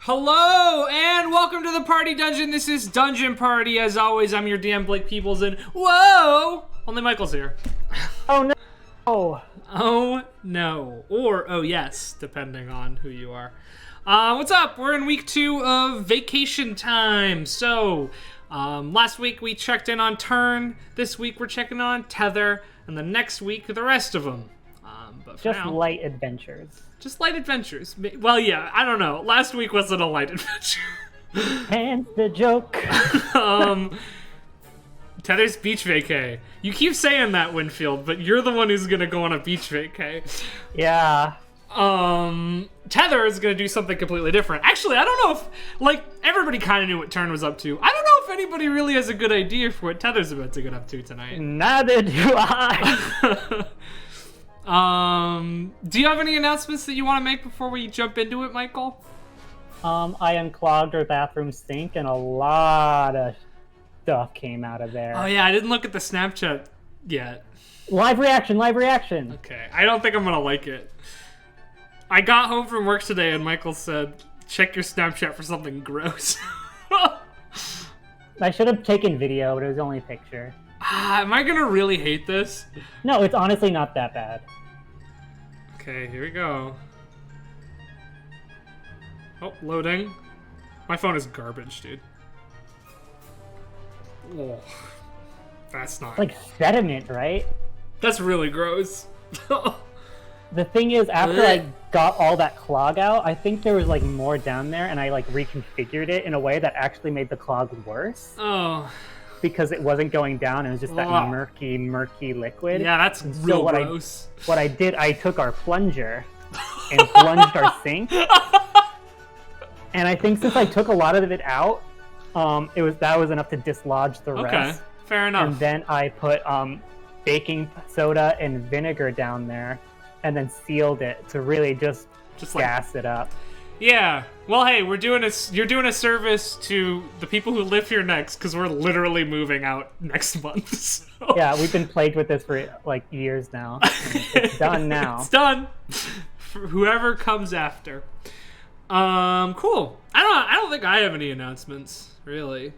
Hello, and welcome to the Party Dungeon. This is Dungeon Party. As always, I'm your DM, Blake Peebles, and whoa! Only Michael's here. Oh, no. Oh, no. Or, oh, yes, depending on who you are. What's up? We're in week 2 of vacation time. So, last week we checked in on Turn. This week we're checking on Tether. And the next week, the rest of them. But for Just now, light adventures. just light adventures. Well, yeah, I don't know. Last week wasn't a light adventure. And the joke. Tether's beach vacay. You keep saying that, Winfield, but you're the one who's gonna go on a beach vacay. Yeah. Tether is gonna do something completely different. Actually, I don't know if, like, everybody kind of knew what Turn was up to. I don't know if anybody really has a good idea for what Tether's about to get up to tonight. Neither do I. Do you have any announcements that you want to make before we jump into it, Michael? I unclogged our bathroom sink and a lot of stuff came out of there. Oh yeah, I didn't look at the Snapchat yet. Live reaction. Okay, I don't think I'm gonna like it. I got home from work today and Michael said, check your Snapchat for something gross. I should have taken video, but it was only a picture. Am I gonna really hate this? No, it's honestly not that bad. Okay, here we go. Oh, loading. My phone is garbage, dude. Oh, that's not... It's like sediment, right? That's really gross. The thing is, after I got all that clog out, I think there was like more down there, and I like reconfigured it in a way that actually made the clog worse. Oh. Because it wasn't going down, it was just that murky liquid. Yeah, that's real gross. What I did, I took our plunger and plunged our sink. And I think since I took a lot of it out, that was enough to dislodge the rest. Okay, fair enough. And then I put baking soda and vinegar down there, and then sealed it to really just gas it up. Yeah. Well, hey, you're doing a service to the people who live here next, because we're literally moving out next month. So. Yeah, we've been plagued with this for like years now. It's done now. It's done. For whoever comes after. Cool. I don't think I have any announcements, really.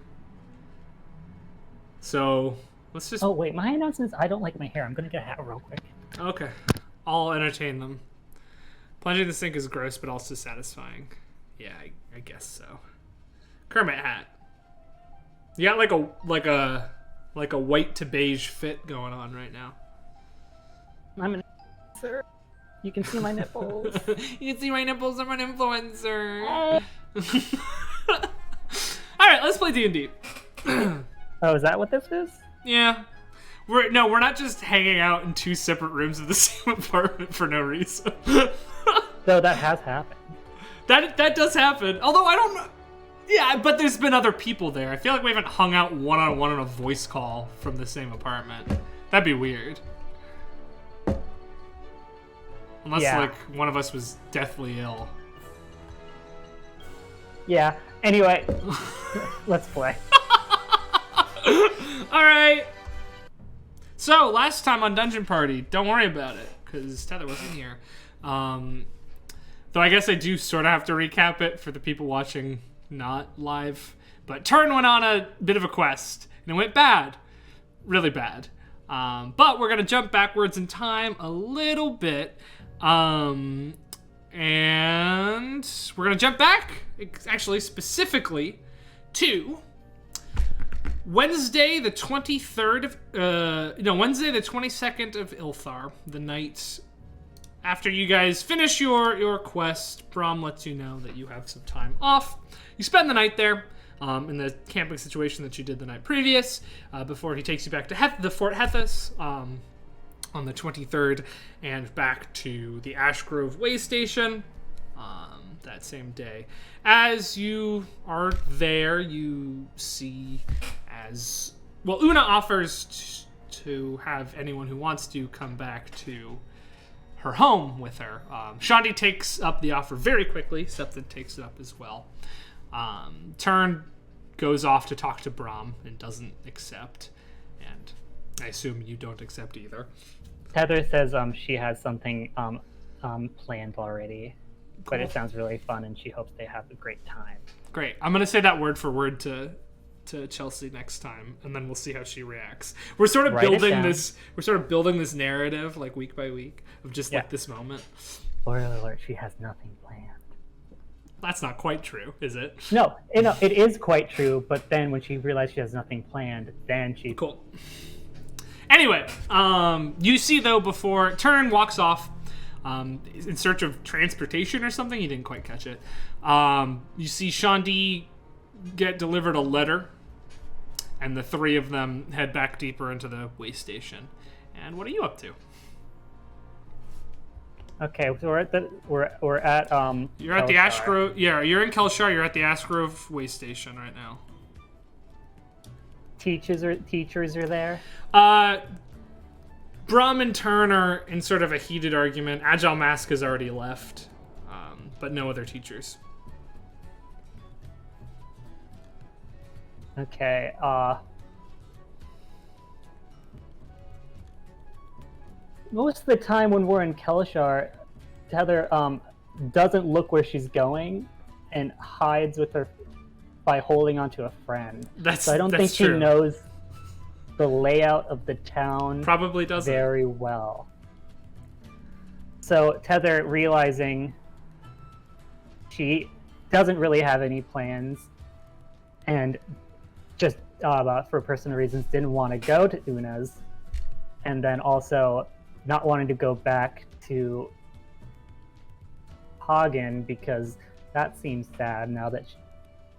So let's just. Oh wait, my announcements. I don't like my hair. I'm gonna get a hat real quick. Okay, I'll entertain them. Plunging the sink is gross, but also satisfying. Yeah, I guess so. Kermit hat. You got like a white to beige fit going on right now. I'm an influencer. You can see my nipples. You can see my nipples. I'm an influencer. All right, let's play D&D. Oh, is that what this is? Yeah. We're not just hanging out in 2 separate rooms of the same apartment for no reason. So that has happened. That does happen. Although I don't know. Yeah, but there's been other people there. I feel like we haven't hung out one-on-one on a voice call from the same apartment. That'd be weird. Unless, like, one of us was deathly ill. Yeah. Anyway, let's play. Alright. So, last time on Dungeon Party, don't worry about it, because Tether wasn't here. Though I guess I do sort of have to recap it for the people watching not live. But Turn went on a bit of a quest, and it went bad. Really bad. But we're going to jump backwards in time a little bit. And we're going to jump back, actually, specifically, to Wednesday the 23rd of, Wednesday the 22nd of Ilthar, the night after you guys finish your quest. Brahm lets you know that you have some time off. You spend the night there, in the camping situation that you did the night previous, before he takes you back to the Fort Hethus, on the 23rd, and back to the Ashgrove Way Station, that same day. As you are there, you see Una offers to have anyone who wants to come back to her home with her. Shandi takes up the offer very quickly. Septon takes it up as well. Turn goes off to talk to Brahm and doesn't accept. And I assume you don't accept either. Tether says she has something planned already. but it sounds really fun, and she hopes they have a great time. Great. I'm gonna say that word for word to Chelsea next time, and then we'll see how she reacts. We're sort of building this. We're sort of building this narrative like week by week of just like this moment. Spoiler alert: she has nothing planned. That's not quite true, is it? No, it is quite true. But then when she realized she has nothing planned, then she cool. Anyway, you see though before Turn walks off. In search of transportation or something, you didn't quite catch it. You see Shandi get delivered a letter, and the three of them head back deeper into the way station. And what are you up to? Okay, so we're at You're at the Ash Grove. Yeah, you're in Kelshar. You're at the Ash Grove way station right now. Teachers are there. Brum and Turn are in sort of a heated argument. Agile Mask has already left, but no other teachers. Okay, most of the time when we're in Kelshar, Tether doesn't look where she's going and hides with her by holding onto a friend. So I don't think she knows the layout of the town probably doesn't very well. So Tether, realizing she doesn't really have any plans and just for personal reasons didn't want to go to Una's, and then also not wanting to go back to Hagen because that seems sad now that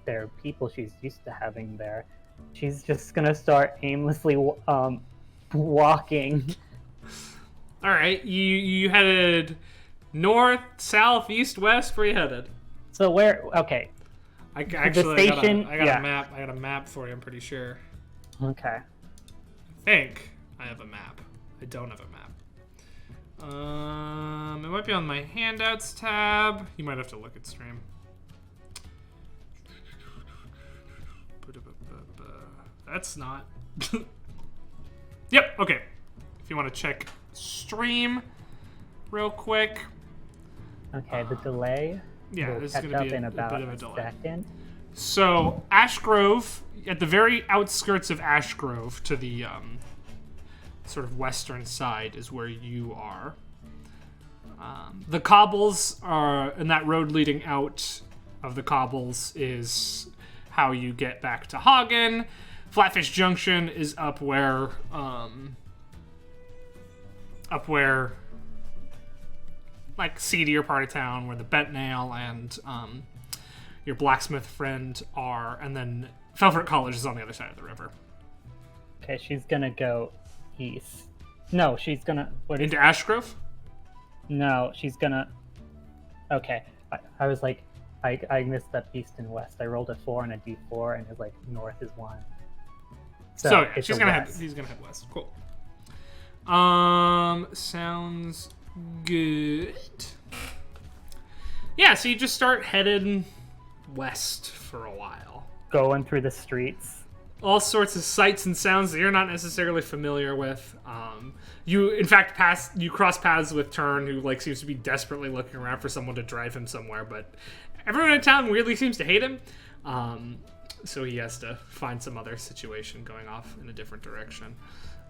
there are people she's used to having there. She's just gonna start aimlessly walking. All right, you headed north, south, east, west. Where you headed? So where? Okay. I got a map. I got a map for you. I'm pretty sure. Okay. I think I have a map. I don't have a map. It might be on my handouts tab. You might have to look at stream. That's not. Yep. Okay. If you want to check stream, real quick. Okay. The delay. Yeah, will this catch is going to be in a about bit of a delay. Second. So Ash Grove, at the very outskirts of Ash Grove, to the sort of western side, is where you are. The cobbles are, and that road leading out of the cobbles is how you get back to Hagen. Flatfish Junction is up where, like, seedier part of town, where the Bent Nail and your blacksmith friend are, and then Felfort College is on the other side of the river. Okay, she's gonna go east. No, she's gonna into Ash Grove? No, she's gonna. Okay, I was like, I missed up east and west. I rolled a 4 and a d4, and it's like north is 1. So yeah, she's gonna head. He's gonna head west. Cool. Sounds good. Yeah, so you just start heading west for a while. Going through the streets. All sorts of sights and sounds that you're not necessarily familiar with. You, in fact, cross paths with Turn, who like seems to be desperately looking around for someone to drive him somewhere, but everyone in town weirdly seems to hate him. So he has to find some other situation going off in a different direction.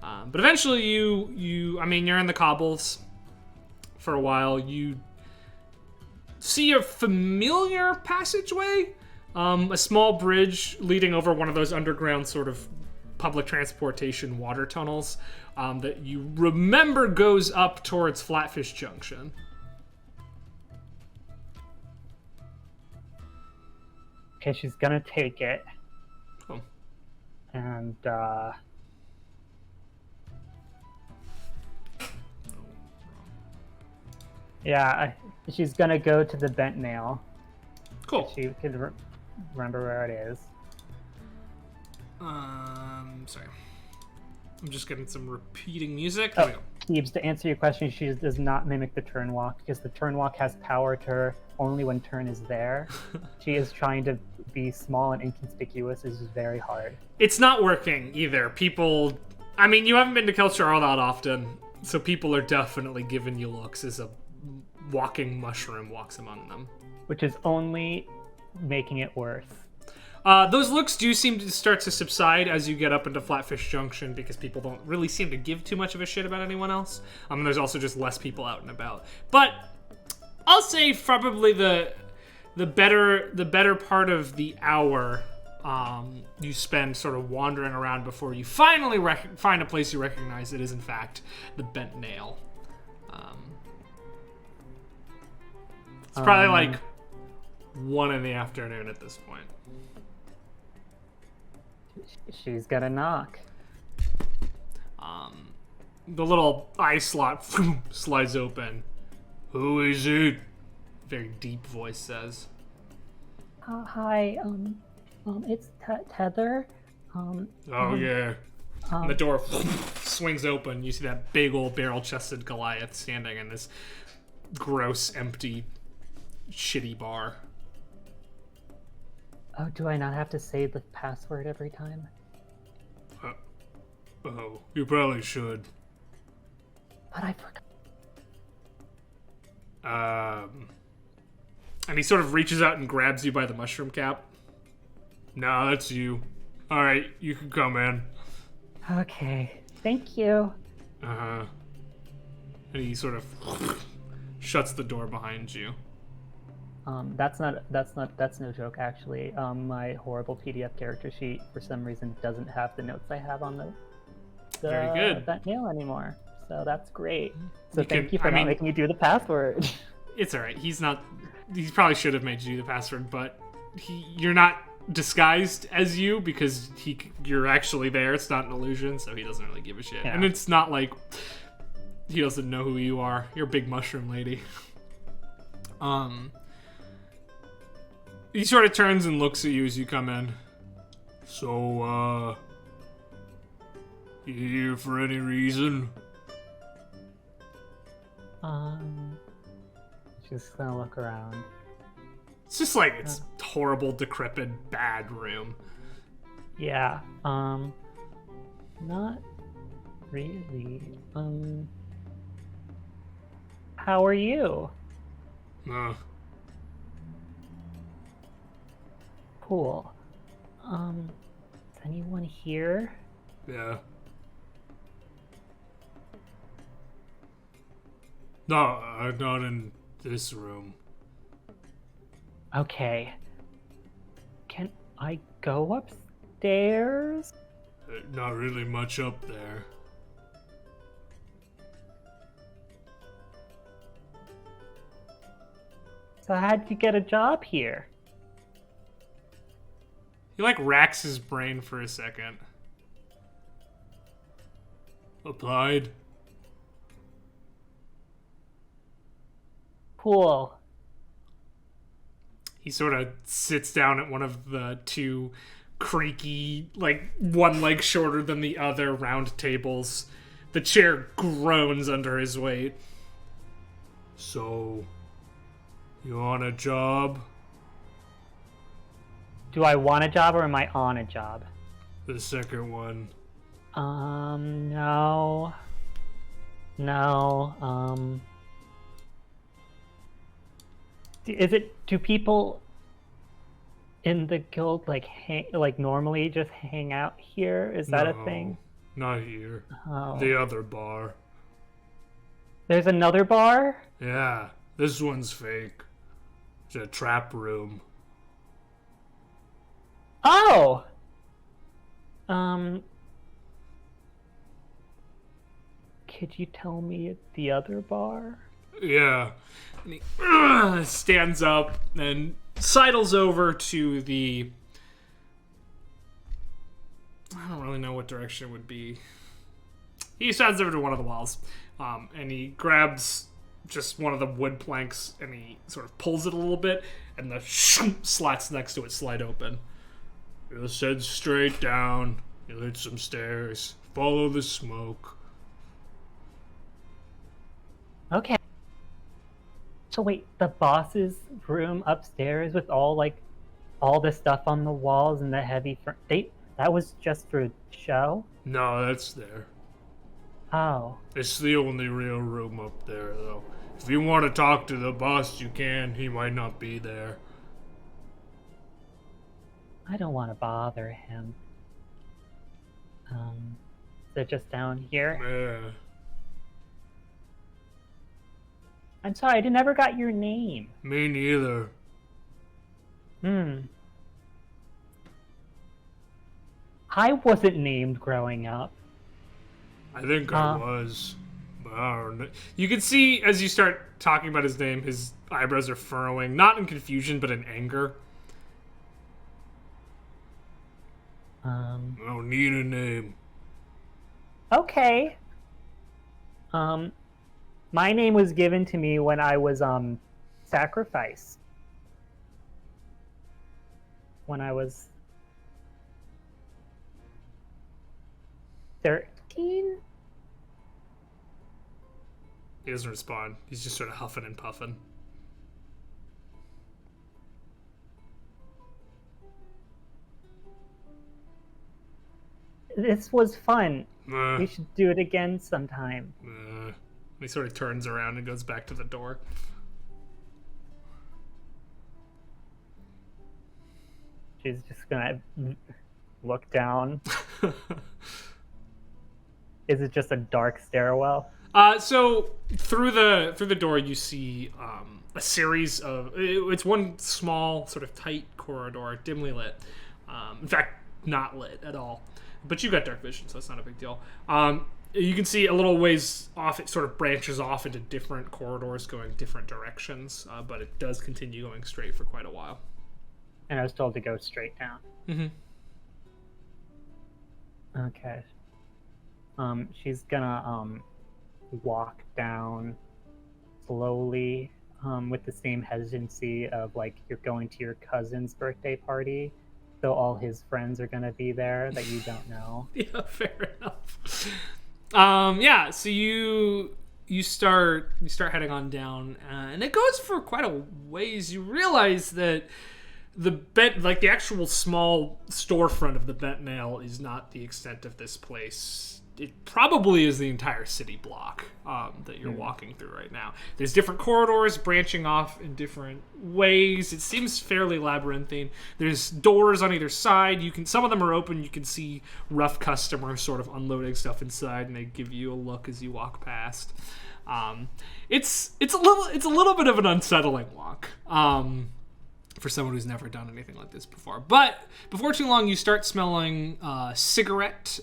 But eventually you're in the cobbles for a while. You see a familiar passageway, a small bridge leading over one of those underground sort of public transportation water tunnels that you remember goes up towards Flatfish Junction. Okay, she's gonna take it. Cool. And she's gonna go to the Bent Nail. Cool. She could remember where it is. Sorry. I'm just getting some repeating music. There we go. Keebs, to answer your question, she does not mimic the Turn Walk because the Turn Walk has power to her only when Turn is there. She is trying to be small and inconspicuous. This is very hard. It's not working either. People, you haven't been to Kelshar all that often, so people are definitely giving you looks as a walking mushroom walks among them. Which is only making it worse. Those looks do seem to start to subside as you get up into Flatfish Junction because people don't really seem to give too much of a shit about anyone else. There's also just less people out and about. But I'll say probably the better part of the hour you spend sort of wandering around before you finally find a place you recognize that is in fact the Bent Nail. It's probably like 1 in the afternoon at this point. She's gonna knock. The little eye slot slides open. Who is it? Very deep voice says. Hi, it's Tether. Yeah. And the door swings open. You see that big old barrel-chested Goliath standing in this gross, empty, shitty bar. Oh, do I not have to say the password every time? Oh, you probably should. But I forgot. And he sort of reaches out and grabs you by the mushroom cap. No, that's you. All right, you can come in. Okay, thank you. And he sort of shuts the door behind you. That's no joke actually. My horrible PDF character sheet for some reason doesn't have the notes I have on the Very good. Bent Nail anymore. So that's great. So thank you for for not making me do the password. It's all right. He probably should have made you do the password, but you're not disguised as you because you're actually there. It's not an illusion, so he doesn't really give a shit. Yeah. And it's not like he doesn't know who you are. You're a big mushroom lady. He sort of turns and looks at you as you come in. So, you here for any reason? Just gonna look around. It's just like it's horrible, decrepit, bad room. Yeah. Not really. How are you? Cool. Is anyone here? Yeah. No, not in this room. Okay. Can I go upstairs? Not really much up there. So how'd you get a job here? He racks his brain for a second. Applied. Cool. He sort of sits down at one of the two creaky, one leg shorter than the other round tables. The chair groans under his weight. So, you want a job? Do I want a job or am I on a job? The second one. No. No, do people in the guild normally just hang out here? Is that a thing? Not here. Oh. The other bar. There's another bar? Yeah, this one's fake. It's a trap room. Oh! Could you tell me the other bar? Yeah. And he stands up and sidles over to the... I don't really know what direction it would be. He stands over to one of the walls, and he grabs just one of the wood planks, and he sort of pulls it a little bit, and the slats next to it slide open. You'll head straight down. You'll hit some stairs. Follow the smoke. Okay. So wait, the boss's room upstairs with all the stuff on the walls and the heavy that was just for show? No, that's there. Oh. It's the only real room up there, though. If you want to talk to the boss, you can. He might not be there. I don't want to bother him. Is it just down here? Yeah. I'm sorry, I never got your name. Me neither. I wasn't named growing up. I think I was. But I don't know. You can see as you start talking about his name, his eyebrows are furrowing, not in confusion, but in anger. I don't need a name. Okay. My name was given to me when I was sacrificed. When I was 13? He doesn't respond. He's just sort of huffing and puffing. This was fun. Uh, We should do it again sometime. He sort of turns around and goes back to the door. She's just gonna look down. Is it just a dark stairwell? So through the door you see a series of it's one small sort of tight corridor, dimly lit. In fact, not lit at all. But you got dark vision, so it's not a big deal. You can see a little ways off. It sort of branches off into different corridors going different directions, but it does continue going straight for quite a while. And I was told to go straight down. Mm-hmm. Okay. She's gonna walk down slowly, with the same hesitancy of like you're going to your cousin's birthday party, so all his friends are gonna be there that you don't know. Yeah, fair enough. Yeah, so you start heading on down, and it goes for quite a ways. You realize that the actual small storefront of the Bent Nail is not the extent of this place. It probably is the entire city block that you're walking through right now. There's different corridors branching off in different ways. It seems fairly labyrinthine. There's doors on either side. Some of them are open. You can see rough customers sort of unloading stuff inside, and they give you a look as you walk past. It's a little bit of an unsettling walk. For someone who's never done anything like this before. But before too long, you start smelling cigarette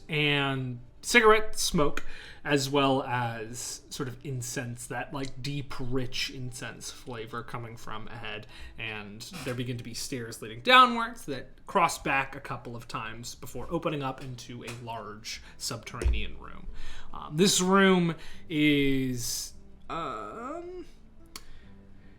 smoke, as well as sort of incense, that like deep, rich incense flavor coming from ahead. And there begin to be stairs leading downwards that cross back a couple of times before opening up into a large subterranean room. This room is...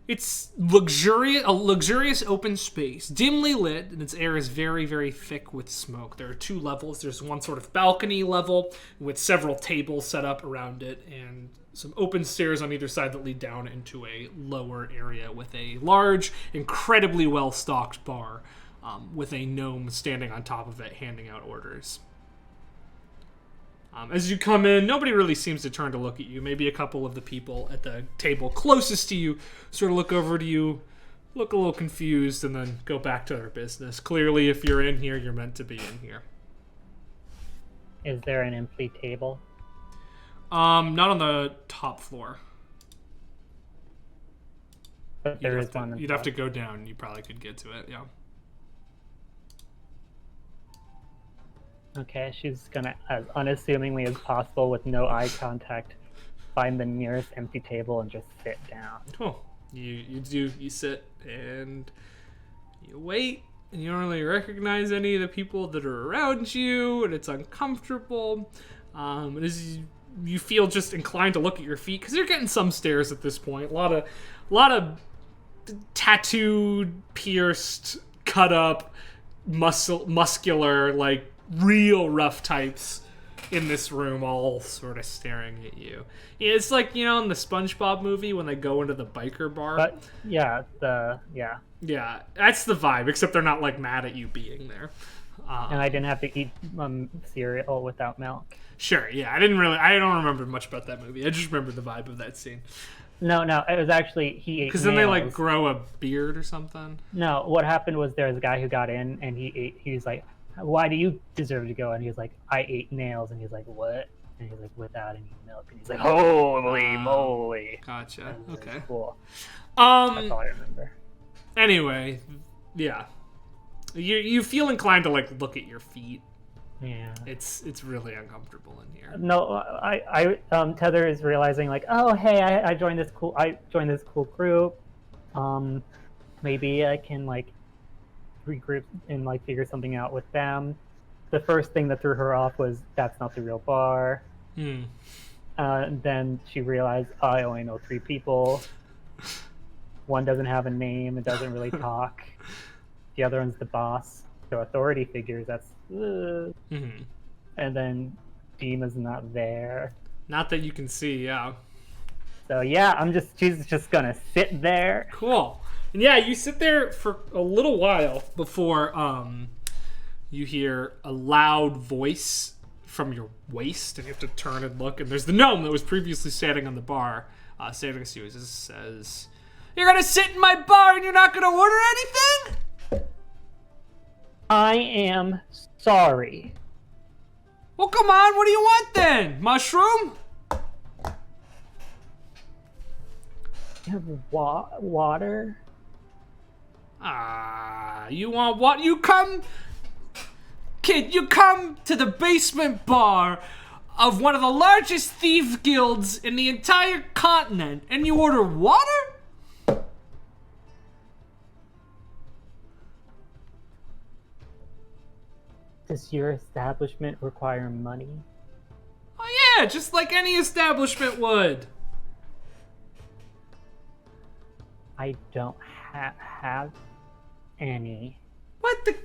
It's a luxurious open space, dimly lit, and its air is very, very thick with smoke. There are two levels. There's one sort of balcony level with several tables set up around it, and some open stairs on either side that lead down into a lower area with a large, incredibly well-stocked bar with a gnome standing on top of it handing out orders. As you come in, nobody really seems to turn to look at you. Maybe a couple of the people at the table closest to you sort of look over to you, look a little confused, and then go back to their business. Clearly, if you're in here, you're meant to be in here. Is there an empty table? Not on the top floor. But there is one. You'd have to go down. You probably could get to it, yeah. Okay, she's gonna, as unassumingly as possible, with no eye contact, find the nearest empty table and just sit down. Cool. You sit and you wait, and you don't really recognize any of the people that are around you, and it's uncomfortable. And as you feel just inclined to look at your feet, because you're getting some stares at this point. A lot of tattooed, pierced, cut up, muscular, like real rough types in this room, all sort of staring at you. It's like, in the SpongeBob movie when they go into the biker bar. But yeah, Yeah, that's the vibe, except they're not like mad at you being there. And I didn't have to eat cereal without milk. Sure, yeah, I don't remember much about that movie. I just remember the vibe of that scene. No, it was actually he ate Because then they like nails. grow a beard or something. No, what happened was there was a guy who got in and he's like, why do you deserve to go? And he's like, I ate nails. And he's like, what? And he's like, without any milk. And he's like, holy moly. Gotcha. Okay. Cool. That's all I remember. Anyway, yeah. You feel inclined to like look at your feet. Yeah. It's really uncomfortable in here. No, Tether is realizing like, oh hey, I joined this cool group. Maybe I can like regroup and like figure something out with them. The first thing that threw her off was that's not the real bar. Then she realized I only know 3 people. One doesn't have a name, it doesn't really talk. The other one's the boss. So authority figures, that's and then Dima's not there. Not that you can see, yeah. So yeah, she's just gonna sit there. Cool. And yeah, you sit there for a little while before you hear a loud voice from your waist, and you have to turn and look, and there's the gnome that was previously standing on the bar, standing next to you. It says, "You're gonna sit in my bar and you're not gonna order anything?" I am sorry. Well, come on, what do you want then? Mushroom? You have water? You want what? You come to the basement bar of one of the largest thief guilds in the entire continent, and you order water? Does your establishment require money? Oh yeah, just like any establishment would. I don't have any. What the?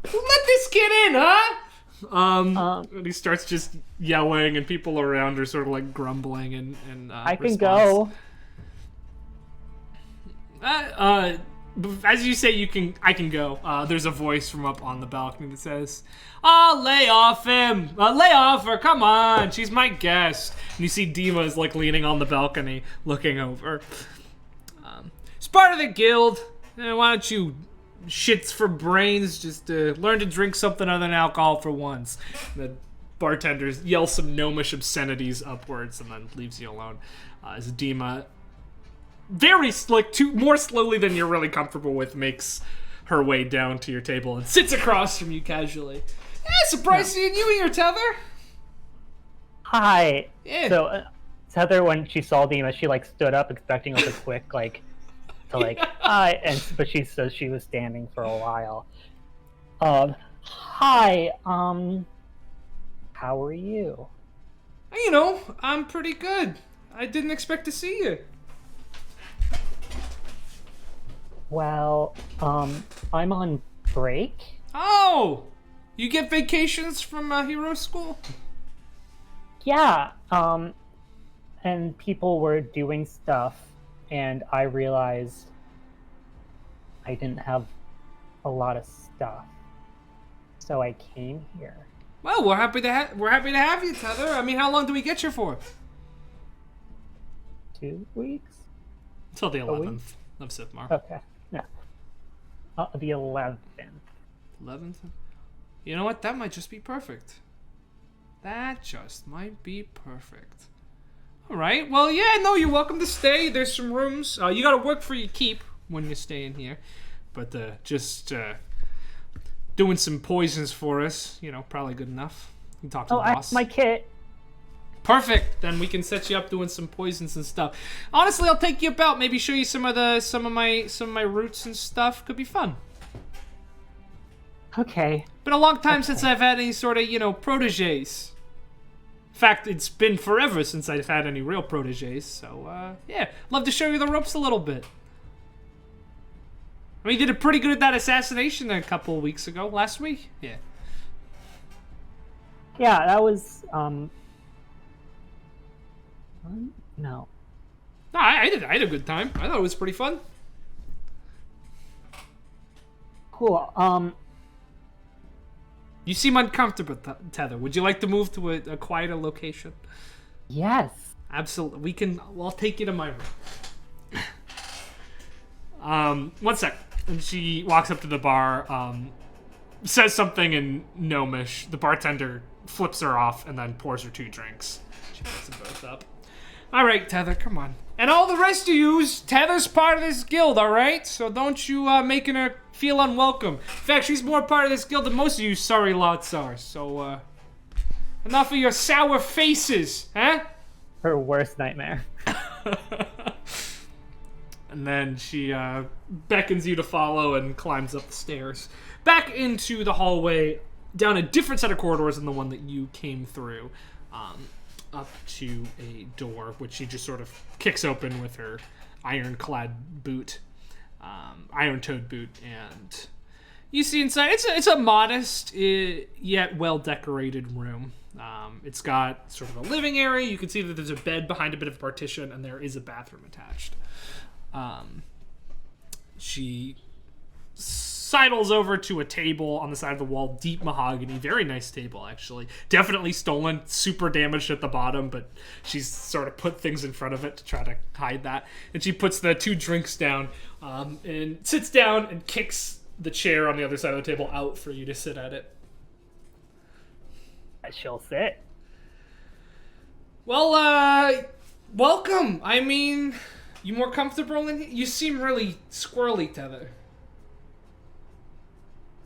Let this kid in, huh? And he starts just yelling, and people around are sort of like grumbling and I can go. As you say, I can go. There's a voice from up on the balcony that says, lay off him. Lay off her, come on. She's my guest. And you see Dima is like leaning on the balcony, looking over. It's part of the guild. Why don't you shits for brains just learn to drink something other than alcohol for once. The bartender yells some gnomish obscenities upwards and then leaves you alone. As Dima, more slowly than you're really comfortable with, makes her way down to your table and sits across from you casually. Surprised seeing you here, Tether. Hi. Yeah. So Tether, when she saw Dima, she like stood up expecting like a quick like to like hi, but she says she was standing for a while. Hi. How are you? You know, I'm pretty good. I didn't expect to see you. Well, I'm on break. Oh, you get vacations from hero school? Yeah, and people were doing stuff, and I realized I didn't have a lot of stuff, so I came here. Well, we're happy to have you, Tether. I mean, how long do we get you for? 2 weeks? Until the 11th of Sithmar. Okay, yeah. The 11th. 11th? You know what? That might just be perfect. That just might be perfect. All right. Well, yeah, no, you're welcome to stay. There's some rooms. You got to work for your keep when you stay in here. But just doing some poisons for us, you know, probably good enough. You can talk to the boss. My kit. Perfect. Then we can set you up doing some poisons and stuff. Honestly, I'll take you about. Maybe show you some of my roots and stuff. Could be fun. Okay. Been a long time since I've had any sort of, proteges. In fact, it's been forever since I've had any real proteges. So, yeah, love to show you the ropes a little bit. I mean, you did a pretty good at that assassination a couple of weeks ago. Last week? Yeah. Yeah, that was, no. I had a good time. I thought it was pretty fun. Cool, You seem uncomfortable, Tether. Would you like to move to a quieter location? Yes. Absolutely. We can. I'll take you to my room. 1 sec. And she walks up to the bar, says something in Gnomish. The bartender flips her off and then pours her 2 drinks. She picks them both up. All right, Tether, come on. And all the rest of yous, Tether's part of this guild, all right? So don't you making her feel unwelcome. In fact, she's more part of this guild than most of you sorry lots are. So, enough of your sour faces, huh? Her worst nightmare. And then she beckons you to follow and climbs up the stairs. Back into the hallway, down a different set of corridors than the one that you came through. Up to a door, which she just sort of kicks open with her ironclad boot. Iron-toed boot. And you see inside, it's a modest yet well-decorated room. It's got sort of a living area. You can see that there's a bed behind a bit of a partition, and there is a bathroom attached. She sidles over to a table on the side of the wall, deep mahogany, very nice table actually. Definitely stolen, super damaged at the bottom, but she's sort of put things in front of it to try to hide that. And she puts the 2 drinks down, and sits down and kicks the chair on the other side of the table out for you to sit at it. She'll sit. Well, welcome. I mean, you more comfortable in here? You seem really squirrely, Tether.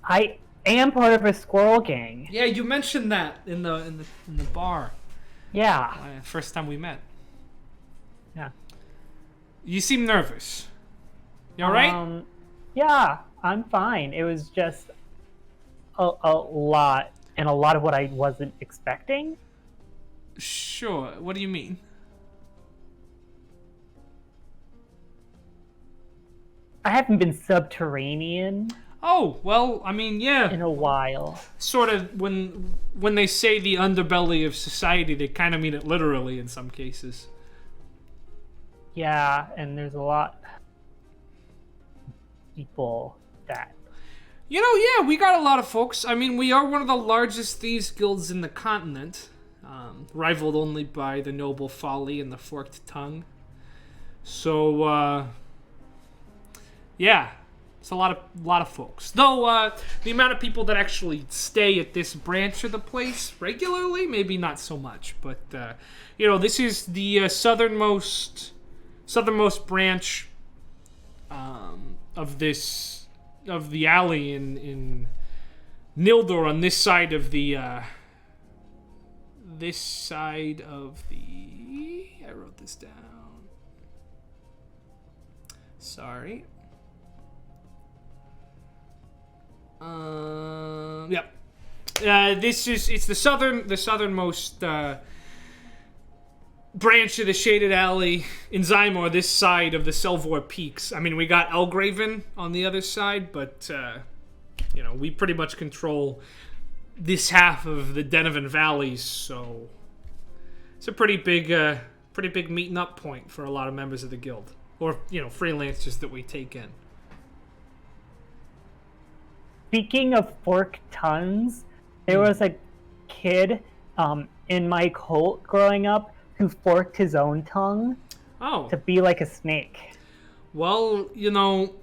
I am part of a squirrel gang. Yeah, you mentioned that in the bar. Yeah. First time we met. Yeah. You seem nervous. You all right? Yeah, I'm fine. It was just a lot, and a lot of what I wasn't expecting. Sure. What do you mean? I haven't been subterranean. Oh, well, I mean, yeah. In a while. Sort of, when they say the underbelly of society, they kind of mean it literally in some cases. Yeah, and there's a lot of people that... You know, yeah, we got a lot of folks. I mean, we are one of the largest thieves guilds in the continent, rivaled only by the Noble Folly and the Forked Tongue. So, yeah. It's a lot of folks. Though the amount of people that actually stay at this branch of the place regularly, maybe not so much. But you know, this is the southernmost branch of the alley in Nildor, on this side of the I wrote this down. Sorry. Yep. It's the southernmost branch of the shaded alley in Zymor, this side of the Selvor Peaks. I mean, we got Elgraven on the other side, but you know, we pretty much control this half of the Denovan Valleys, so it's a pretty big meeting up point for a lot of members of the guild, or you know, freelancers that we take in. Speaking of forked tongues, there was a kid in my cult growing up who forked his own tongue to be like a snake. Well, you know,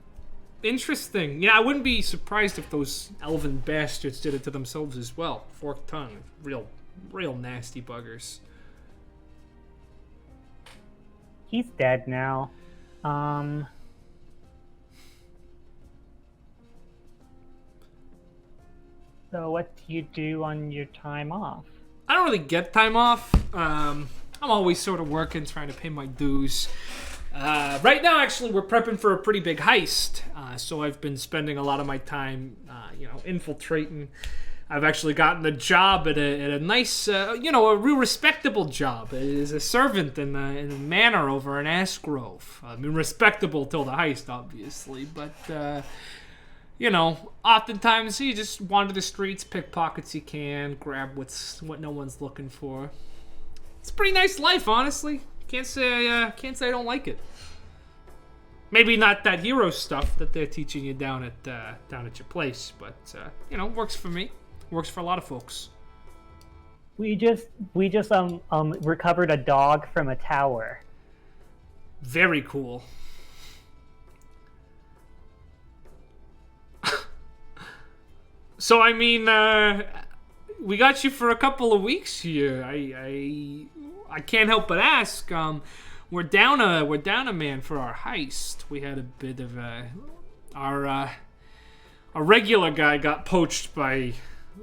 interesting. Yeah, I wouldn't be surprised if those elven bastards did it to themselves as well. Forked tongue. Real nasty buggers. He's dead now. So what do you do on your time off? I don't really get time off. I'm always sort of working, trying to pay my dues. Right now, actually, we're prepping for a pretty big heist. So I've been spending a lot of my time, you know, infiltrating. I've actually gotten a job at a nice, you know, a real respectable job. As a servant in a manor over in Ashgrove. I mean, respectable till the heist, obviously, but... you know, oftentimes you just wander the streets, pick pockets you can, grab what no one's looking for. It's a pretty nice life, honestly. Can't say I don't like it. Maybe not that hero stuff that they're teaching you down at your place, but you know, works for me. Works for a lot of folks. We just recovered a dog from a tower. Very cool. So I mean, we got you for a couple of weeks here. I can't help but ask. We're down a man for our heist. We had a bit of our regular guy got poached by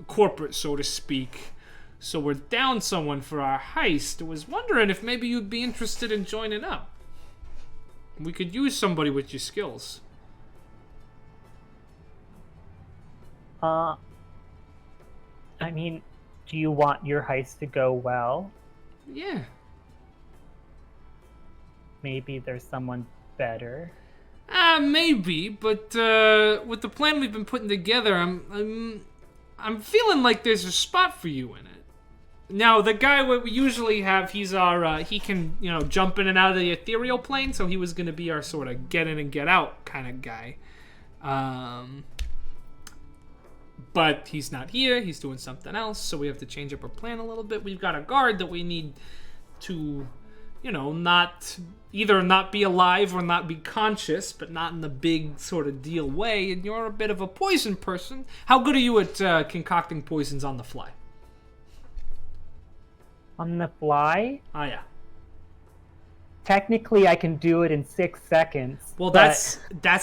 corporate, so to speak. So we're down someone for our heist. I was wondering if maybe you'd be interested in joining up. We could use somebody with your skills. I mean, do you want your heist to go well? Yeah. Maybe there's someone better. Maybe, but with the plan we've been putting together, I'm feeling like there's a spot for you in it. Now, the guy we usually have, he's our he can, jump in and out of the ethereal plane, so he was going to be our sort of get in and get out kind of guy. But he's not here. He's doing something else, so we have to change up our plan a little bit. We've got a guard that we need to, not be alive or not be conscious, but not in the big sort of deal way. And you're a bit of a poison person. How good are you at concocting poisons on the fly? On the fly? Oh, yeah. Technically, I can do it in 6 seconds. Well, that's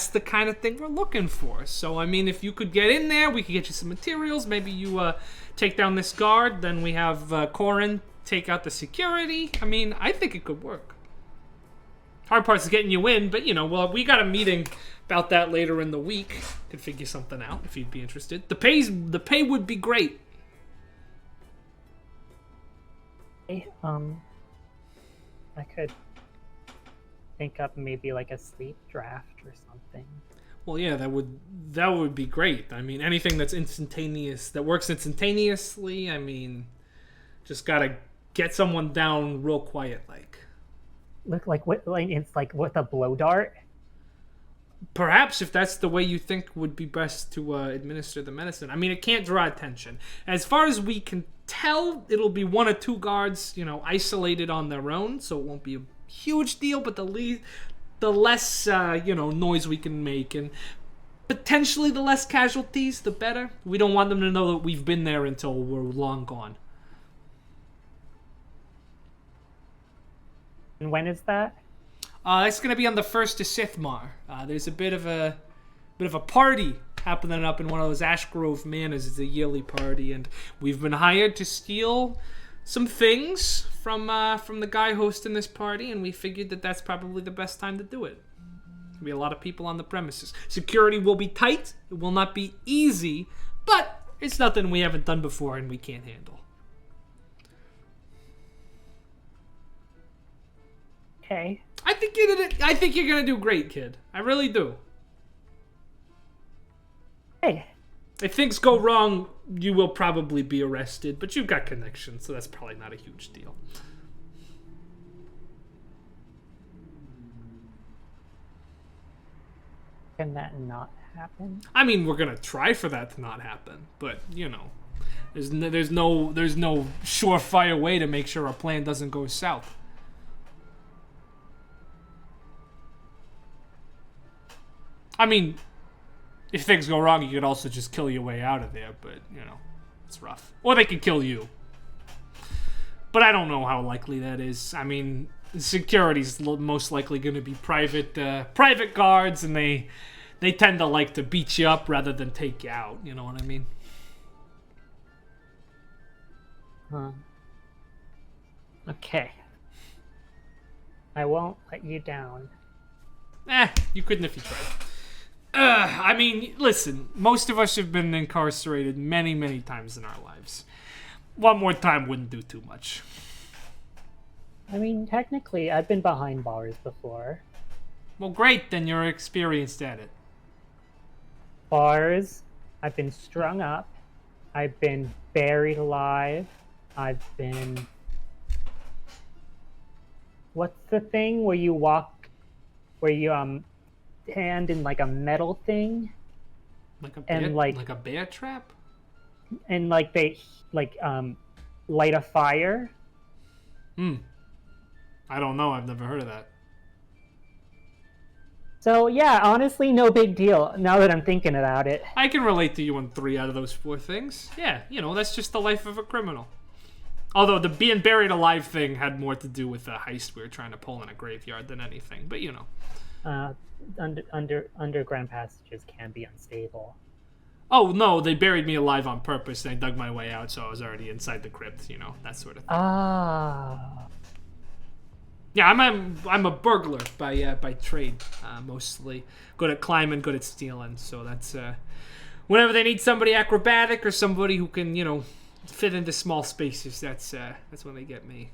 the kind of thing we're looking for. So, I mean, if you could get in there, we could get you some materials. Maybe you take down this guard. Then we have Corin take out the security. I mean, I think it could work. Hard part is getting you in, but, we got a meeting about that later in the week. Could figure something out if you'd be interested. The pay would be great. I could think up maybe like a sleep draft or something. Well, yeah, that would be great. I mean, anything that's instantaneous, that works instantaneously. I mean, just gotta get someone down real quiet, like. Look like what? Like it's like with a blow dart. Perhaps if that's the way you think would be best to administer the medicine. I mean, it can't draw attention. As far as we can tell, it'll be 1 or 2 guards, isolated on their own, so it won't be a huge deal. But the less noise we can make, and potentially the less casualties, the better. We don't want them to know that we've been there until we're long gone. And when is that? That's gonna be on the 1st of Sithmar. There's a bit of a party happening up in one of those Ashgrove Manors. It's a yearly party, and we've been hired to steal some things from the guy hosting this party, and we figured that that's probably the best time to do it. There'll be a lot of people on the premises. Security will be tight. It will not be easy, but it's nothing we haven't done before and we can't handle. Okay. I think you're gonna do great, kid. I really do. Hey. If things go wrong, you will probably be arrested, but you've got connections, so that's probably not a huge deal. Can that not happen? I mean, we're gonna try for that to not happen, but there's no surefire way to make sure our plan doesn't go south. I mean, if things go wrong, you could also just kill your way out of there, but, it's rough. Or they could kill you. But I don't know how likely that is. I mean, security's most likely going to be private guards, and they tend to like to beat you up rather than take you out, you know what I mean? Huh. Okay. I won't let you down. You couldn't if you tried. I mean, listen, most of us have been incarcerated many, many times in our lives. One more time wouldn't do too much. I mean, technically, I've been behind bars before. Well, great, then you're experienced at it. Bars, I've been strung up, I've been buried alive, I've been... What's the thing where you walk, where you, hand in like a metal thing, like a bear trap, and like they light a fire. I don't know. I've never heard of that. So yeah, honestly, no big deal. Now that I'm thinking about it. I can relate to you on 3 out of those 4 things. Yeah, that's just the life of a criminal. Although the being buried alive thing had more to do with the heist we were trying to pull in a graveyard than anything. But Underground passages can be unstable. Oh no, they buried me alive on purpose. And I dug my way out, so I was already inside the crypt. That sort of thing. Ah. Yeah, I'm a burglar by trade, mostly. Good at climbing, good at stealing. So that's whenever they need somebody acrobatic or somebody who can fit into small spaces, that's when they get me.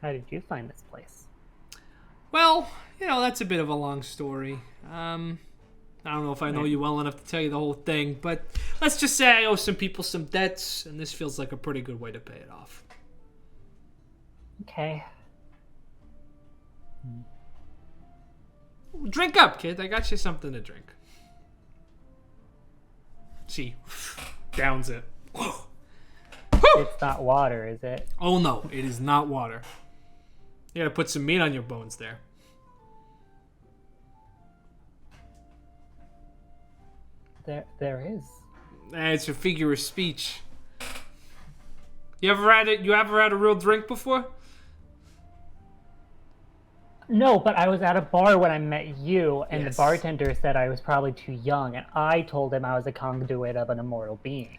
How did you find this place? Well, that's a bit of a long story. I don't know if I know you well enough to tell you the whole thing, but let's just say I owe some people some debts, and this feels like a pretty good way to pay it off. Okay. Drink up, kid. I got you something to drink. She downs it. It's not water, is it? Oh no, it is not water. You gotta put some meat on your bones there. There is. It's a figure of speech. You ever had a real drink before? No, but I was at a bar when I met you, and Yes. the bartender said I was probably too young, and I told him I was a conduit of an immortal being.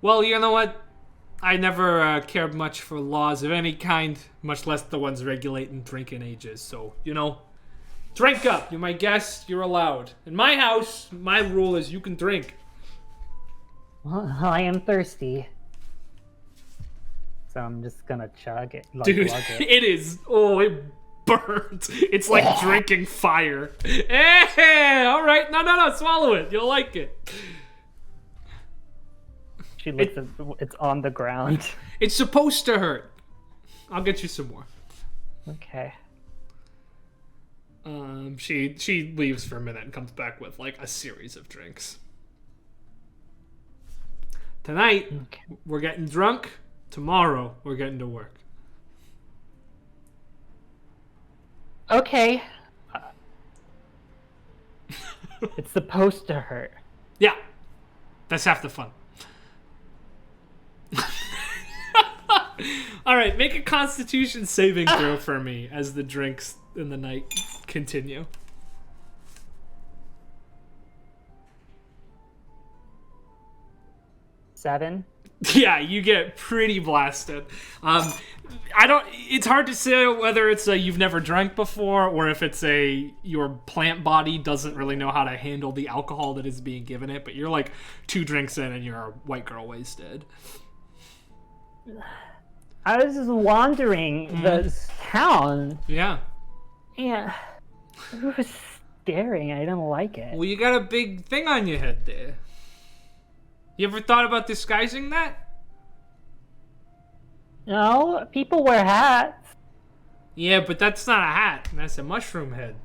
Well, you know what? I never cared much for laws of any kind, much less the ones regulating drinking ages. So, drink up. You're my guest. You're allowed. In my house, my rule is you can drink. Well, I am thirsty. So I'm just gonna chug it. Dude, Lug it. it is. Oh, it burns. It's like drinking fire. Hey, all right. No. Swallow it. You'll like it. She looks at it's on the ground. It's supposed to hurt. I'll get you some more. Okay. She leaves for a minute and comes back with like a series of drinks. Tonight, we're getting drunk. Tomorrow, we're getting to work. Okay. It's supposed to hurt. Yeah, that's half the fun. All right, make a Constitution saving throw for me as the drinks in the night continue. Seven. Yeah, you get pretty blasted. It's hard to say whether it's a you've never drank before or if it's a your plant body doesn't really know how to handle the alcohol that is being given it, but you're like 2 drinks in and you're a white girl wasted. I was just wandering the town. Yeah. And it was staring. I didn't like it. Well, you got a big thing on your head there. You ever thought about disguising that? No, people wear hats. Yeah, but that's not a hat. That's a mushroom head.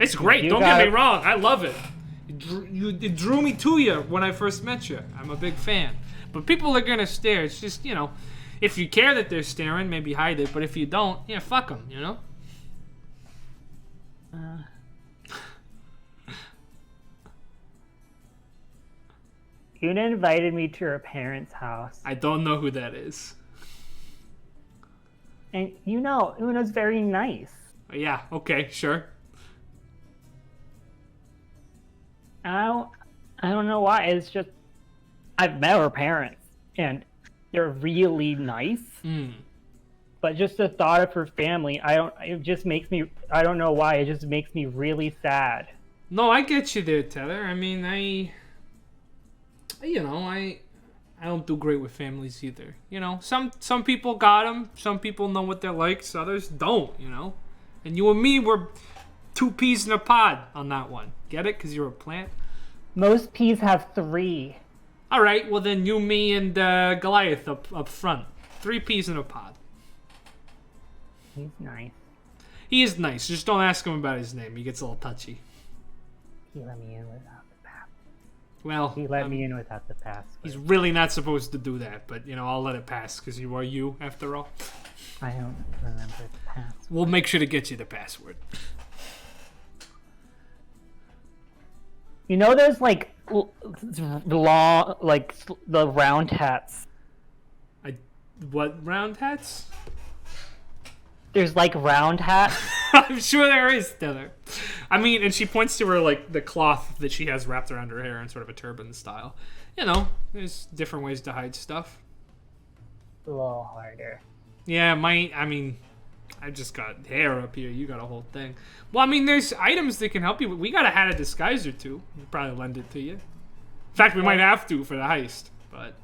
It's great. Don't get me wrong. I love it. It drew me to you when I first met you. I'm a big fan. But people are going to stare. It's just, if you care that they're staring, maybe hide it. But if you don't, fuck them, Una invited me to her parents' house. I don't know who that is. And Una's very nice. Yeah, okay, sure. I don't know why. It's just I've met her parents, and they're really nice. But just the thought of her family, it just makes me, I don't know why, it just makes me really sad. No, I get you there, Tether. I mean, I don't do great with families either. Some people got them. Some people know what they're like. Others don't, And you and me were 2 peas in a pod on that one. Get it? Because you're a plant? Most peas have 3. All right, well then you, me, and Goliath up front. 3 peas in a pod. He's nice. He is nice. Just don't ask him about his name. He gets a little touchy. He let me in without the map. Well, He let me in without the password. he's really not supposed to do that, but I'll let it pass because you are you after all. I don't remember the password. We'll make sure to get you the password. There's like long, like the round hats. What round hats? There's like round hats. I'm sure there is, Tether. I mean, and she points to her like the cloth that she has wrapped around her hair in sort of a turban style. There's different ways to hide stuff. A little harder. Yeah, I just got hair up here. You got a whole thing. Well, there's items that can help you. We got a hat of disguise or two. We'll probably lend it to you. In fact, we might have to for the heist, but...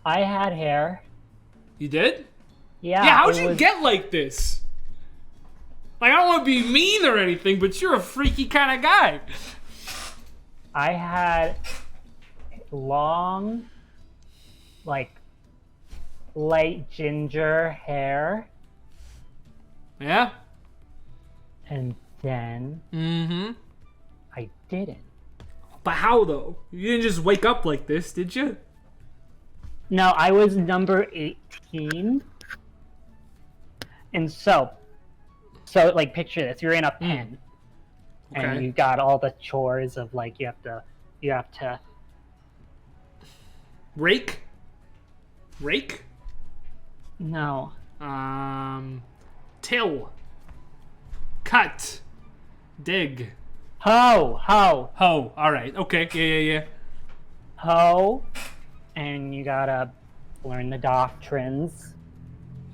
I had hair. You did? Yeah. Yeah, how'd you get like this? Like, I don't want to be mean or anything, but you're a freaky kind of guy. I had long, like, light ginger hair. Yeah? And then... I didn't. But how, though? You didn't just wake up like this, did you? No, I was number 18. And so like, picture this. You're in a pen. Okay. And you got all the chores of, like, you have to... Rake? No. Till. Cut. Dig. Hoe. Hoe. Alright. Okay. Yeah. Hoe. And you gotta learn the doctrines.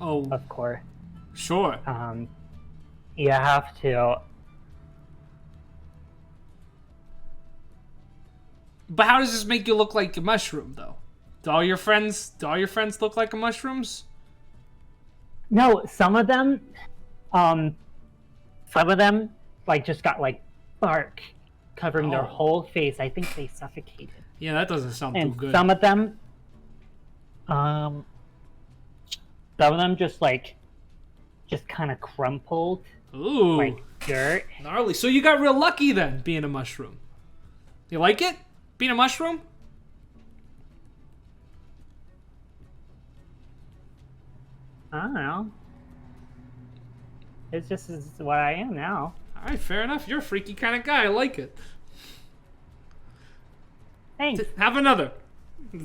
Oh. Of course. Sure. You have to... But how does this make you look like a mushroom, though? Do all your friends look like mushrooms? No, some of them, like, just got, like, bark covering their whole face. I think they suffocated. Yeah, that doesn't sound too good. And some of them just kind of crumpled. Ooh. Like dirt. Gnarly. So you got real lucky then, being a mushroom. You like it? Being a mushroom? I don't know. It's just what I am now. Alright, fair enough. You're a freaky kind of guy. I like it. Thanks. Have another.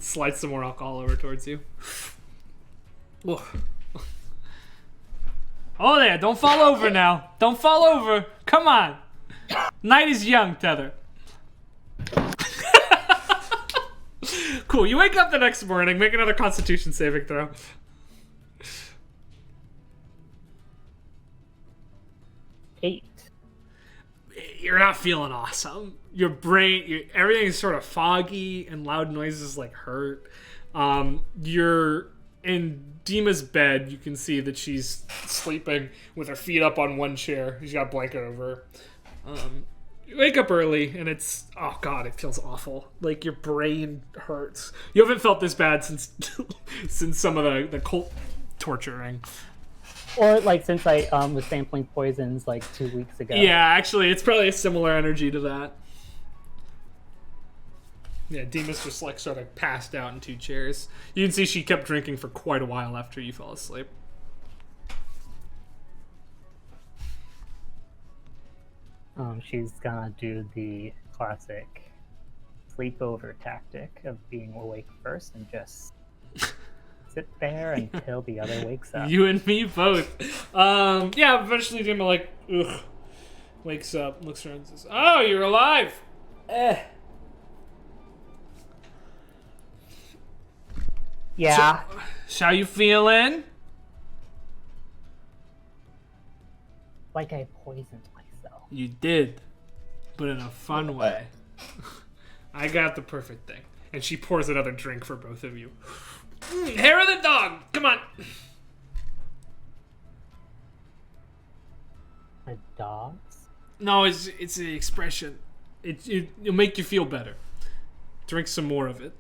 Slide some more alcohol over towards you. Oh, there. Don't fall over now. Don't fall over. Come on. Night is young, Tether. Cool. You wake up the next morning. Make another Constitution saving throw. 8. You're not feeling awesome. Your brain, everything is sort of foggy, and loud noises like hurt. You're in Dima's bed. You can see that she's sleeping with her feet up on one chair. She's got a blanket over her. You wake up early, and it's, oh god, it feels awful. Like, your brain hurts. You haven't felt this bad since some of the cult torturing. Or, like, since I was sampling poisons, like, 2 weeks ago. Yeah, actually, it's probably a similar energy to that. Yeah, Dima's just, like, sort of passed out in 2 chairs. You can see she kept drinking for quite a while after you fell asleep. She's gonna do the classic sleepover tactic of being awake first and just sit there until the other wakes up. You and me both. Yeah, eventually Dima, like, wakes up, looks around and says, "Oh, you're alive!" Yeah. So, how you feeling? Like I poisoned myself. You did, but in a fun way. I got the perfect thing. And she pours another drink for both of you. Hair of the dog! Come on! The dogs? No, it's an expression. It'll make you feel better. Drink some more of it.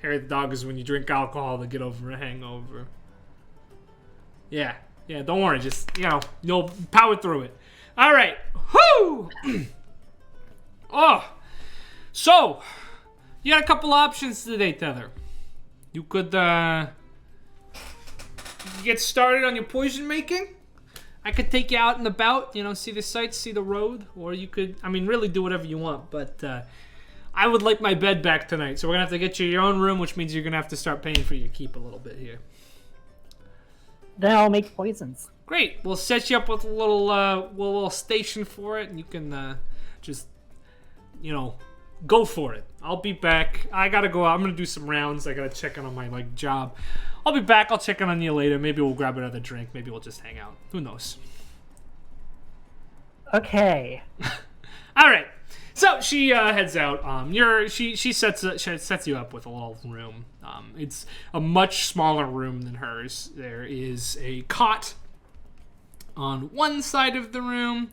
Hair of the dog is when you drink alcohol to get over a hangover. Yeah, don't worry. Just, you'll power through it. All right. Whoo! Oh, so you got a couple options today, Tether. You could get started on your poison making. I could take you out and about, see the sights, see the road, or you could, really do whatever you want, but I would like my bed back tonight, so we're gonna have to get you your own room, which means you're gonna have to start paying for your keep a little bit here. Then I'll make poisons. Great. We'll set you up with a little station for it, and you can just, go for it. I'll be back. I gotta go out. I'm gonna do some rounds. I gotta check in on my job. I'll be back. I'll check in on you later. Maybe we'll grab another drink. Maybe we'll just hang out. Who knows? Okay. All right. So she heads out. She sets you up with a little room. It's a much smaller room than hers. There is a cot on one side of the room,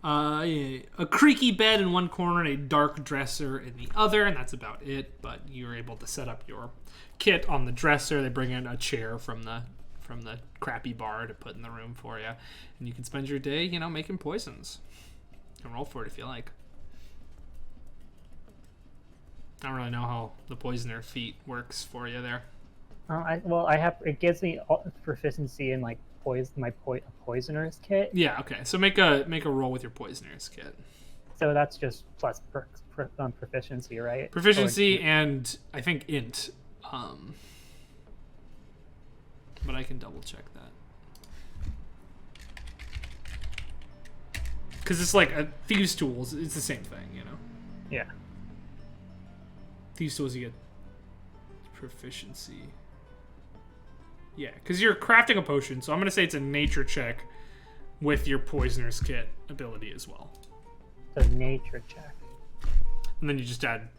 a creaky bed in one corner, and a dark dresser in the other, and that's about it. But you're able to set up your kit on the dresser. They bring in a chair from the crappy bar to put in the room for you, and you can spend your day, making poisons. You can roll for it if you like. I don't really know how the poisoner feat works for you there. It gives me proficiency in poisoner's kit. Yeah, okay. So make a roll with your poisoner's kit. So that's just plus proficiency, right? Proficiency and I think int. But I can double check that. Because it's like a thieves' tools. It's the same thing, Yeah. Thieves' tools, you get proficiency. Yeah, because you're crafting a potion, so I'm going to say it's a nature check with your poisoner's kit ability as well. So nature check. And then you just add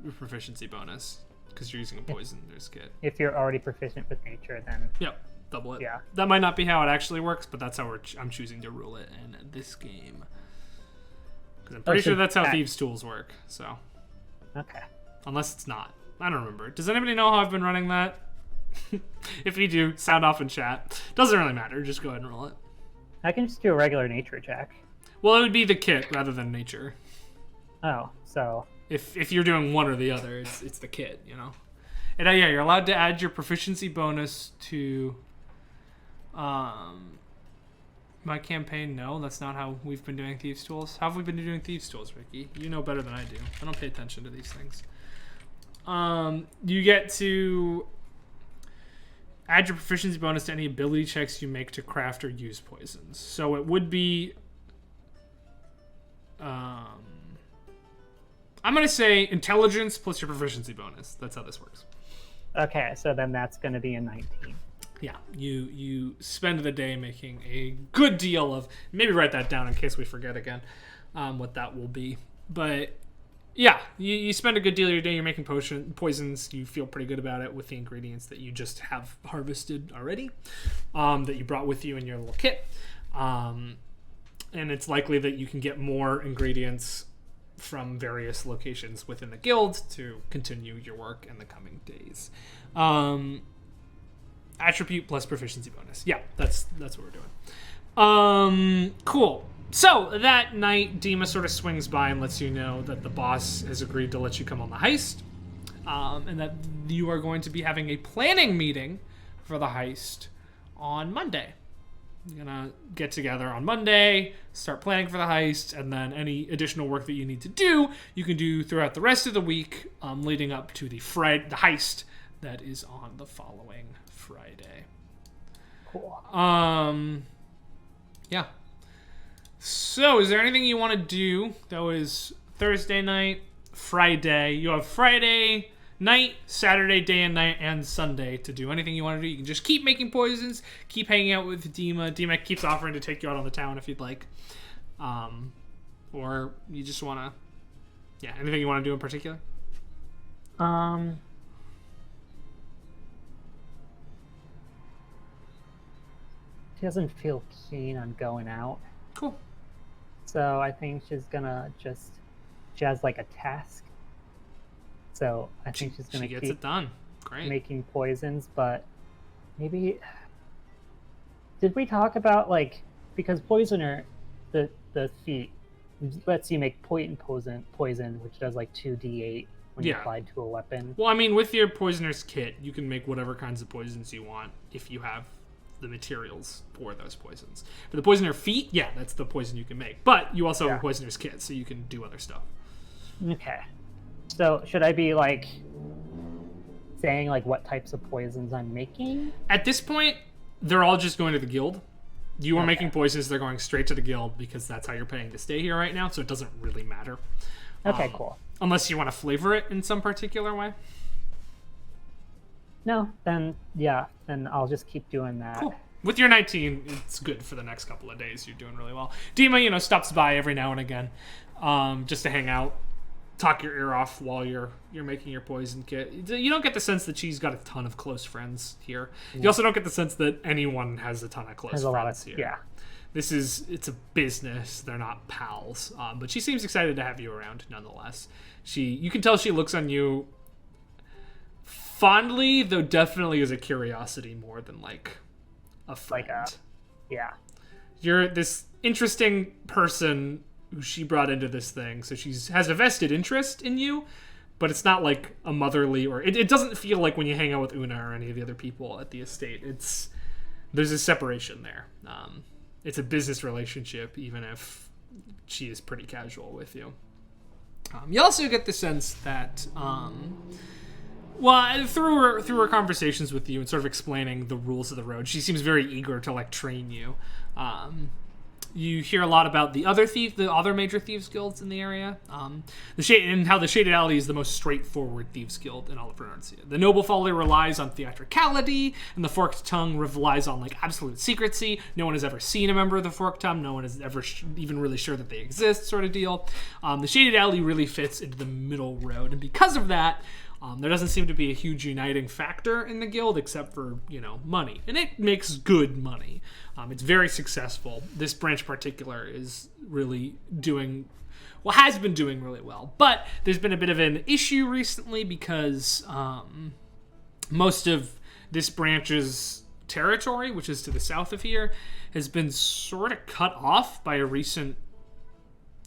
your proficiency bonus because you're using a poisoner's kit. If you're already proficient with nature, then... Yep, double it. Yeah. That might not be how it actually works, but that's how I'm choosing to rule it in this game. Because I'm pretty sure that's how thieves' tools work, so... Okay. Unless it's not. I don't remember. Does anybody know how I've been running that? If you do, sound off in chat. Doesn't really matter. Just go ahead and roll it. I can just do a regular nature check. Well, it would be the kit rather than nature. Oh, so... If you're doing one or the other, it's the kit, And yeah, you're allowed to add your proficiency bonus to my campaign. No, that's not how we've been doing Thieves' Tools. How have we been doing Thieves' Tools, Ricky? You know better than I do. I don't pay attention to these things. You get to add your proficiency bonus to any ability checks you make to craft or use poisons. So it would be... I'm going to say intelligence plus your proficiency bonus. That's how this works. Okay, so then that's going to be a 19. Yeah, you spend the day making a good deal of... Maybe write that down in case we forget again what that will be. But yeah, you spend a good deal of your day. You're making poisons. You feel pretty good about it with the ingredients that you just have harvested already, that you brought with you in your little kit. And it's likely that you can get more ingredients from various locations within the guild to continue your work in the coming days. Attribute plus proficiency bonus. Yeah, that's what we're doing. Cool. So that night, Dima sort of swings by and lets you know that the boss has agreed to let you come on the heist, and that you are going to be having a planning meeting for the heist on Monday. You're going to get together on Monday, start planning for the heist, and then any additional work that you need to do, you can do throughout the rest of the week, leading up to the heist that is on the following Friday. Cool. Yeah. So, is there anything you want to do? That was Thursday night, Friday. You have Friday night, Saturday day and night, and Sunday to do anything you want to do. You can just keep making poisons, keep hanging out with Dima. Dima keeps offering to take you out on the town if you'd like. Or you just want to... Yeah, anything you want to do in particular? She doesn't feel keen on going out. Cool. So I think she's gonna she has like a task. So I think she's gonna keep keep it done. Great. Making poisons, but maybe... Did we talk about, because poisoner, the feat lets you make poison, which does like 2d8 when you Yeah. applied to a weapon. Well, I mean, with your poisoner's kit, you can make whatever kinds of poisons you want if you have the materials for those poisons. For the poisoner feet, yeah, that's the poison you can make. But you also have a poisoner's kit, so you can do other stuff. Okay. So should I be like saying like what types of poisons I'm making? At this point, they're all just going to the guild. You are making poisons, they're going straight to the guild because that's how you're paying to stay here right now, so it doesn't really matter. Okay, cool. Unless you want to flavor it in some particular way. No, then I'll just keep doing that. Cool. With your 19, it's good for the next couple of days. You're doing really well. Dima, stops by every now and again, just to hang out, talk your ear off while you're making your poison kit. You don't get the sense that she's got a ton of close friends here. You also don't get the sense that anyone has a ton of close friends here. Yeah. It's a business. They're not pals. But she seems excited to have you around nonetheless. You can tell she looks on you fondly, though definitely as a curiosity more than like a friend. You're this interesting person who she brought into this thing, so she has a vested interest in you, but it's not like a motherly or it doesn't feel like when you hang out with Una or any of the other people at the estate. There's a separation there. It's a business relationship, even if she is pretty casual with you. You also get the sense that, through her conversations with you and sort of explaining the rules of the road, she seems very eager to like train you. You hear a lot about the other major thieves guilds in the area, and how the Shaded Alley is the most straightforward thieves guild in all of Vernancia. The Noble Folly relies on theatricality, and the Forked Tongue relies on like absolute secrecy. No one has ever seen a member of the Forked Tongue. No one is ever even really sure that they exist, sort of deal. The Shaded Alley really fits into the middle road, and because of that, there doesn't seem to be a huge uniting factor in the guild except for, money. And it makes good money. It's very successful. This branch in particular is really has been doing really well. But there's been a bit of an issue recently because most of this branch's territory, which is to the south of here, has been sort of cut off by a recent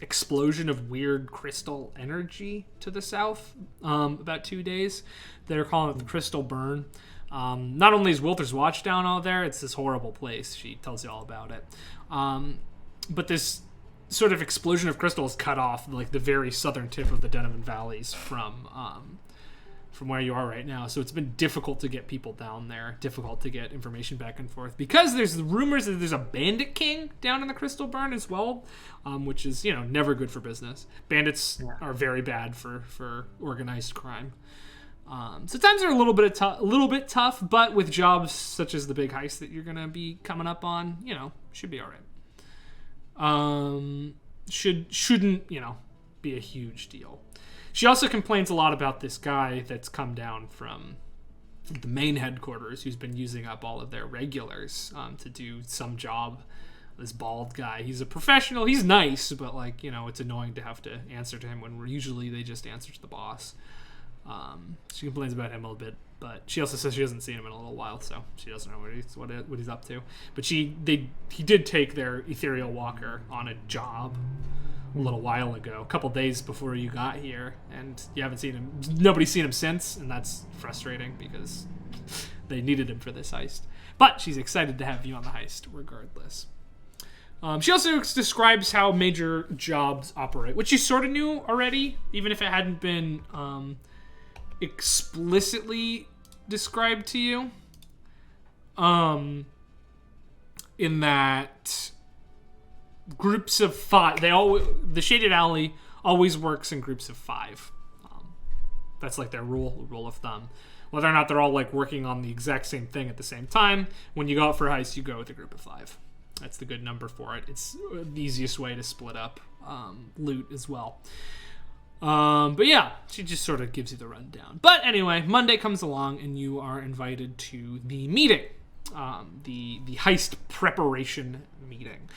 explosion of weird crystal energy to the south about 2 days. They're calling it the Crystal Burn. Not only is Wilter's Watch down out there, it's this horrible place. She tells you all about it. But this sort of explosion of crystals cut off like the very southern tip of the Denovan Valleys from where you are right now. So it's been difficult to get people down there, difficult to get information back and forth, because there's the rumors that there's a bandit king down in the Crystal Burn as well, which is, never good for business. Bandits are very bad for organized crime. So times are a little bit tough, but with jobs such as the big heist that you're going to be coming up on, should be all right. Shouldn't, be a huge deal. She also complains a lot about this guy that's come down from the main headquarters who's been using up all of their regulars to do some job. This bald guy. He's a professional. He's nice, but it's annoying to have to answer to him when usually they just answer to the boss. She complains about him a little bit, but she also says she hasn't seen him in a little while, so she doesn't know what he's up to. But he did take their ethereal walker on a job a little while ago, a couple days before you got here, and you haven't seen him. Nobody's seen him since, and that's frustrating because they needed him for this heist. But she's excited to have you on the heist regardless. She also describes how major jobs operate, which you sort of knew already, even if it hadn't been explicitly described to you. In that groups of 5, the Shaded Alley always works in groups of 5. That's like their rule of thumb. Whether or not they're all like working on the exact same thing at the same time, when you go out for a heist, you go with a group of 5. That's the good number for it. It's the easiest way to split up loot as well. But yeah, she just sort of gives you the rundown. But anyway, Monday comes along and you are invited to the meeting, the heist preparation meeting.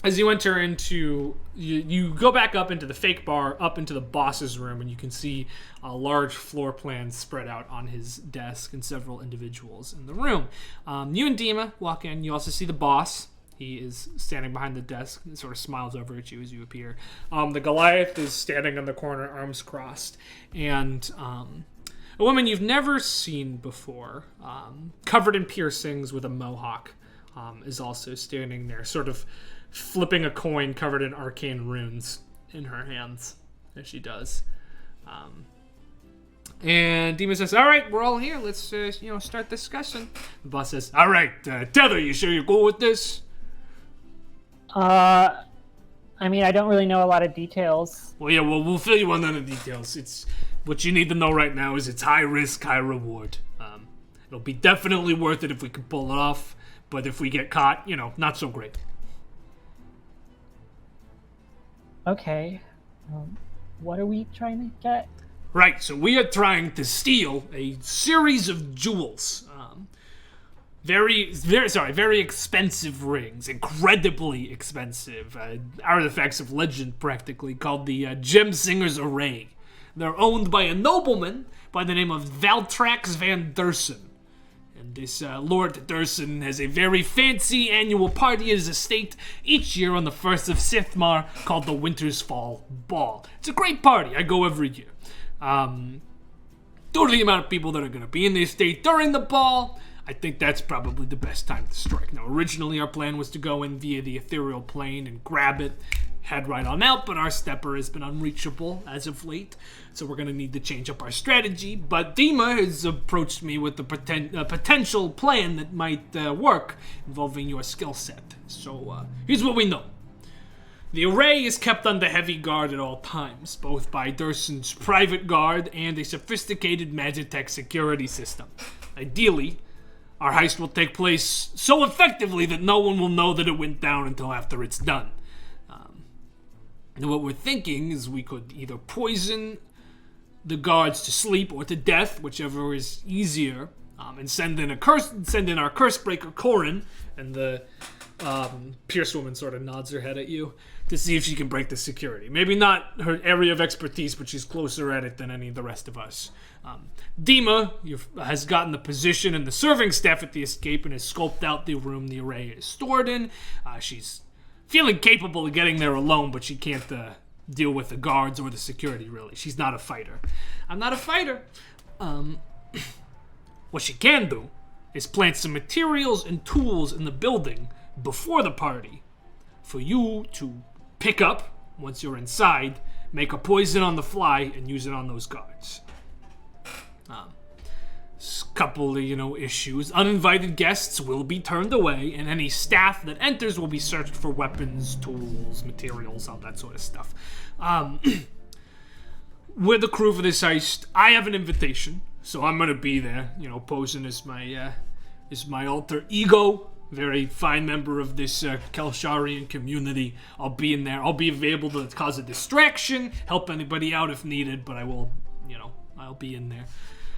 As you enter into, you go back up into the fake bar, up into the boss's room, and you can see a large floor plan spread out on his desk and several individuals in the room. You and Dima walk in. You also see the boss, He is standing behind the desk and sort of smiles over at you as you appear. The Goliath is standing in the corner, arms crossed, and a woman you've never seen before, covered in piercings with a mohawk, is also standing there, sort of flipping a coin covered in arcane runes in her hands as she does. And Dima says, all right, we're all here. Let's, start discussing. The boss says, all right, Tether, you sure you're cool with this? I mean, I don't really know a lot of details. Well, yeah, we'll fill you in on the details. It's what you need to know right now is it's high risk, high reward. It'll be definitely worth it if we can pull it off, but if we get caught, not so great. Okay. What are we trying to get? Right, so we are trying to steal a series of jewels. Very expensive rings, incredibly expensive artifacts of legend, practically, called the Gem Singer's Array. They're owned by a nobleman by the name of Valtrax van Dursen. And this Lord Dursen has a very fancy annual party at his estate each year on the 1st of Sithmar called the Winter's Fall Ball. It's a great party. I go every year. Due to the amount of people that are going to be in the estate during the ball, I think that's probably the best time to strike. Now, originally our plan was to go in via the ethereal plane and grab it, head right on out, but our stepper has been unreachable as of late, so we're going to need to change up our strategy. But Dima has approached me with a potential plan that might work involving your skill set. So here's what we know. The array is kept under heavy guard at all times, both by Dursen's private guard and a sophisticated Magitech security system. Ideally, our heist will take place so effectively that no one will know that it went down until after it's done. And what we're thinking is we could either poison the guards to sleep or to death, whichever is easier, and send in our curse breaker Corin, and the Pierce woman sort of nods her head at you to see if she can break the security. Maybe not her area of expertise, but she's closer at it than any of the rest of us. Dima has gotten the position and the serving staff at the escape and has scoped out the room the array is stored in. She's feeling capable of getting there alone, but she can't deal with the guards or the security, really. She's not a fighter. I'm not a fighter. What she can do is plant some materials and tools in the building before the party for you to pick up once you're inside, make a poison on the fly, and use it on those guards. Couple of, issues. Uninvited guests will be turned away, and any staff that enters will be searched for weapons, tools, materials, all that sort of stuff. We're the crew for this heist. I have an invitation, so I'm gonna be there, posing as my alter ego. Very fine member of this Kelsharian community. I'll be in there. I'll be available to cause a distraction, help anybody out if needed, but I will, I'll be in there.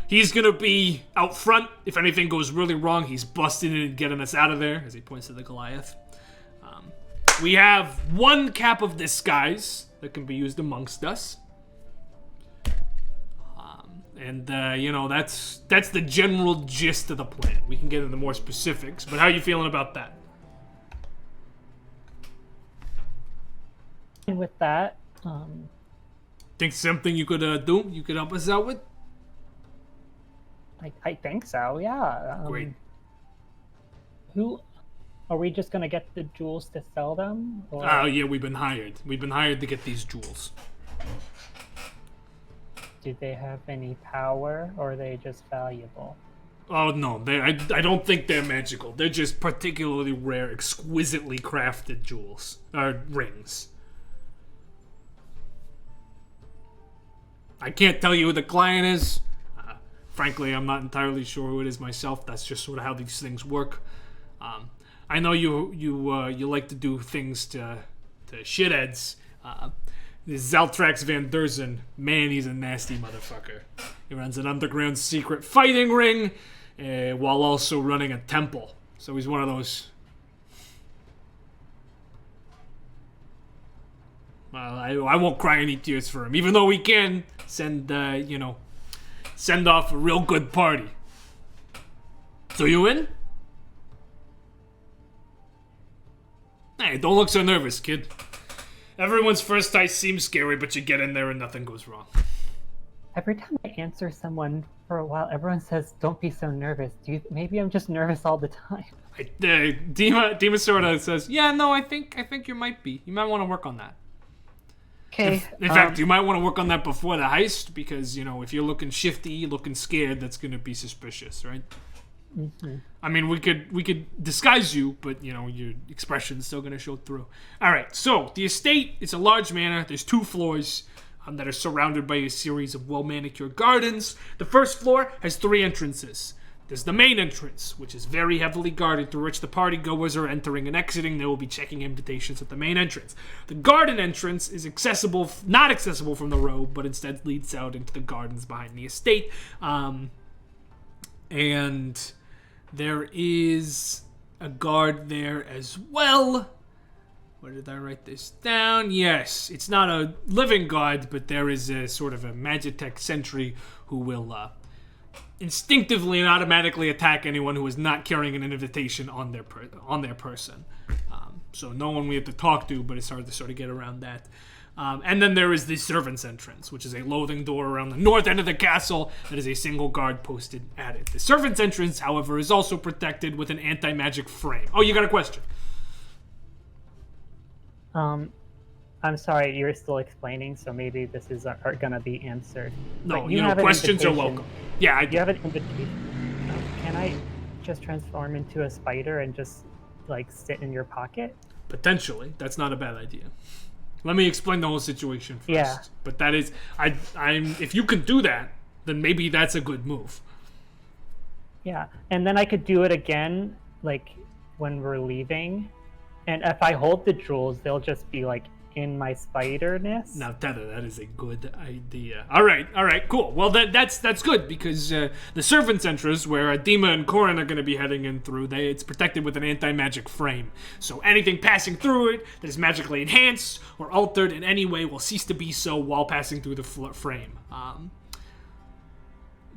He's gonna be out front. If anything goes really wrong, he's busting in and getting us out of there, as he points to the Goliath. We have one cap of disguise that can be used amongst us. That's the general gist of the plan. We can get into more specifics, but how are you feeling about that? With that, think something you could do? You could help us out with? I think so, yeah. Great. Who are we just gonna get the jewels to sell them? Oh, yeah, we've been hired. We've been hired to get these jewels. Do they have any power, or are they just valuable? Oh, no, I don't think they're magical. They're just particularly rare, exquisitely crafted jewels. Rings. I can't tell you who the client is. Frankly, I'm not entirely sure who it is myself. That's just sort of how these things work. I know you like to do things to shitheads. This Zaltrax van Dursen, man, he's a nasty motherfucker. He runs an underground secret fighting ring while also running a temple. So he's one of those. Well, I won't cry any tears for him, even though we can send off a real good party. So you in? Hey, don't look so nervous, kid. Everyone's first heist seems scary, but you get in there and nothing goes wrong. Every time I answer someone for a while, everyone says, "Don't be so nervous." Maybe I'm just nervous all the time. Dima sort of says, "Yeah, no, I think you might be. You might want to work on that." Okay. In fact, you might want to work on that before the heist because if you're looking shifty, looking scared, that's going to be suspicious, right? Mm-hmm. I mean, we could disguise you, but your expression's still going to show through. All right. So the estate is a large manor. There's 2 floors that are surrounded by a series of well-manicured gardens. The first floor has 3 entrances. There's the main entrance, which is very heavily guarded, through which the party goers are entering and exiting. They will be checking invitations at the main entrance. The garden entrance is not accessible from the road, but instead leads out into the gardens behind the estate. And there is a guard there as well. Where did I write this down? Yes, it's not a living guard, but there is a sort of a Magitech sentry who will instinctively and automatically attack anyone who is not carrying an invitation on their person. So no one we have to talk to, but it's hard to sort of get around that. And then there is the servants' entrance, which is a loading door around the north end of the castle that is a single guard posted at it. The servants' entrance, however, is also protected with an anti-magic frame. Oh, you got a question? I'm sorry, you're still explaining, so maybe this is gonna be answered. No, but you have questions are welcome. Yeah, you have an invitation. Can I just transform into a spider and just sit in your pocket? Potentially, that's not a bad idea. Let me explain the whole situation first. Yeah. But that is, if you can do that, then maybe that's a good move. Yeah, and then I could do it again, when we're leaving. And if I hold the jewels, they'll just be in my spiderness. Now, Tether, that is a good idea. All right, cool. Well, that's good because the servants' entrance, where Dima and Corin are going to be heading in through, it's protected with an anti-magic frame. So anything passing through it that is magically enhanced or altered in any way will cease to be so while passing through the frame.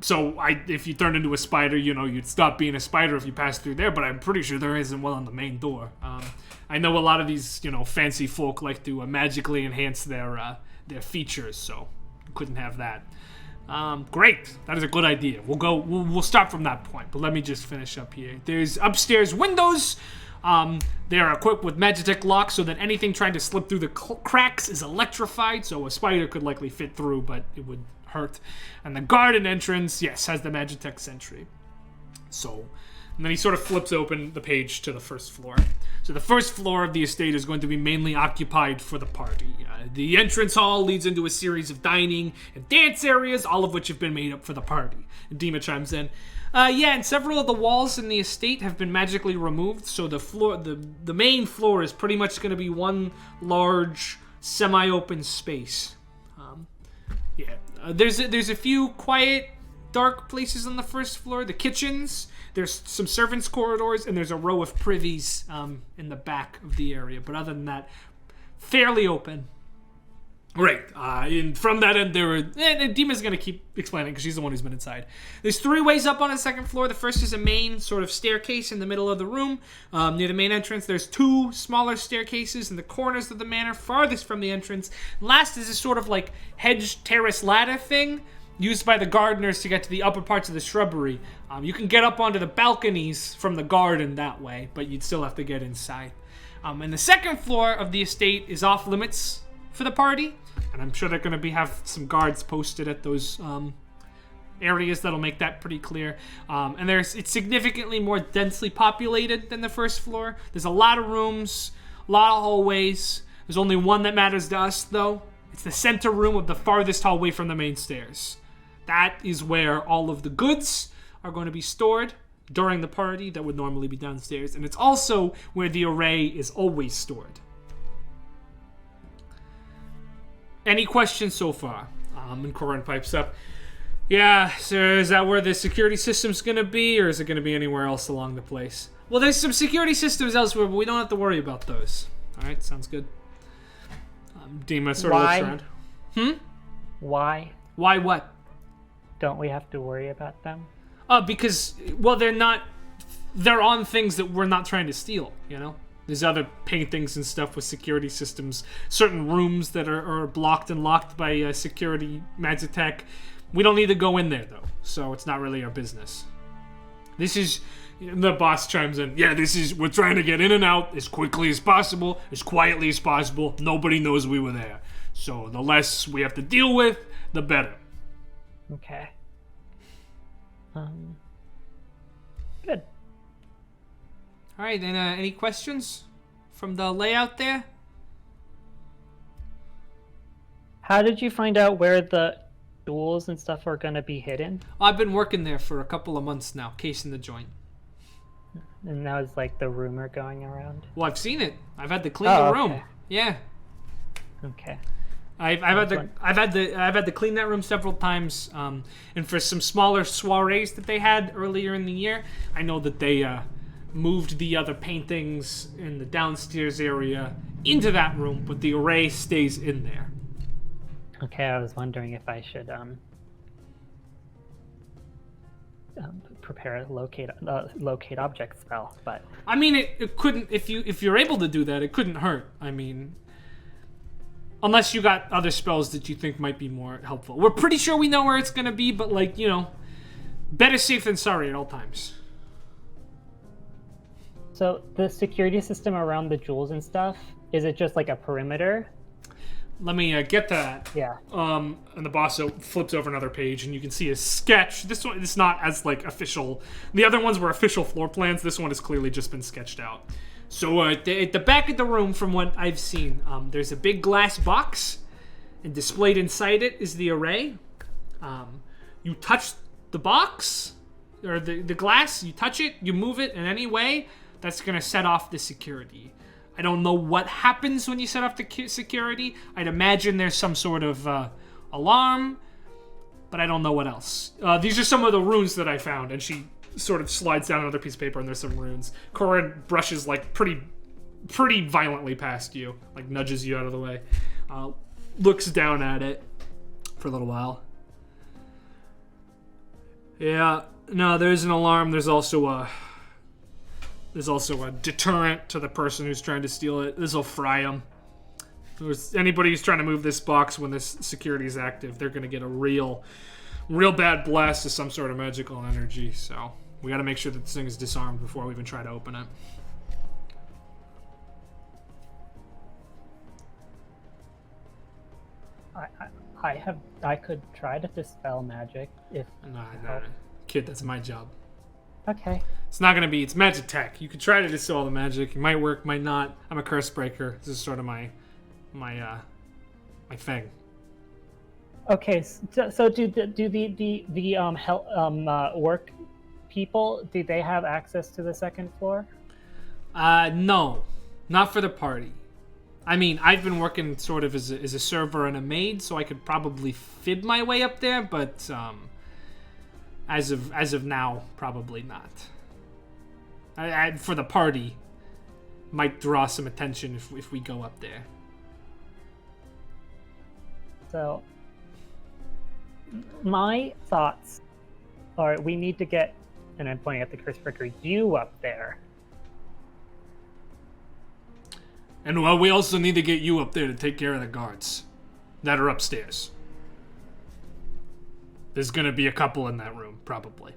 So if you turned into a spider, you'd stop being a spider if you passed through there, but I'm pretty sure there isn't one on the main door. I know a lot of these, fancy folk like to magically enhance their features, so you couldn't have that. Great, that is a good idea. We'll start from that point, but let me just finish up here. There's upstairs windows. They are equipped with Magitech locks so that anything trying to slip through the cracks is electrified, so a spider could likely fit through, but it would hurt. And the garden entrance, yes, has the Magitech sentry. So, and then he sort of flips open the page to the first floor. So the first floor of the estate is going to be mainly occupied for the party. The entrance hall leads into a series of dining and dance areas, all of which have been made up for the party. And Dima chimes in. And several of the walls in the estate have been magically removed, so the main floor is pretty much going to be one large semi-open space. There's a few quiet, dark places on the first floor. The kitchens, there's some servants' corridors, and there's a row of privies in the back of the area. But other than that, fairly open. Right. And from that end, and Dima's going to keep explaining because she's the one who's been inside. There's 3 ways up on the second floor. The first is a main sort of staircase in the middle of the room. Near the main entrance, there's 2 smaller staircases in the corners of the manor, farthest from the entrance. Last is a sort of hedge terrace ladder thing used by the gardeners to get to the upper parts of the shrubbery. You can get up onto the balconies from the garden that way, but you'd still have to get inside. And the second floor of the estate is off limits for the party, and I'm sure they're going to have some guards posted at those areas that'll make that pretty clear. And it's significantly more densely populated than the first floor. There's a lot of rooms, a lot of hallways. There's only one that matters to us, though. It's the center room of the farthest hallway from the main stairs. That is where all of the goods are going to be stored during the party that would normally be downstairs, and it's also where the array is always stored. Any questions so far? And Corin pipes up. Yeah, sir, is that where the security system's going to be, or is it going to be anywhere else along the place? Well, there's some security systems elsewhere, but we don't have to worry about those. All right, sounds good. Dima sort of looks around. Why? Why what? Don't we have to worry about them? Because, well, they're on things that we're not trying to steal, There's other paintings and stuff with security systems. Certain rooms that are blocked and locked by security Magitech. We don't need to go in there, though, so it's not really our business. This is... The boss chimes in. Yeah, we're trying to get in and out as quickly as possible, as quietly as possible. Nobody knows we were there. So the less we have to deal with, the better. Okay. Good. All right, then any questions from the layout there? How did you find out where the jewels and stuff are going to be hidden? I've been working there for a couple of months now, casing the joint. And that was like the rumor going around? Well, I've seen it. I've had to clean the room. Okay. Yeah. Okay. I've had to clean that room several times, and for some smaller soirees that they had earlier in the year, I know that they moved the other paintings in the downstairs area into that room, but the array stays in there. Okay, I was wondering if I should prepare a locate object spell, but I mean, it couldn't, if you're able to do that, it couldn't hurt. I mean, unless you got other spells that you think might be more helpful. We're pretty sure we know where it's gonna be, but like, you know, better safe than sorry at all times. So the security system around the jewels and stuff, is it just like a perimeter? Let me get that. Yeah. And the boss flips over another page, and you can see a sketch. This one is not as like official. The other ones were official floor plans. This one has clearly just been sketched out. So at the back of the room, from what I've seen, there's a big glass box, and displayed inside it is the array. You touch the box or the glass. You touch it. You move it in any way. That's gonna set off the security. I don't know what happens when you set off the security. I'd imagine there's some sort of alarm, but I don't know what else. These are some of the runes that I found, and she sort of slides down another piece of paper, and there's some runes. Corin brushes like pretty violently past you, like nudges you out of the way, looks down at it for a little while. Yeah, no, there's an alarm. There's also a deterrent to the person who's trying to steal it. This will fry them. Anybody who's trying to move this box when this security is active, they're going to get a real bad blast of some sort of magical energy. So we got to make sure that this thing is disarmed before we even try to open it. I could try to dispel magic if. No, kid, that's my job. Okay. It's not gonna be. It's magic tech. You could try to dispel the magic. It might work, might not. I'm a curse breaker. This is sort of my thing. Okay. So do the work people, do they have access to the second floor? No, not for the party. I mean, I've been working sort of as a server and a maid, so I could probably fib my way up there, but as of now, probably not. I for the party, might draw some attention if we go up there. So, my thoughts are we need to get, and I'm pointing at the curse breaker, you up there. And well, we also need to get you up there to take care of the guards that are upstairs. There's gonna be a couple in that room, probably.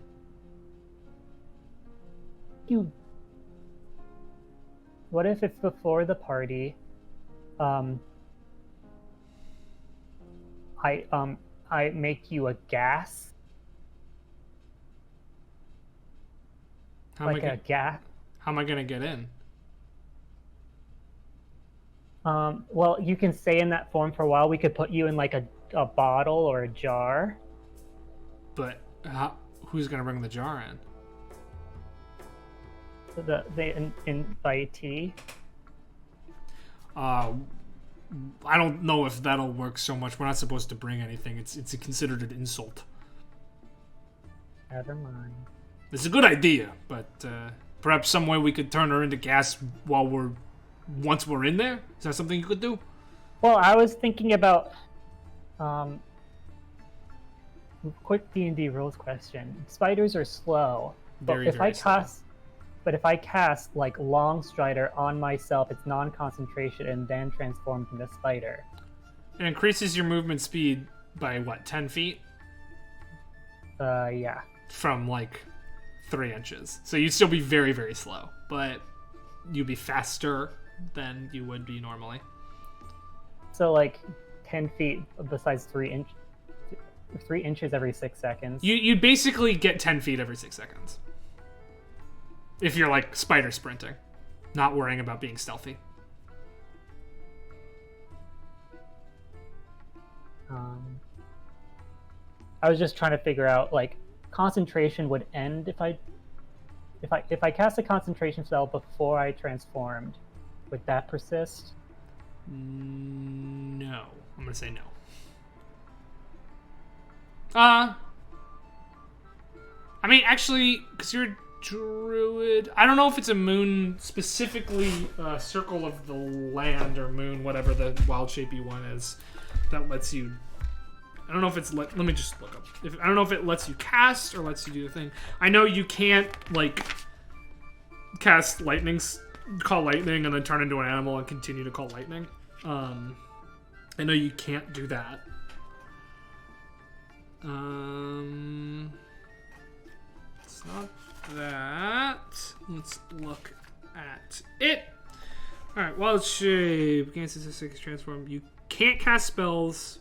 What if it's before the party? I make you a gas. How am I gonna get in? Well, you can stay in that form for a while. We could put you in like a bottle or a jar. But who's gonna bring the jar in? The invitee. I don't know if that'll work so much. We're not supposed to bring anything. It's considered an insult. Never mind. It's a good idea, but perhaps some way we could turn her into gas once we're in there. Is that something you could do? Well, I was thinking about quick D&D rules question. Spiders are slow, but Very, if very I cast But if I cast like Long Strider on myself, it's non-concentration and then transformed into spider. It increases your movement speed by what, 10 feet? Yeah. From like 3 inches. So you'd still be very, very slow, but you'd be faster than you would be normally. So like 10 feet besides 3 inches every 6 seconds. You'd basically get 10 feet every 6 seconds. If you're like spider sprinting, not worrying about being stealthy. I was just trying to figure out, like, concentration would end if I cast a concentration spell before I transformed. Would that persist? No. I'm gonna say no. I mean, actually, because you're a druid, I don't know if it's a moon, specifically Circle of the Land or Moon, whatever the wild shapey one is, that lets you. I don't know if it's let me just look up. I don't know if it lets you cast or lets you do the thing. I know you can't like cast call lightning and then turn into an animal and continue to call lightning. I know you can't do that. It's not that. Let's look at it. Alright, wild shape. Gain statistics transform. You can't cast spells.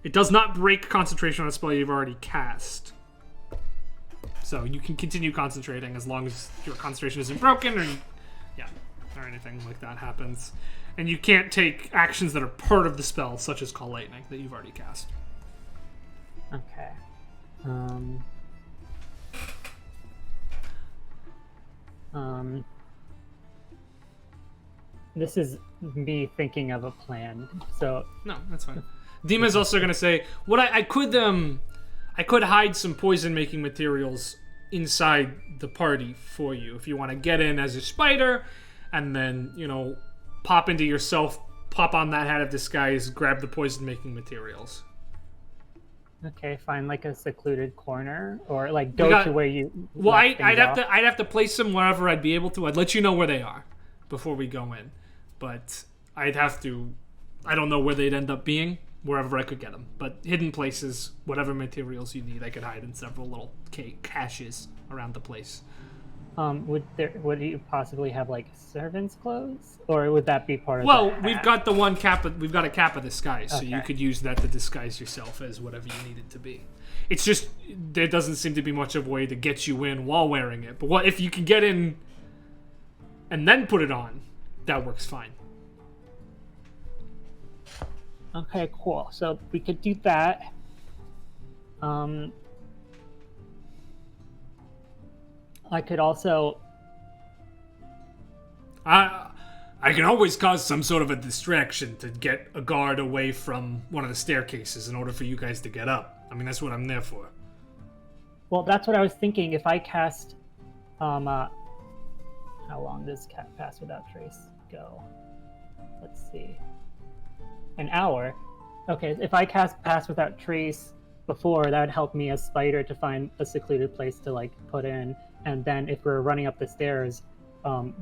It does not break concentration on a spell you've already cast. So you can continue concentrating as long as your concentration isn't broken or anything like that happens. And you can't take actions that are part of the spell, such as Call Lightning, that you've already cast. Okay. This is me thinking of a plan. So no, that's fine. Dima's also gonna say, what I could hide some poison making materials inside the party for you if you want to get in as a spider, and then pop into yourself, pop on that hat of disguise, grab the poison making materials. Okay, find like a secluded corner, or like go to where you. Well, I'd have to place them wherever I'd be able to. I'd let you know where they are before we go in, but I'd have to. I don't know where they'd end up being. Wherever I could get them, but hidden places, whatever materials you need, I could hide in several little caches around the place. Would you possibly have like servants' clothes, or would that be part of? Well, we've got the one cap. We've got a cap of disguise, so okay. You could use that to disguise yourself as whatever you need it to be. It's just there doesn't seem to be much of a way to get you in while wearing it. But what if you can get in and then put it on? That works fine. Okay, cool. So we could do that. I could also. I can always cause some sort of a distraction to get a guard away from one of the staircases in order for you guys to get up. I mean, that's what I'm there for. Well, that's what I was thinking. If I cast, how long does Pass Without Trace go? Let's see. An hour. Okay, if I cast Pass Without Trace before, that would help me as spider to find a secluded place to like put in, and then if we're running up the stairs, it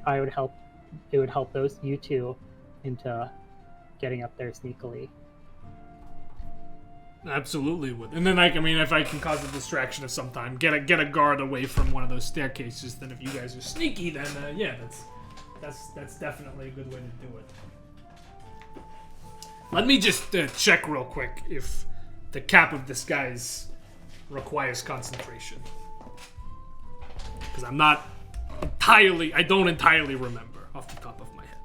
would help you two into getting up there sneakily. Absolutely would. And then if I can cause a distraction of some time, get a guard away from one of those staircases, then if you guys are sneaky, then that's definitely a good way to do it. Let me just check real quick if the cap of disguise requires concentration. Because I don't entirely remember off the top of my head.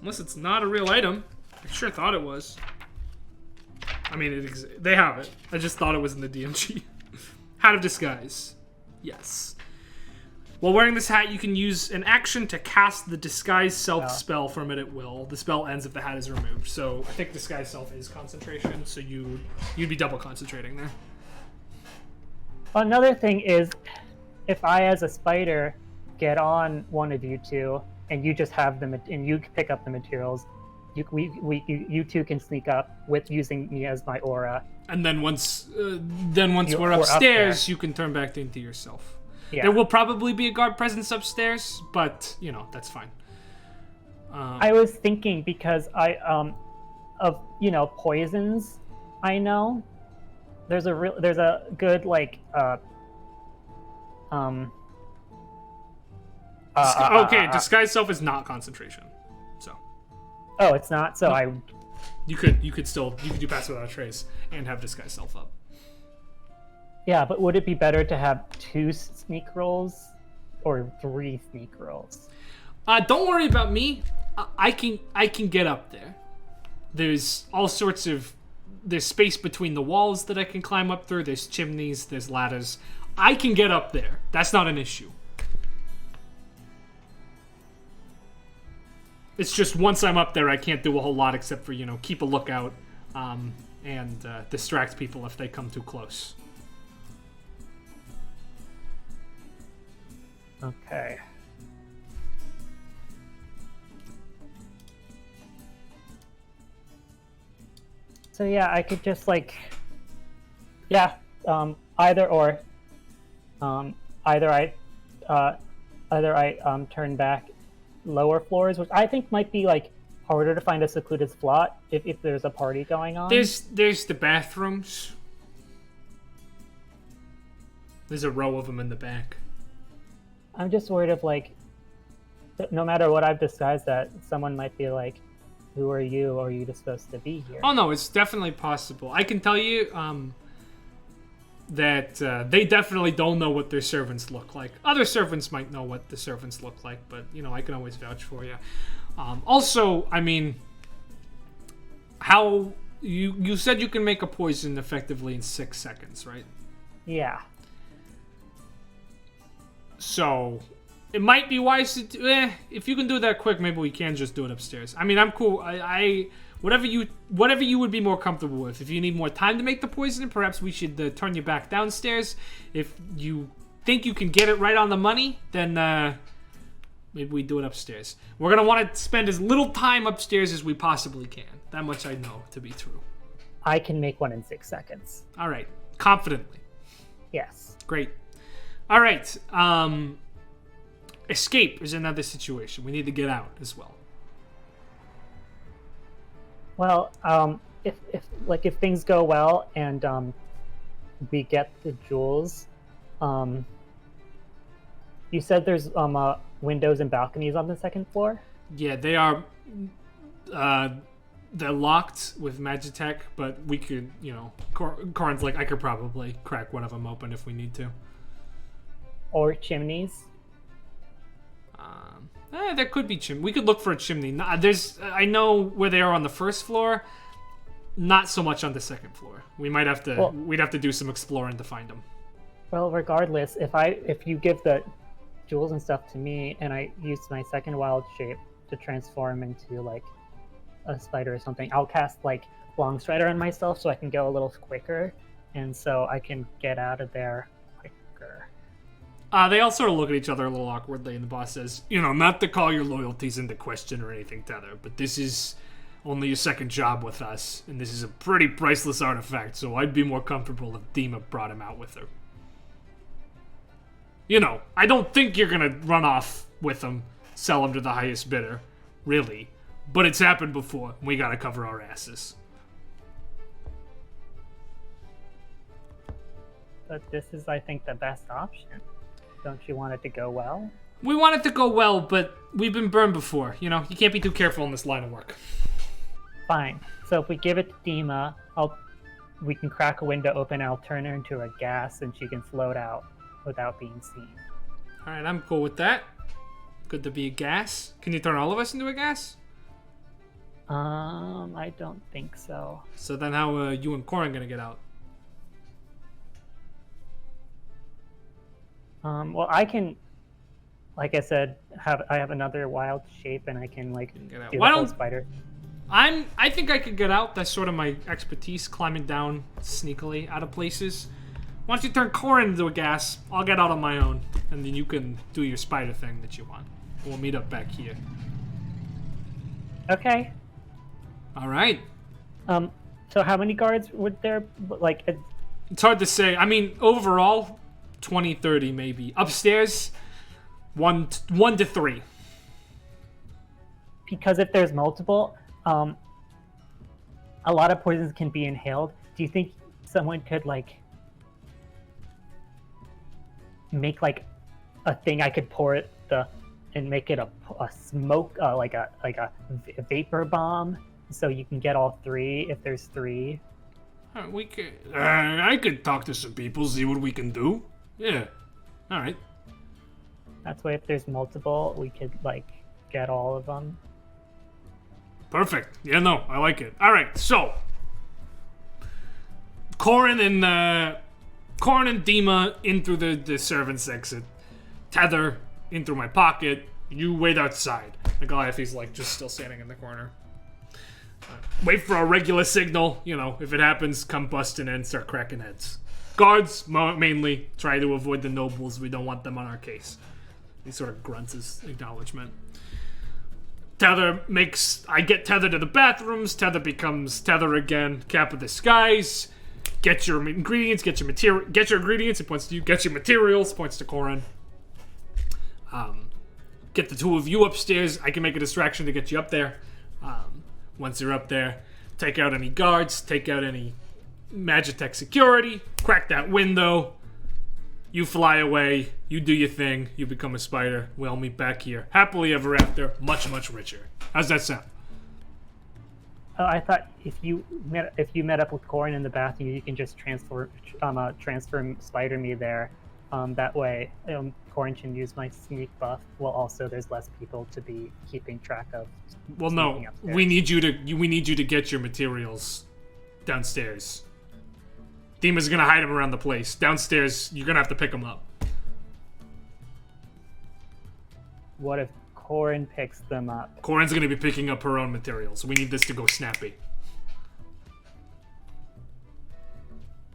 Unless it's not a real item. I sure thought it was. I mean, they have it. I just thought it was in the DMG. Hat of Disguise. Yes. While wearing this hat, you can use an action to cast the Disguise Self spell from it at will. The spell ends if the hat is removed. So I think Disguise Self is concentration, so you'd be double concentrating there. Another thing is, if I, as a spider, get on one of you two, and you just have them, and you pick up the materials, you two can sneak up with using me as my aura. And then once we're we're up upstairs, there. you can turn back into yourself. Yeah. There will probably be a guard presence upstairs, but that's fine. I was thinking because of poisons, I know there's a good like disguise self is not concentration, so oh, it's not. So you could do pass without a trace and have disguise self up. yeah, but would it be better to have 2 sneak rolls or 3 sneak rolls? Don't worry about me. I can get up there. There's all sorts of there's space between the walls that I can climb up through. There's chimneys. There's ladders. I can get up there. That's not an issue. It's just once I'm up there, I can't do a whole lot except for keep a lookout and distract people if they come too close. Okay. So yeah, I could just either or, either I turn back lower floors, which I think might be harder to find a secluded spot if there's a party going on. There's the bathrooms. There's a row of them in the back. I'm just worried of no matter what I've disguised that, someone might be like, who are you? Or are you just supposed to be here? Oh no, it's definitely possible. I can tell you that they definitely don't know what their servants look like. Other servants might know what the servants look like, but I can always vouch for you. Also, I mean, how you said you can make a poison effectively in 6 seconds, right? Yeah. So it might be wise to do, if you can do that quick, maybe we can just do it upstairs. I mean, I'm cool. I whatever you would be more comfortable with. If you need more time to make the poison, perhaps we should turn you back downstairs. If you think you can get it right on the money, then maybe we do it upstairs. We're gonna want to spend as little time upstairs as we possibly can. That much I know to be true. I can make one in 6 seconds. All right, confidently. Yes. Great. All right. Escape is another situation. We need to get out as well. Well, if things go well and we get the jewels, you said there's windows and balconies on the 2nd floor? Yeah, they are. They're locked with Magitech, but we could, Corin's like, I could probably crack one of them open if we need to. Or chimneys? There could be chimney. We could look for a chimney. I know where they are on the 1st floor. Not so much on the 2nd floor. We might have to. We'd have to do some exploring to find them. Well, regardless, if you give the jewels and stuff to me, and I use my 2nd wild shape to transform into a spider or something, I'll cast Long Strider on myself so I can go a little quicker, and so I can get out of there quicker. They all sort of look at each other a little awkwardly, and the boss says, not to call your loyalties into question or anything, Tether, but this is only your 2nd job with us, and this is a pretty priceless artifact, so I'd be more comfortable if Dima brought him out with her. I don't think you're gonna run off with him, sell him to the highest bidder, really, but it's happened before, and we gotta cover our asses. But this is, I think, the best option. Don't you want it to go well? We want it to go well, but we've been burned before. You can't be too careful in this line of work. Fine. So if we give it to Dima, we can crack a window open, and I'll turn her into a gas, and she can float out without being seen. All right, I'm cool with that. Good to be a gas. Can you turn all of us into a gas? I don't think so. So then how are you and Corin gonna get out? Well, I can, like I said, I have another wild shape, and I can do the whole spider. I think I could get out. That's sort of my expertise, climbing down sneakily out of places. Why don't you turn Corin into a gas? I'll get out on my own, and then you can do your spider thing that you want. We'll meet up back here. Okay. All right. So how many guards would there, like, It's hard to say. I mean, overall, 20, 30 maybe. Upstairs, one to three. because if there's multiple, a lot of poisons can be inhaled. Do you think someone could, like, make, like, a thing I could pour it and make it a smoke, like a vapor bomb, so you can get all three if there's three? We could. I could talk to some people, see what we can do. Yeah. All right. That's why if there's multiple, we could, like, get all of them. Perfect. Yeah, no, I like it. All right, so Corin and Dima in through the servants' exit. Tether in through my pocket. You wait outside. The Goliath, he's like just still standing in the corner. Wait for a regular signal. You know, if it happens, come busting in, start cracking heads. Guards, mainly, try to avoid the nobles. We don't want them on our case. He sort of grunts his acknowledgement. Tether I get Tether to the bathrooms. Tether becomes Tether again. Cap of the skies. Get your ingredients. Get your ingredients. It points to you. Get your materials. Points to Corin. Get the two of you upstairs. I can make a distraction to get you up there. Once you're up there, take out any guards. Take out any Magitech security. Crack that window. You fly away, you do your thing, you become a spider. We all meet back here. Happily ever after, much, much richer. How's that sound? Oh, I thought if you met up with Corin in the bathroom, you can just transfer spider me there. That way, Corin can use my sneak buff. Well, also there's less people to be keeping track of. Well, no, we need you to get your materials downstairs. Dima's gonna hide him around the place. Downstairs, you're gonna have to pick him up. What if Corin picks them up? Corin's gonna be picking up her own materials. We need this to go snappy.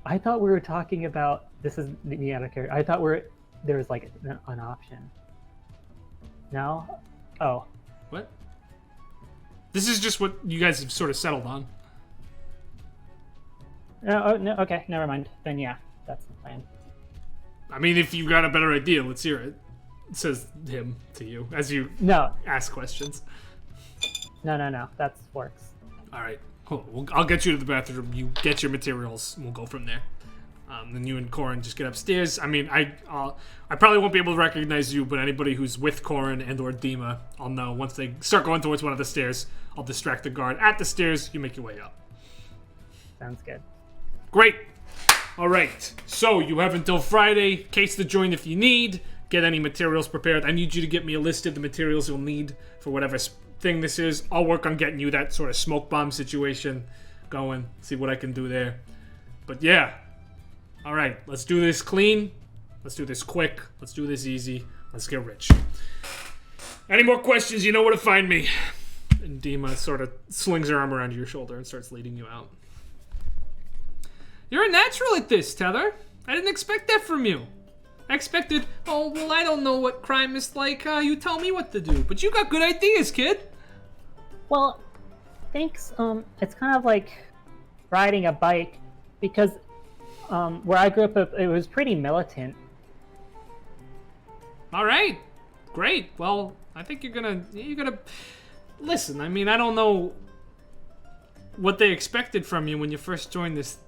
I thought we were talking about, this is me out of character. I thought there was like an option. No? Oh. What? This is just what you guys have sort of settled on. No, okay, never mind. Then yeah, that's the plan. I mean, if you got a better idea, let's hear it. Says him to you as you ask questions. No, that works. All right, cool. I'll get you to the bathroom. You get your materials, and we'll go from there. Then you and Corin just get upstairs. I mean, I probably won't be able to recognize you, but anybody who's with Corin and or Dima, I'll know. Once they start going towards one of the stairs, I'll distract the guard at the stairs. You make your way up. Sounds good. Great. All right. So you have until Friday. Case to join if you need. Get any materials prepared. I need you to get me a list of the materials you'll need for whatever thing this is. I'll work on getting you that sort of smoke bomb situation going. See what I can do there. But yeah. All right. Let's do this clean. Let's do this quick. Let's do this easy. Let's get rich. Any more questions? You know where to find me. And Dima sort of slings her arm around your shoulder and starts leading you out. You're a natural at this, Tether. I didn't expect that from you. I expected, oh, well, I don't know what crime is like. You tell me what to do. But you got good ideas, kid. Well, thanks. It's kind of like riding a bike because where I grew up, it was pretty militant. All right. Great. Well, I think you're gonna listen. I mean, I don't know what they expected from you when you first joined this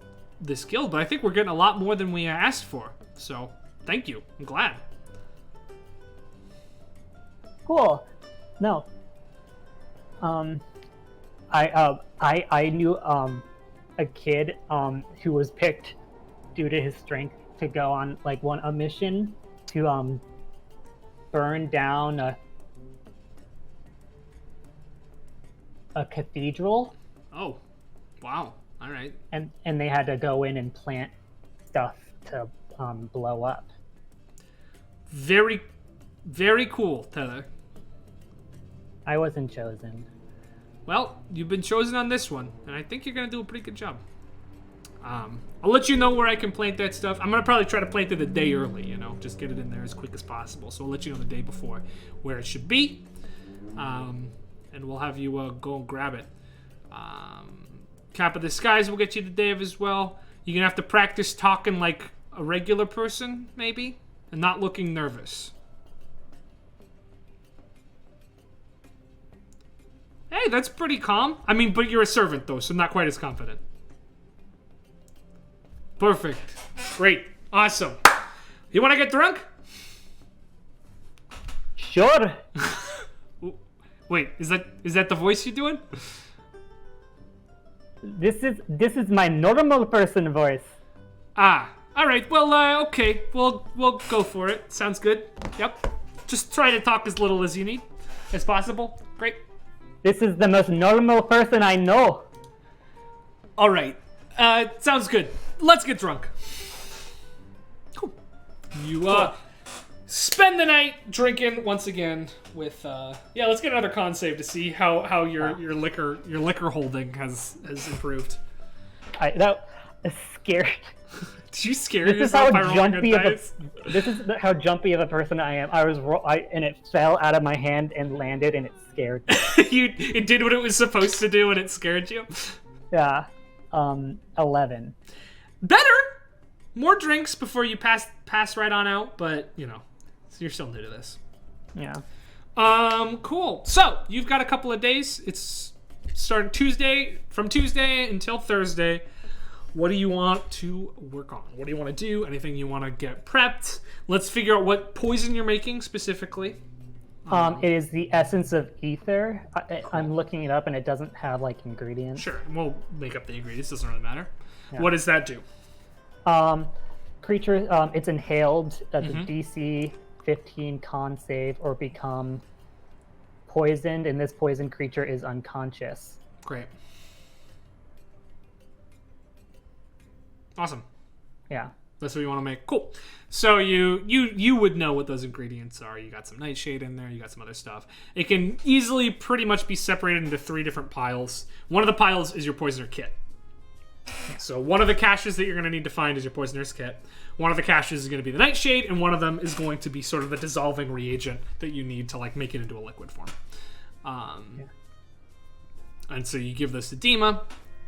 guild, but I think we're getting a lot more than we asked for. So, thank you. I'm glad. Cool. No. I knew a kid who was picked due to his strength to go on like a mission to burn down a cathedral. Oh, wow. All right. And they had to go in and plant stuff to blow up. Very, very cool, Tether. I wasn't chosen. Well, you've been chosen on this one, and I think you're gonna do a pretty good job. I'll let you know where I can plant that stuff. I'm gonna probably try to plant it a day early, you know, just get it in there as quick as possible. So I'll let you know the day before where it should be, and we'll have you go and grab it. Cap of the Skies will get you the day of as well. You're going to have to practice talking like a regular person, maybe, and not looking nervous. Hey, that's pretty calm. I mean, but you're a servant, though, so not quite as confident. Perfect. Great. Awesome. You want to get drunk? Sure. Wait, is that the voice you're doing? This is my normal person voice. Ah, all right. Well, okay. We'll go for it. Sounds good. Yep. Just try to talk as little as you need, as possible. Great. This is the most normal person I know. All right. Sounds good. Let's get drunk. Cool. You spend the night drinking once again with yeah. Let's get another con save to see how your liquor holding has improved. That is scared. Did you scare yourself by rolling good dice? This is how jumpy of a person I am. And it fell out of my hand and landed, and it scared me. It did what it was supposed to do, and it scared you. Yeah. 11. Better. More drinks before you pass right on out, but you know, you're still new to this. Yeah. Cool. So you've got a couple of days. It's starting from Tuesday until Thursday. What do you want to work on? What do you want to do? Anything you want to get prepped? Let's figure out what poison you're making specifically. It is the essence of ether. I'm looking it up, and it doesn't have like ingredients. Sure, we'll make up the ingredients. Doesn't really matter. Yeah. What does that do? Creature, it's inhaled at the DC 15 con save or become poisoned, and this poisoned creature is unconscious. Great. Awesome. Yeah. That's what you want to make. Cool. So you would know what those ingredients are. You got some nightshade in there. You got some other stuff. It can easily pretty much be separated into 3 different piles. One of the piles is your poisoner kit. So one of the caches that you're going to need to find is your poisoner's kit. One of the caches is going to be the nightshade, and one of them is going to be sort of the dissolving reagent that you need to like make it into a liquid form. And so you give this to Dima.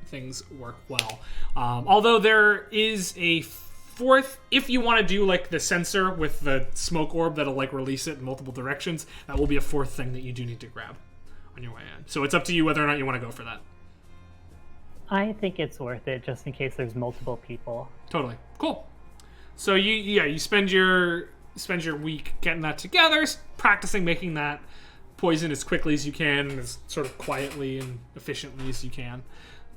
Things work well. Although there is a 4th, if you want to do like the sensor with the smoke orb that'll like release it in multiple directions, that will be a 4th thing that you do need to grab on your way in. So it's up to you whether or not you want to go for that. I think it's worth it just in case there's multiple people. Totally. Cool. So you spend your week getting that together, practicing making that poison as quickly as you can, as sort of quietly and efficiently as you can.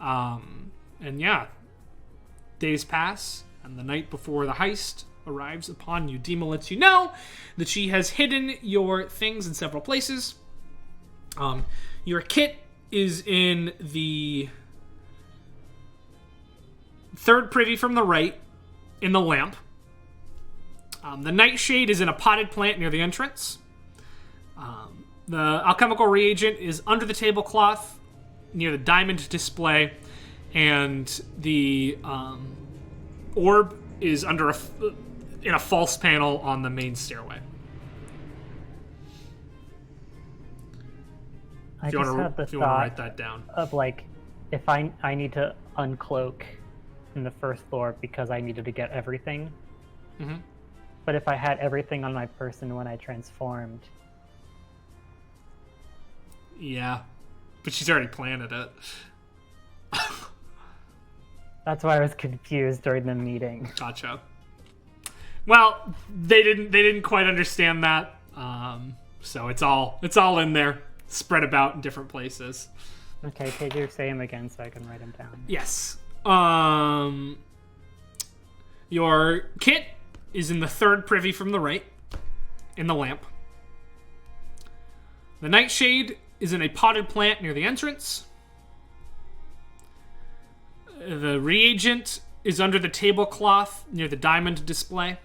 And yeah, days pass, and the night before the heist arrives upon you. Dima lets you know that she has hidden your things in several places. Your kit is in the 3rd privy from the right, in the lamp. The nightshade is in a potted plant near the entrance. The alchemical reagent is under the tablecloth near the diamond display, and the orb is under in a false panel on the main stairway. I just have the if you thought want to write that down. of like, if I need to uncloak in the 1st floor because I needed to get everything. Mm-hmm. But if I had everything on my person when I transformed. Yeah, but she's already planted it. That's why I was confused during the meeting. Gotcha. Well, they didn't quite understand that, so it's all in there, spread about in different places. Okay, take your same again so I can write them down. Yes. Your kit is in the 3rd privy from the right, in the lamp. The nightshade is in a potted plant near the entrance. The reagent is under the tablecloth near the diamond display.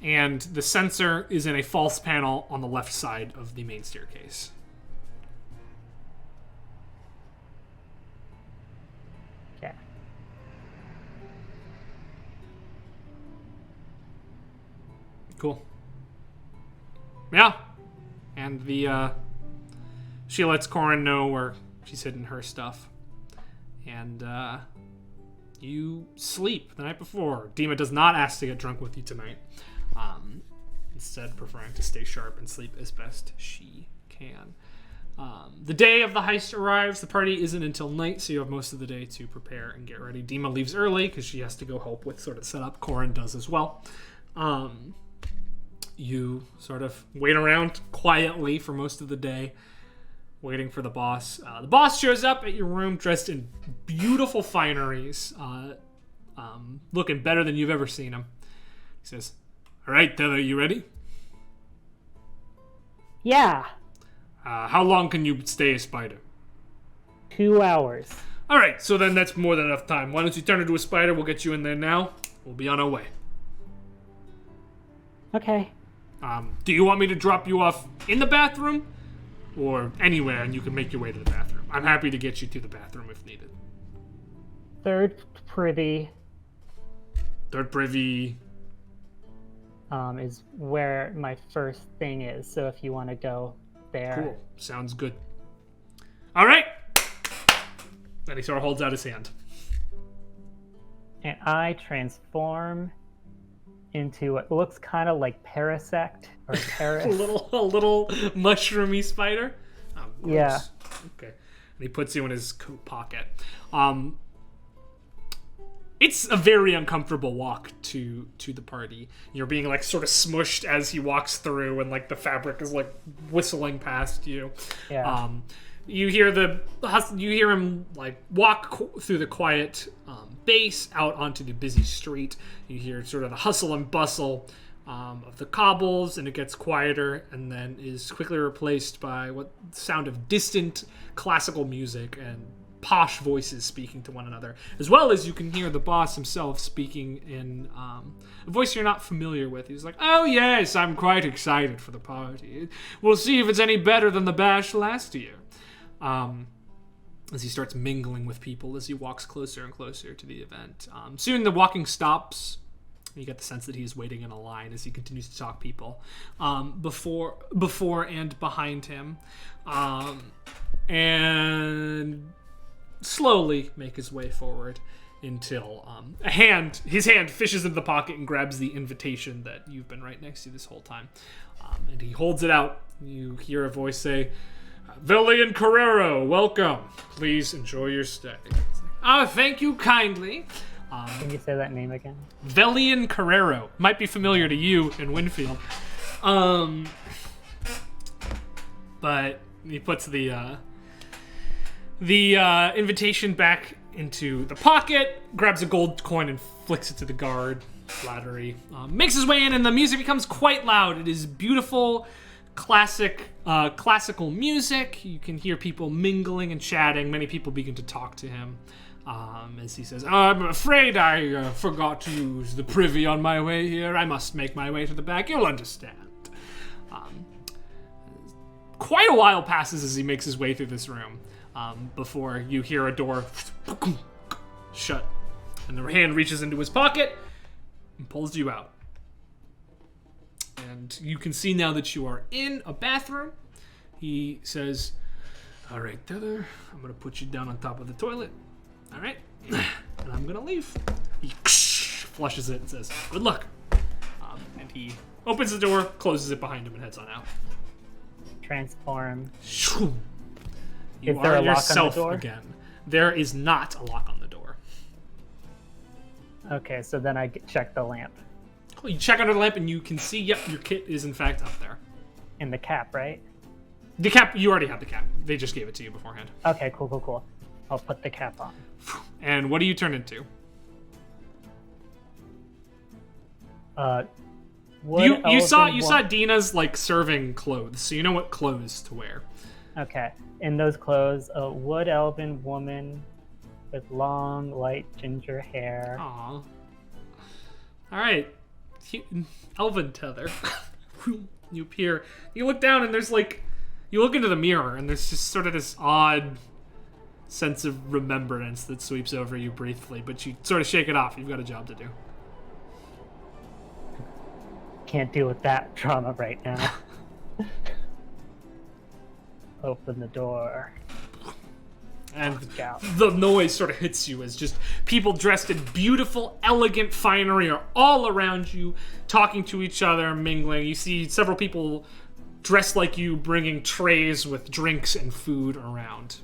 And the sensor is in a false panel on the left side of the main staircase. Okay. Cool. Yeah. And she lets Corin know where She's hidden her stuff. And you sleep the night before. Dima does not ask to get drunk with you tonight. Instead, preferring to stay sharp and sleep as best she can. The day of the heist arrives. The party isn't until night, so you have most of the day to prepare and get ready. Dima leaves early because she has to go help with sort of setup. Corin does as well. You sort of wait around quietly for most of the day, waiting for the boss. The boss shows up at your room dressed in beautiful fineries, looking better than you've ever seen him. He says, "All right, Tether, you ready?" Yeah. How long can you stay a spider? 2 hours. All right, so then that's more than enough time. Why don't you turn into a spider? We'll get you in there now. We'll be on our way. Okay. Do you want me to drop you off in the bathroom or anywhere and you can make your way to the bathroom? I'm happy to get you to the bathroom if needed. Third privy. Third privy. Is where my first thing is. So if you want to go there. Cool. Sounds good. All right. Then he sort of holds out his hand. And I transform into what looks kind of like Parasect or Paris. a little mushroomy spider. Oh, gross. Yeah. Okay. And he puts you in his coat pocket. It's a very uncomfortable walk to the party. You're being like sort of smushed as he walks through, and like the fabric is like whistling past you. Yeah. You hear him like walk through the quiet base out onto the busy street. You hear sort of the hustle and bustle of the cobbles, and it gets quieter, and then is quickly replaced by what sound of distant classical music and posh voices speaking to one another, as well as you can hear the boss himself speaking in a voice you're not familiar with. He's like, "Oh yes, I'm quite excited for the party. We'll see if it's any better than the bash last year." As he starts mingling with people as he walks closer and closer to the event. Soon the walking stops. You get the sense that he's waiting in a line as he continues to talk people before and behind him, and slowly make his way forward until his hand fishes into the pocket and grabs the invitation that you've been right next to this whole time, and he holds it out. You hear a voice say, "Velian Carrero, welcome. Please enjoy your stay." Thank you kindly. Can you say that name again? Velian Carrero. Might be familiar to you in Winfield. But he puts the invitation back into the pocket, grabs a gold coin and flicks it to the guard. Flattery. Makes his way in, and the music becomes quite loud. It is beautiful, classical music. You can hear people mingling and chatting. Many people begin to talk to him as he says, "I'm afraid I forgot to use the privy on my way here. I must make my way to the back. You'll understand." Quite a while passes as he makes his way through this room before you hear a door shut, and the hand reaches into his pocket and pulls you out. And you can see now that you are in a bathroom. He says, "All right, Tether, I'm going to put you down on top of the toilet. All right, and I'm going to leave." He flushes it and says, "Good luck." And he opens the door, closes it behind him, and heads on out. Transform. You Is there are a lock on the yourself door? again. There is not a lock on the door. Okay, so then I check the lamp. Cool. You check under the lamp and you can see, yep, your kit is in fact up there. And the cap, right? The cap, you already have the cap. They just gave it to you beforehand. Okay, cool. I'll put the cap on. And what do you turn into? You saw Dina's like serving clothes, so you know what clothes to wear. Okay, in those clothes, a wood elven woman with long, light ginger hair. Aw. All right, elven Tether. You appear. You look down and there's like, you look into the mirror and there's just sort of this odd sense of remembrance that sweeps over you briefly, but you sort of shake it off. You've got a job to do. Can't deal with that trauma right now. Open the door. And Yeah. the noise sort of hits you as just people dressed in beautiful, elegant finery are all around you, talking to each other, mingling. You see several people dressed like you bringing trays with drinks and food around.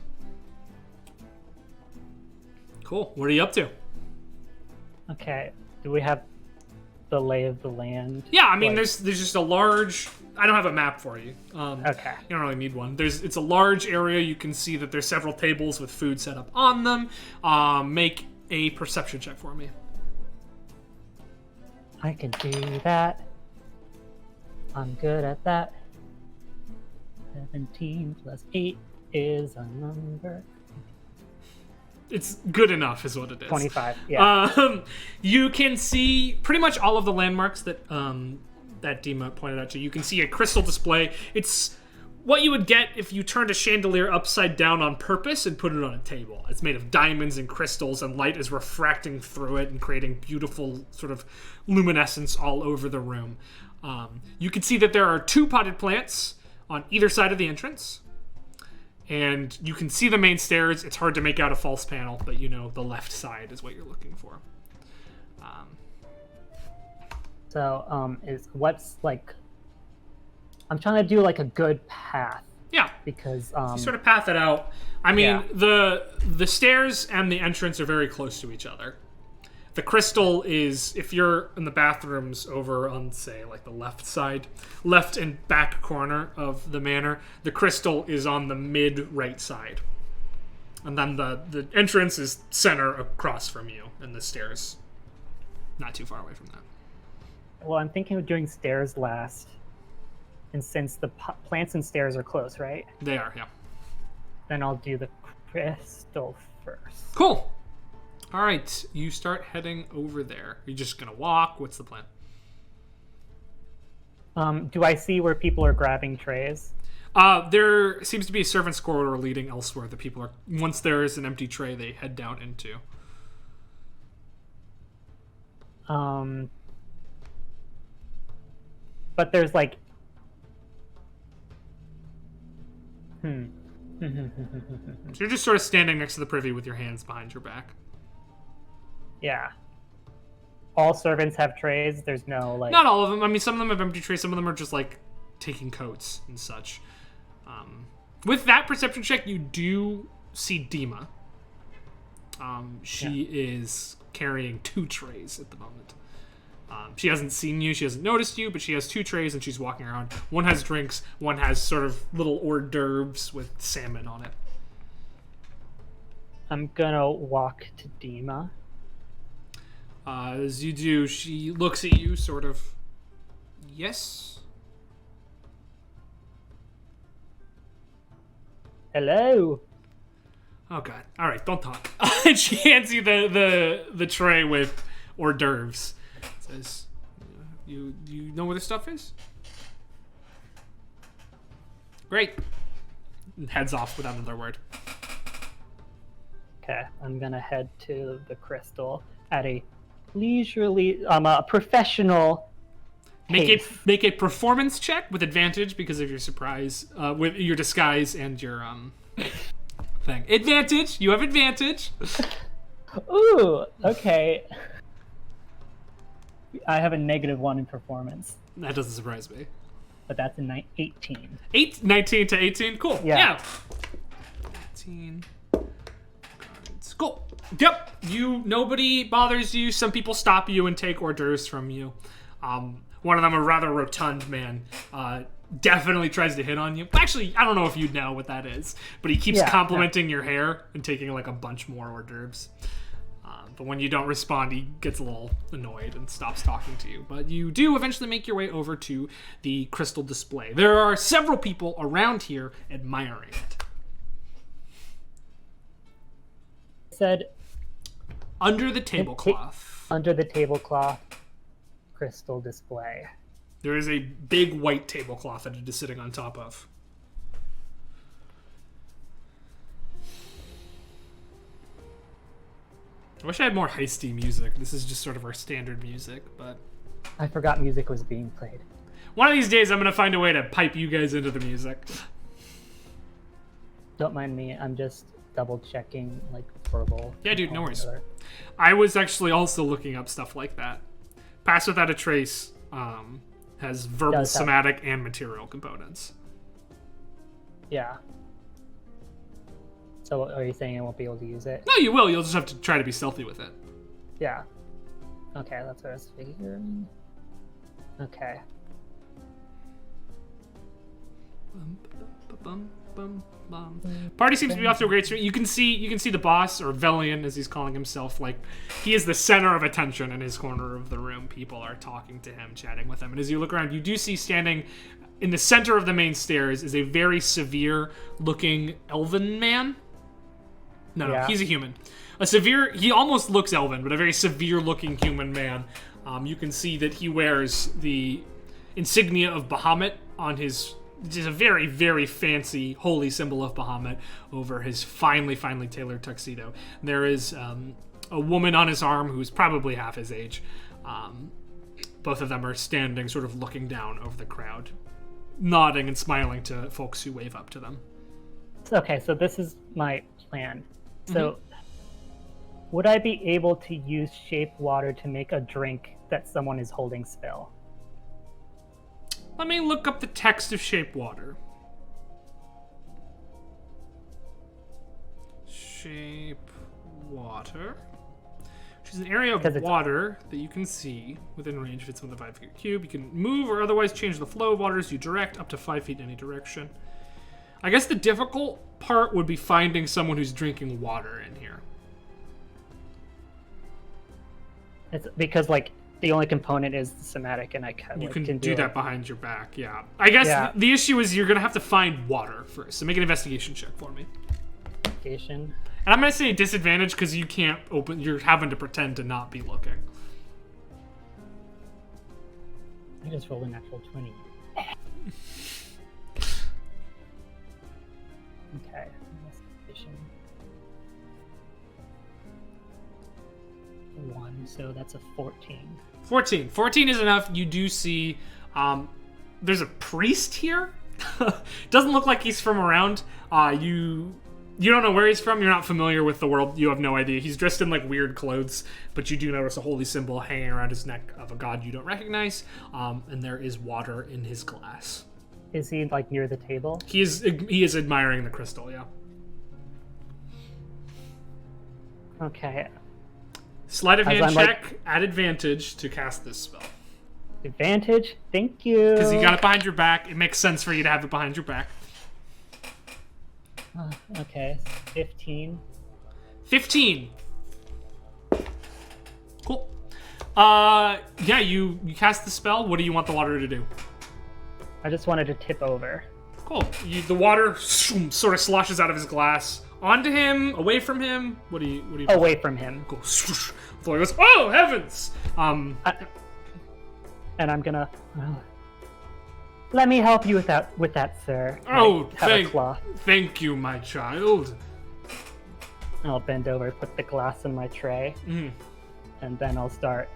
Cool. What are you up to? Okay. Do we have the lay of the land? Yeah, I mean, there's just a large... I don't have a map for you. Okay. You don't really need one. It's a large area. You can see that there's several tables with food set up on them. Make a perception check for me. I can do that. I'm good at that. 17 plus 8 is a number. It's good enough, is what it is. 25, yeah. You can see pretty much all of the landmarks that that Dima pointed out to you. You can see a crystal display. It's what you would get if you turned a chandelier upside down on purpose and put it on a table. It's made of diamonds and crystals, and light is refracting through it and creating beautiful sort of luminescence all over the room. You can see that there are 2 potted plants on either side of the entrance. And you can see the main stairs. It's hard to make out a false panel, but you know the left side is what you're looking for. So, what's like... I'm trying to do like a good path. Yeah. Because, You sort of path it out. I mean, yeah. the stairs and the entrance are very close to each other. The crystal is, if you're in the bathrooms over on, say, like the left side, left and back corner of the manor, the crystal is on the mid-right side. And then the entrance is center across from you, and the stairs not too far away from that. Well, I'm thinking of doing stairs last. And since the plants and stairs are close, right? They are, yeah. Then I'll do the crystal first. Cool. All right, you start heading over there. Are you just gonna walk? What's the plan? Do I see where people are grabbing trays? There seems to be a servant's corridor leading elsewhere that people are... Once there is an empty tray, they head down into. But there's like... So you're just sort of standing next to the privy with your hands behind your back. Yeah. All servants have trays. There's no like... Not all of them. I mean, some of them have empty trays. Some of them are just like taking coats and such. With that perception check, you do see Dima. She is carrying 2 trays at the moment. She hasn't seen you. She hasn't noticed you, but she has 2 trays and she's walking around. One has drinks. One has sort of little hors d'oeuvres with salmon on it. I'm gonna walk to Dima. As you do, she looks at you sort of, yes? Hello. Oh god. All right, don't talk. And she hands you the tray with hors d'oeuvres. Says, you know where the stuff is? Great. And heads off without another word. Okay, I'm gonna head to the crystal at a leisurely, a professional pace. Make a performance check with advantage because of your surprise, with your disguise and your thing. Advantage. You have advantage. Ooh. Okay. I have a -1 in performance. That doesn't surprise me. But that's a 18. 19 to 18. Cool. Yeah. 18. Cool. Yep. Nobody bothers you. Some people stop you and take hors d'oeuvres from you. One of them, a rather rotund man, definitely tries to hit on you. Actually, I don't know if you'd know what that is, but he keeps complimenting your hair and taking like a bunch more hors d'oeuvres. But when you don't respond, he gets a little annoyed and stops talking to you. But you do eventually make your way over to the crystal display. There are several people around here admiring it. Said under the tablecloth. Under the tablecloth crystal display. There is a big white tablecloth that it is sitting on top of. I wish I had more heisty music. This is just sort of our standard music, but... I forgot music was being played. One of these days, I'm going to find a way to pipe you guys into the music. Don't mind me. I'm just double checking like verbal. Yeah, dude, no worries. Other. I was actually also looking up stuff like that. Pass Without a Trace has verbal, somatic, and material components. Yeah. So are you saying I won't be able to use it? No, you will. You'll just have to try to be stealthy with it. Yeah. Okay, that's what I was figuring. Okay. Party seems to be off to a great start. You can see the boss, or Velian as he's calling himself, like he is the center of attention in his corner of the room. People are talking to him, chatting with him, and as you look around, you do see standing in the center of the main stairs is a very severe looking elven man. No, he's a human. He almost looks elven, but a very severe looking human man. You can see that he wears the insignia of Bahamut on his, which is a very, very fancy holy symbol of Bahamut over his finely tailored tuxedo. There is a woman on his arm who's probably half his age. Both of them are standing, sort of looking down over the crowd, nodding and smiling to folks who wave up to them. Okay, so this is my plan. So, would I be able to use shape water to make a drink that someone is holding spill? Let me look up the text of shape water. Shape water. Which is an area of water that you can see within range if it's within the 5 feet cube. You can move or otherwise change the flow of water as you direct up to 5 feet in any direction. I guess the difficult part would be finding someone who's drinking water in here. It's because, like, the only component is the somatic, and I can do that behind your back, yeah. I guess the issue is you're going to have to find water first, so make an investigation check for me. Investigation. And I'm going to say disadvantage because you can't open, you're having to pretend to not be looking. I just rolled a natural 20. Okay, investigation. 1, so that's a 14. 14 is enough. You do see there's a priest here. Doesn't look like he's from around. You don't know where he's from. You're not familiar with the world. You have no idea. He's dressed in like weird clothes, but you do notice a holy symbol hanging around his neck of a god you don't recognize, and there is water in his glass. Is he like near the table? He is admiring the crystal, yeah. Okay. Sleight of hand check at advantage to cast this spell. Advantage? Thank you. Because you got it behind your back. It makes sense for you to have it behind your back. Okay. 15. 15. Cool. Yeah, you cast the spell. What do you want the water to do? I just wanted to tip over. Cool. The water sort of sloshes out of his glass onto him, away from him. What do you? Away from him. Cool. Floor goes. Oh heavens! And I'm gonna. Let me help you with that, sir. Oh, thank you, my child. I'll bend over, put the glass in my tray, and then I'll start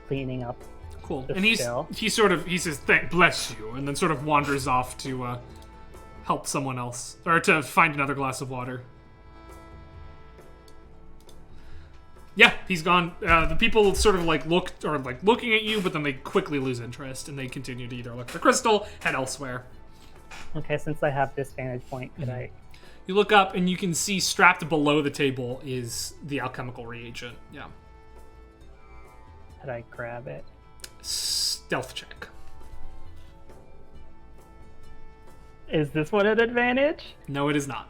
cleaning up. Cool. And he says, bless you, and then sort of wanders off to help someone else, or to find another glass of water. Yeah, he's gone. The people sort of looking at you, but then they quickly lose interest, and they continue to either look at the crystal, head elsewhere. Okay, since I have this vantage point, could I... You look up, and you can see strapped below the table is the alchemical reagent. Yeah. Could I grab it? Stealth check. Is this one an advantage? No, it is not.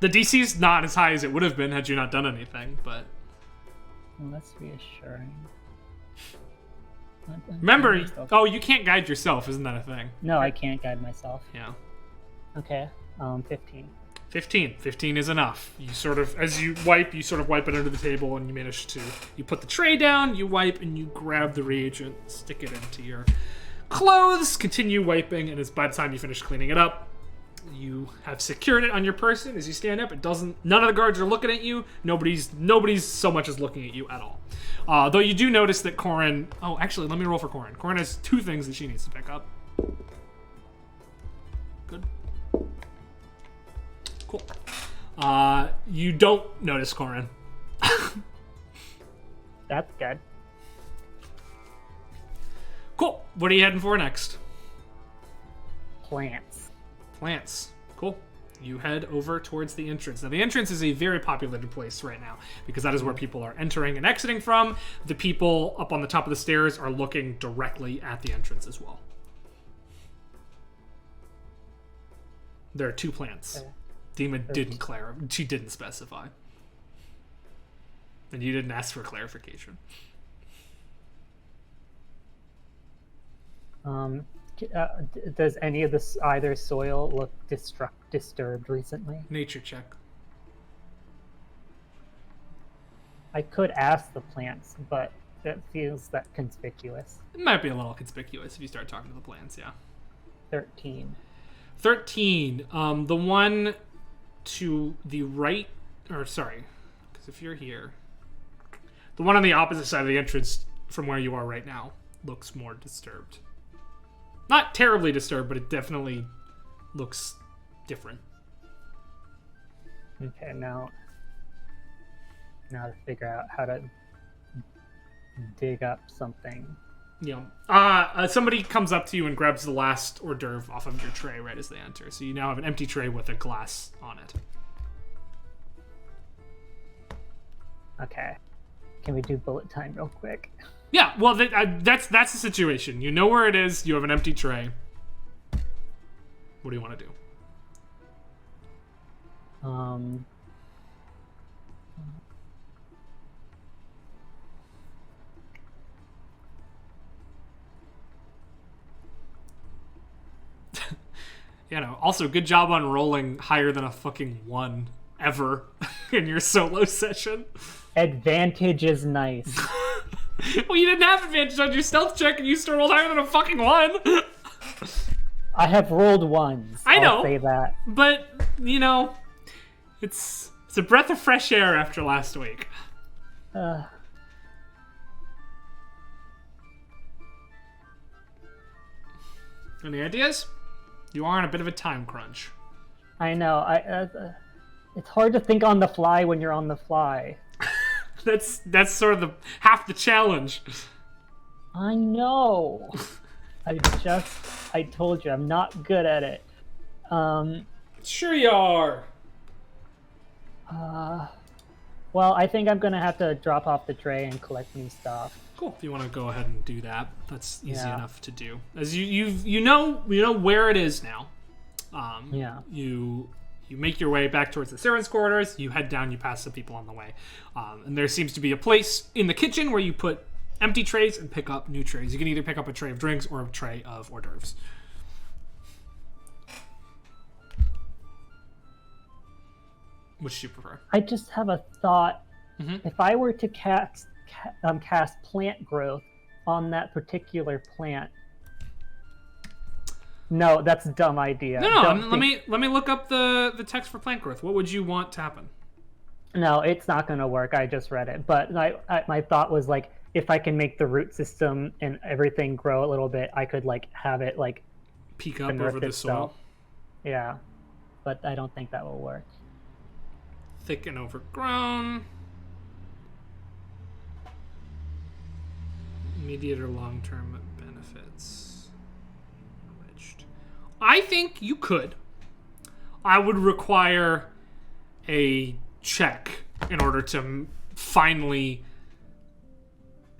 The DC's not as high as it would have been had you not done anything, but... Well, that's reassuring. Remember, you can't guide yourself, isn't that a thing? No, I can't guide myself. Yeah. Okay, 15. 15 is enough. You sort of, as you wipe it under the table, and you manage to, you put the tray down, you wipe, and you grab the reagent, stick it into your clothes, continue wiping, and by the time you finish cleaning it up, you have secured it on your person. As you stand up, none of the guards are looking at you. Nobody's so much as looking at you at all. Though you do notice that Corin, actually, let me roll for Corin. Corin has 2 things that she needs to pick up. Good. Cool. You don't notice Corin. That's good. Cool. What are you heading for next? Plants. Plants. Cool. You head over towards the entrance. Now, the entrance is a very populated place right now because that is where people are entering and exiting from. The people up on the top of the stairs are looking directly at the entrance as well. There are 2 plants. Okay. Dima didn't she didn't specify. And you didn't ask for clarification. Does any of this either soil look disturbed recently? Nature check. I could ask the plants, but that feels that conspicuous. It might be a little conspicuous if you start talking to the plants, yeah. 13. 13. The one to the right, or sorry, because if you're here, the one on the opposite side of the entrance from where you are right now looks more disturbed. Not terribly disturbed, but it definitely looks different. Okay, now to figure out how to dig up something. Yeah. Somebody comes up to you and grabs the last hors d'oeuvre off of your tray right as they enter. So you now have an empty tray with a glass on it. Okay. Can we do bullet time real quick? Yeah, well, that's the situation. You know where it is. You have an empty tray. What do you want to do? Also, good job on rolling higher than a fucking 1 ever in your solo session. Advantage is nice. Well, you didn't have advantage on your stealth check, and you still rolled higher than a fucking 1. I have rolled 1s. I know. I'll say that. But, it's a breath of fresh air after last week. Any ideas? You are on a bit of a time crunch. I know. It's hard to think on the fly when you're on the fly. That's sort of half the challenge. I know. I told you I'm not good at it. Sure you are. Well, I think I'm gonna have to drop off the tray and collect new stuff. Cool. If you want to go ahead and do that, that's easy enough to do. As you know where it is now. You make your way back towards the servants' quarters. You head down. You pass some people on the way, and there seems to be a place in the kitchen where you put empty trays and pick up new trays. You can either pick up a tray of drinks or a tray of hors d'oeuvres. Which do you prefer? I just have a thought. Mm-hmm. If I were to cast plant growth on that particular plant. No, that's a dumb idea. No. Let me look up the text for plant growth. What would you want to happen? No, it's not going to work. I just read it. But my thought was like, if I can make the root system and everything grow a little bit, I could like have it like peek up over the soil. Yeah, but I don't think that will work. Thick and overgrown. Immediate or long-term benefits. Enriched. I think you could. I would require a check in order to finally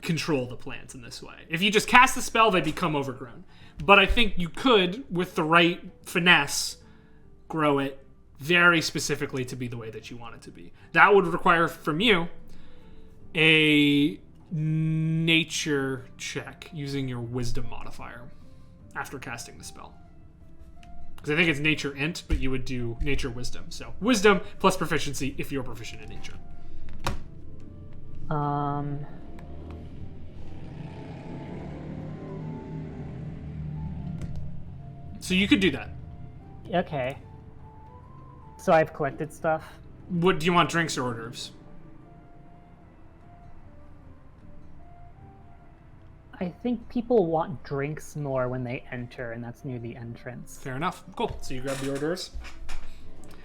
control the plants in this way. If you just cast the spell, they become overgrown. But I think you could, with the right finesse, grow it very specifically to be the way that you want it to be. That would require from you a nature check using your wisdom modifier after casting the spell. Because I think it's nature int, but you would do nature wisdom. So wisdom plus proficiency if you're proficient in nature. So you could do that. Okay. So I've collected stuff. What do you want, drinks or hors d'oeuvres? I think people want drinks more when they enter, and that's near the entrance. Fair enough. Cool. So you grab the hors d'oeuvres.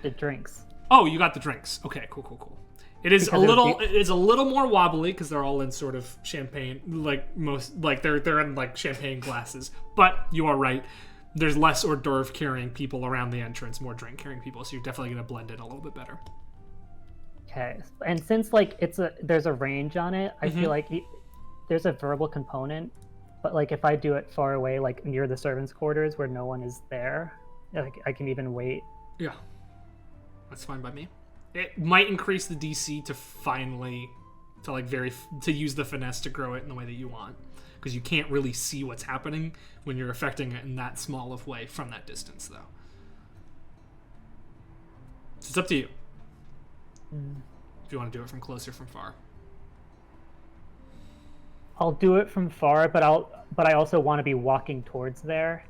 The drinks. Oh, you got the drinks. Okay, cool. It is a little more wobbly because they're all in sort of champagne, they're in like champagne glasses. But you are right. There's less hors d'oeuvre carrying people around the entrance, more drink carrying people, so you're definitely gonna blend in a little bit better. Okay, and since like there's a range on it, I feel like there's a verbal component, but like if I do it far away, like near the servants' quarters where no one is there, like I can even wait. Yeah, that's fine by me. It might increase the DC to use the finesse to grow it in the way that you want, because you can't really see what's happening when you're affecting it in that small of way from that distance, though. So it's up to you. If you want to do it from close or from far. I'll do it from far, but I also want to be walking towards there.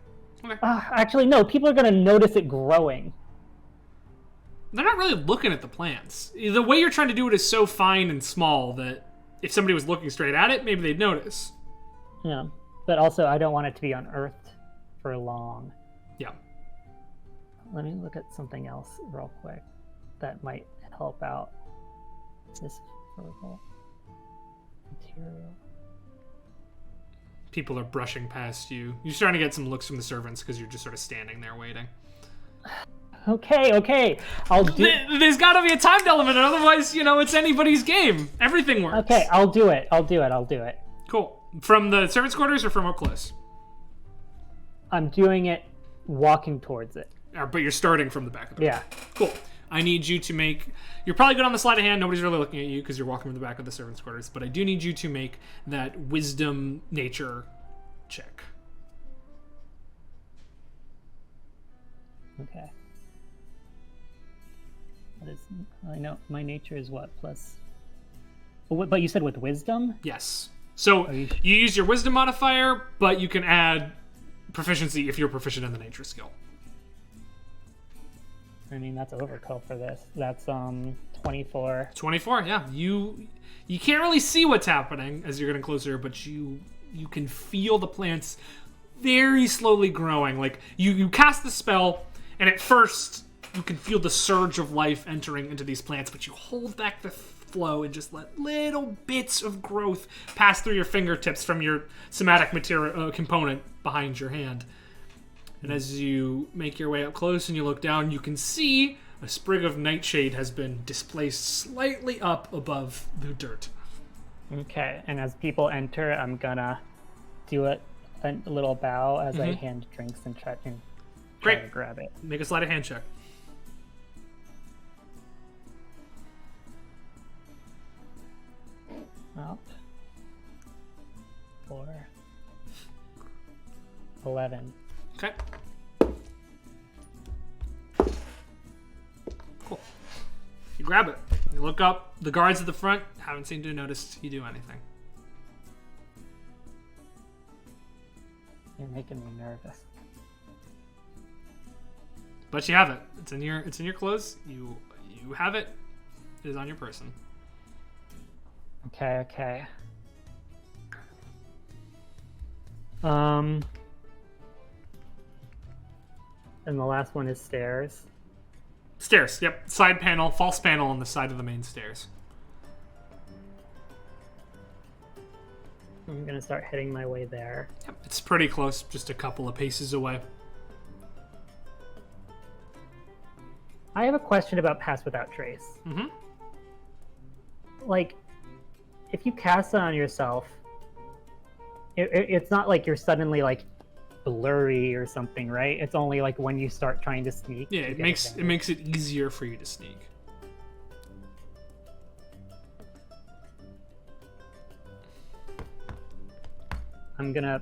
Okay. Actually, no. People are gonna notice it growing. They're not really looking at the plants. The way you're trying to do it is so fine and small that if somebody was looking straight at it, maybe they'd notice. Yeah, but also I don't want it to be unearthed for long. Yeah. Let me look at something else real quick that might help out. This verbal material. People are brushing past you. You're starting to get some looks from the servants because you're just sort of standing there waiting. Okay. I'll do. There's got to be a timed element, otherwise, it's anybody's game. Everything works. Okay, I'll do it. Cool. From the servants' quarters or from up close? I'm doing it walking towards it. But you're starting from the back of the room. Yeah. Cool. I need you to make... You're probably good on the sleight of hand. Nobody's really looking at you because you're walking from the back of the servants' quarters. But I do need you to make that wisdom nature check. Okay. I know my nature is what, plus... But you said with wisdom? Yes. So you use your wisdom modifier, but you can add proficiency if you're proficient in the nature skill. I mean, that's overkill for this. That's 24. 24, yeah. You can't really see what's happening as you're getting closer, but you can feel the plants very slowly growing. Like you cast the spell, and at first you can feel the surge of life entering into these plants, but you hold back the flow and just let little bits of growth pass through your fingertips from your somatic material component behind your hand. And as you make your way up close and you look down, you can see a sprig of nightshade has been displaced slightly up above the dirt. Okay, and as people enter, I'm gonna do a little bow as I hand drinks and try to grab it. Make a sleight of hand check. Up. 4. 11. Okay. Cool. You grab it. You look up. The guards at the front haven't seemed to notice you do anything. You're making me nervous. But you have it. It's in your clothes. You have it. It is on your person. Okay. And the last one is stairs. Stairs, yep. Side panel, false panel on the side of the main stairs. I'm gonna start heading my way there. Yep, it's pretty close, just a couple of paces away. I have a question about Pass Without Trace. Mm-hmm. Like, if you cast it on yourself, it's not like you're suddenly like blurry or something, right? It's only like when you start trying to sneak. Yeah, it makes it easier for you to sneak. I'm gonna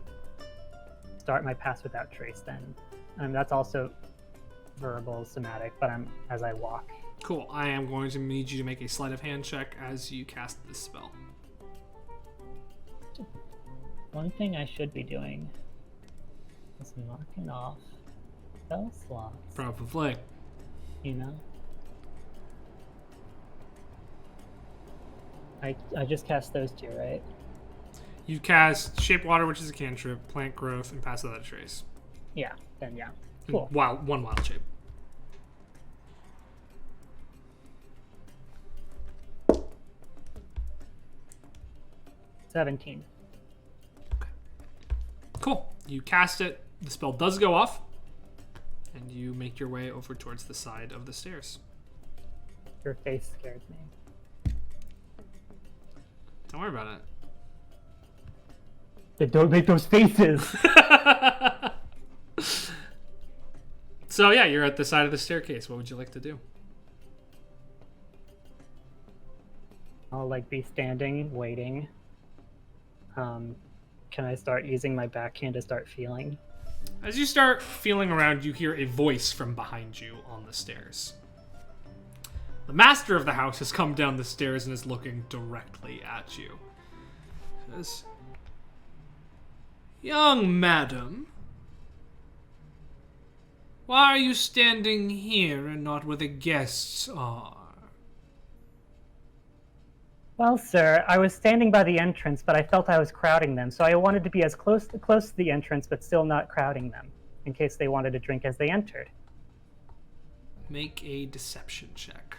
start my Pass Without Trace then. That's also verbal, somatic, but I'm as I walk. Cool. I am going to need you to make a sleight of hand check as you cast this spell. One thing I should be doing is marking off spell slots. Probably. You know? I just cast those two, right? You cast Shape Water, which is a cantrip, Plant Growth, and Pass Without a Trace. Yeah, then yeah. Cool. One wild shape. 17. Cool. You cast it. The spell does go off. And you make your way over towards the side of the stairs. Your face scares me. Don't worry about Then don't make those faces! it. So yeah, you're at the side of the staircase. What would you like to do? I'll like be standing, waiting. Can I start using my backhand to start feeling? As you start feeling around, you hear a voice from behind you on the stairs. The master of the house has come down the stairs and is looking directly at you. He says, "Young madam, why are you standing here and not where the guests are?" Well, sir, I was standing by the entrance, but I felt I was crowding them, so I wanted to be as close to the entrance, but still not crowding them, in case they wanted to drink as they entered. Make a deception check.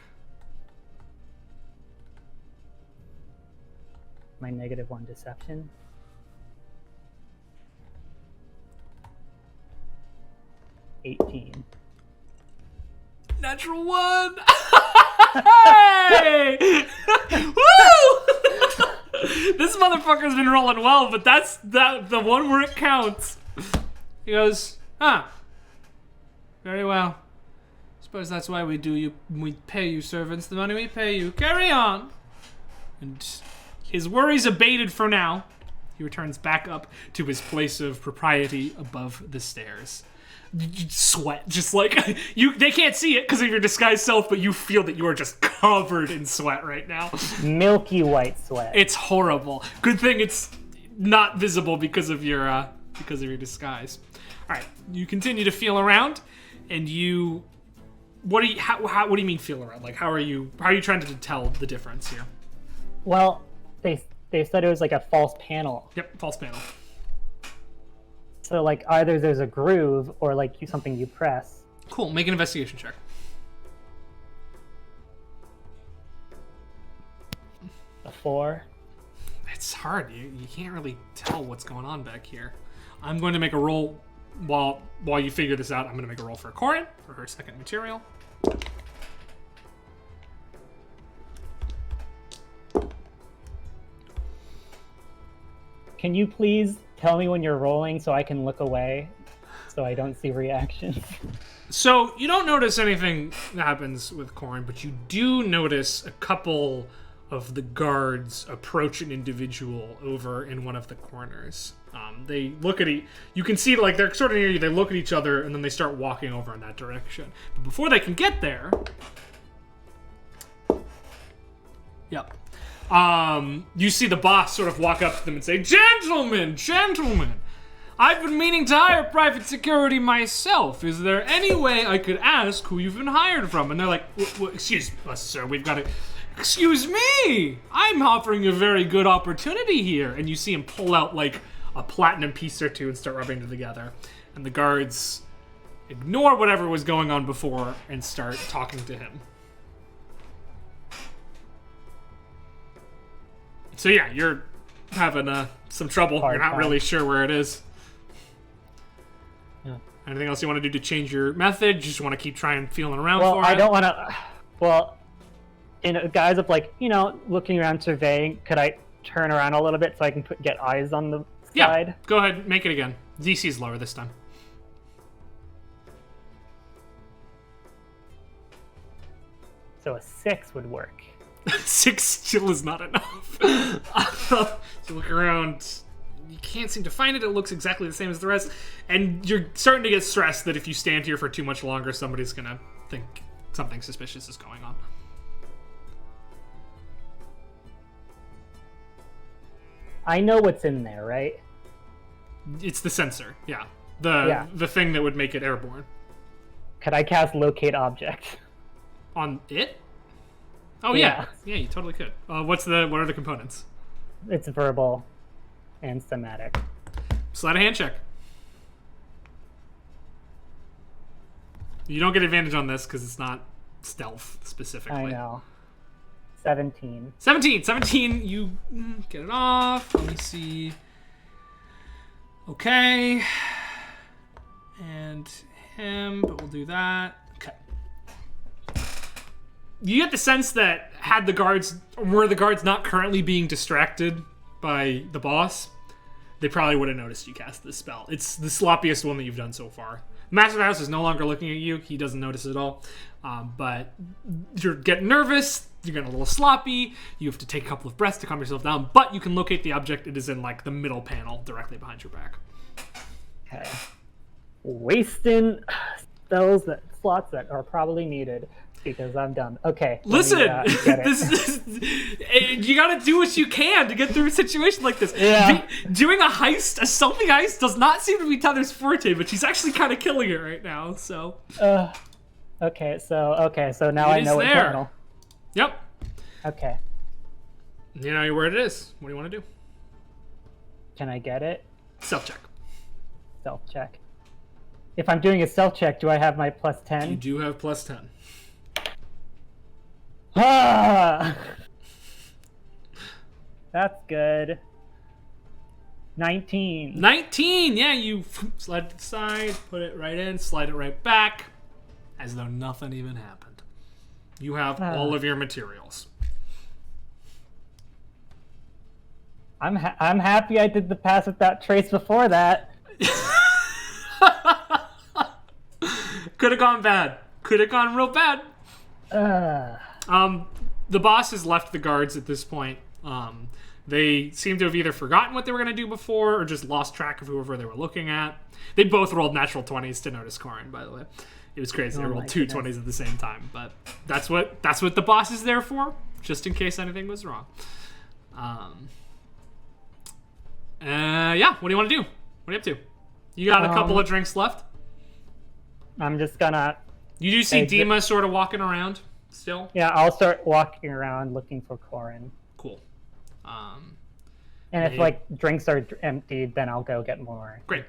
My -1 deception. $18. Natural 1! Hey! Woo! This motherfucker's been rolling well, but that's the one where it counts. He goes, very well. Suppose that's why we pay you servants the money we pay you. Carry on. And his worries abated for now. He returns back up to his place of propriety above the stairs. You sweat, just like they can't see it because of your disguised self, but you feel that you are just covered in sweat right now. Milky white sweat. It's horrible. Good thing it's not visible because of your disguise. All right, you continue to feel around, and you. What do you mean feel around? Like how are you trying to tell the difference here? Well, they said it was like a false panel. Yep, false panel. So like either there's a groove or like something you press. Cool. Make an investigation check. A 4. It's hard. You can't really tell what's going on back here. I'm going to make a roll while you figure this out. I'm going to make a roll for Corin for her second material. Can you please tell me when you're rolling so I can look away so I don't see reactions? So you don't notice anything that happens with Corin, but you do notice a couple of the guards approach an individual over in one of the corners. They look at you can see like they're sort of near you, they look at each other, and then they start walking over in that direction. But before they can get there... Yep. You see the boss sort of walk up to them and say, Gentlemen, I've been meaning to hire private security myself. Is there any way I could ask who you've been hired from? And they're like, excuse us, sir, we've got to... Excuse me! I'm offering a very good opportunity here. And you see him pull out like a platinum piece or two and start rubbing it together. And the guards ignore whatever was going on before and start talking to him. So yeah, you're having some trouble. You're not really sure where it is. Yeah. Anything else you want to do to change your method? You just want to keep trying feeling around for it? Well, I don't want to... Well, in a guise of like, looking around, surveying, could I turn around a little bit so I can get eyes on the side? Yeah, go ahead, make it again. DC is lower this time. So a 6 would work. 6 still is not enough. So look around. You can't seem to find it. It looks exactly the same as the rest. And you're starting to get stressed that if you stand here for too much longer, somebody's going to think something suspicious is going on. I know what's in there, right? It's the sensor, yeah. The thing that would make it airborne. Could I cast Locate Object? On it? Oh yeah, you totally could. What are the components? It's verbal and somatic. Slide a hand check. You don't get advantage on this because it's not stealth specifically. I know. 17. 17, you get it off. Let me see. Okay. And him, but we'll do that. Okay. You get the sense that were the guards not currently being distracted by the boss, they probably would have noticed you cast this spell. It's the sloppiest one that you've done so far. Master of the House is no longer looking at you. He doesn't notice it at all. But you're getting nervous. You're getting a little sloppy. You have to take a couple of breaths to calm yourself down. But you can locate the object. It is in like the middle panel directly behind your back. Okay. Wasting slots that are probably needed because I'm done. Okay. Listen, you gotta do what you can to get through a situation like this. Yeah. Doing a heist, a stealthy heist, does not seem to be Tether's forte, but she's actually kind of killing it right now. So. Okay. So now I know what panel. Yep. Okay. You know where it is. What do you want to do? Can I get it? Stealth check. Stealth check. If I'm doing a stealth check, do I have my plus 10? You do have plus 10. Ah! That's good. 19. 19! Yeah, you slide it to the side, put it right in, slide it right back, as though nothing even happened. You have all of your materials. I'm happy I did the pass without trace before that. Could have gone bad. Could have gone real bad. The boss has left the guards at this point. They seem to have either forgotten what they were going to do before or just lost track of whoever they were looking at. They both rolled natural 20s to notice Corin, by the way. It was crazy. They rolled two 20s at the same time, but that's what the boss is there for, just in case anything was wrong. Yeah, what do you want to do? What are you up to? You got a couple of drinks left? I'm just gonna... You do see Dima sort of walking around still? Yeah, I'll start walking around looking for Corin. Cool. And if, like, drinks are emptied, then I'll go get more. Great.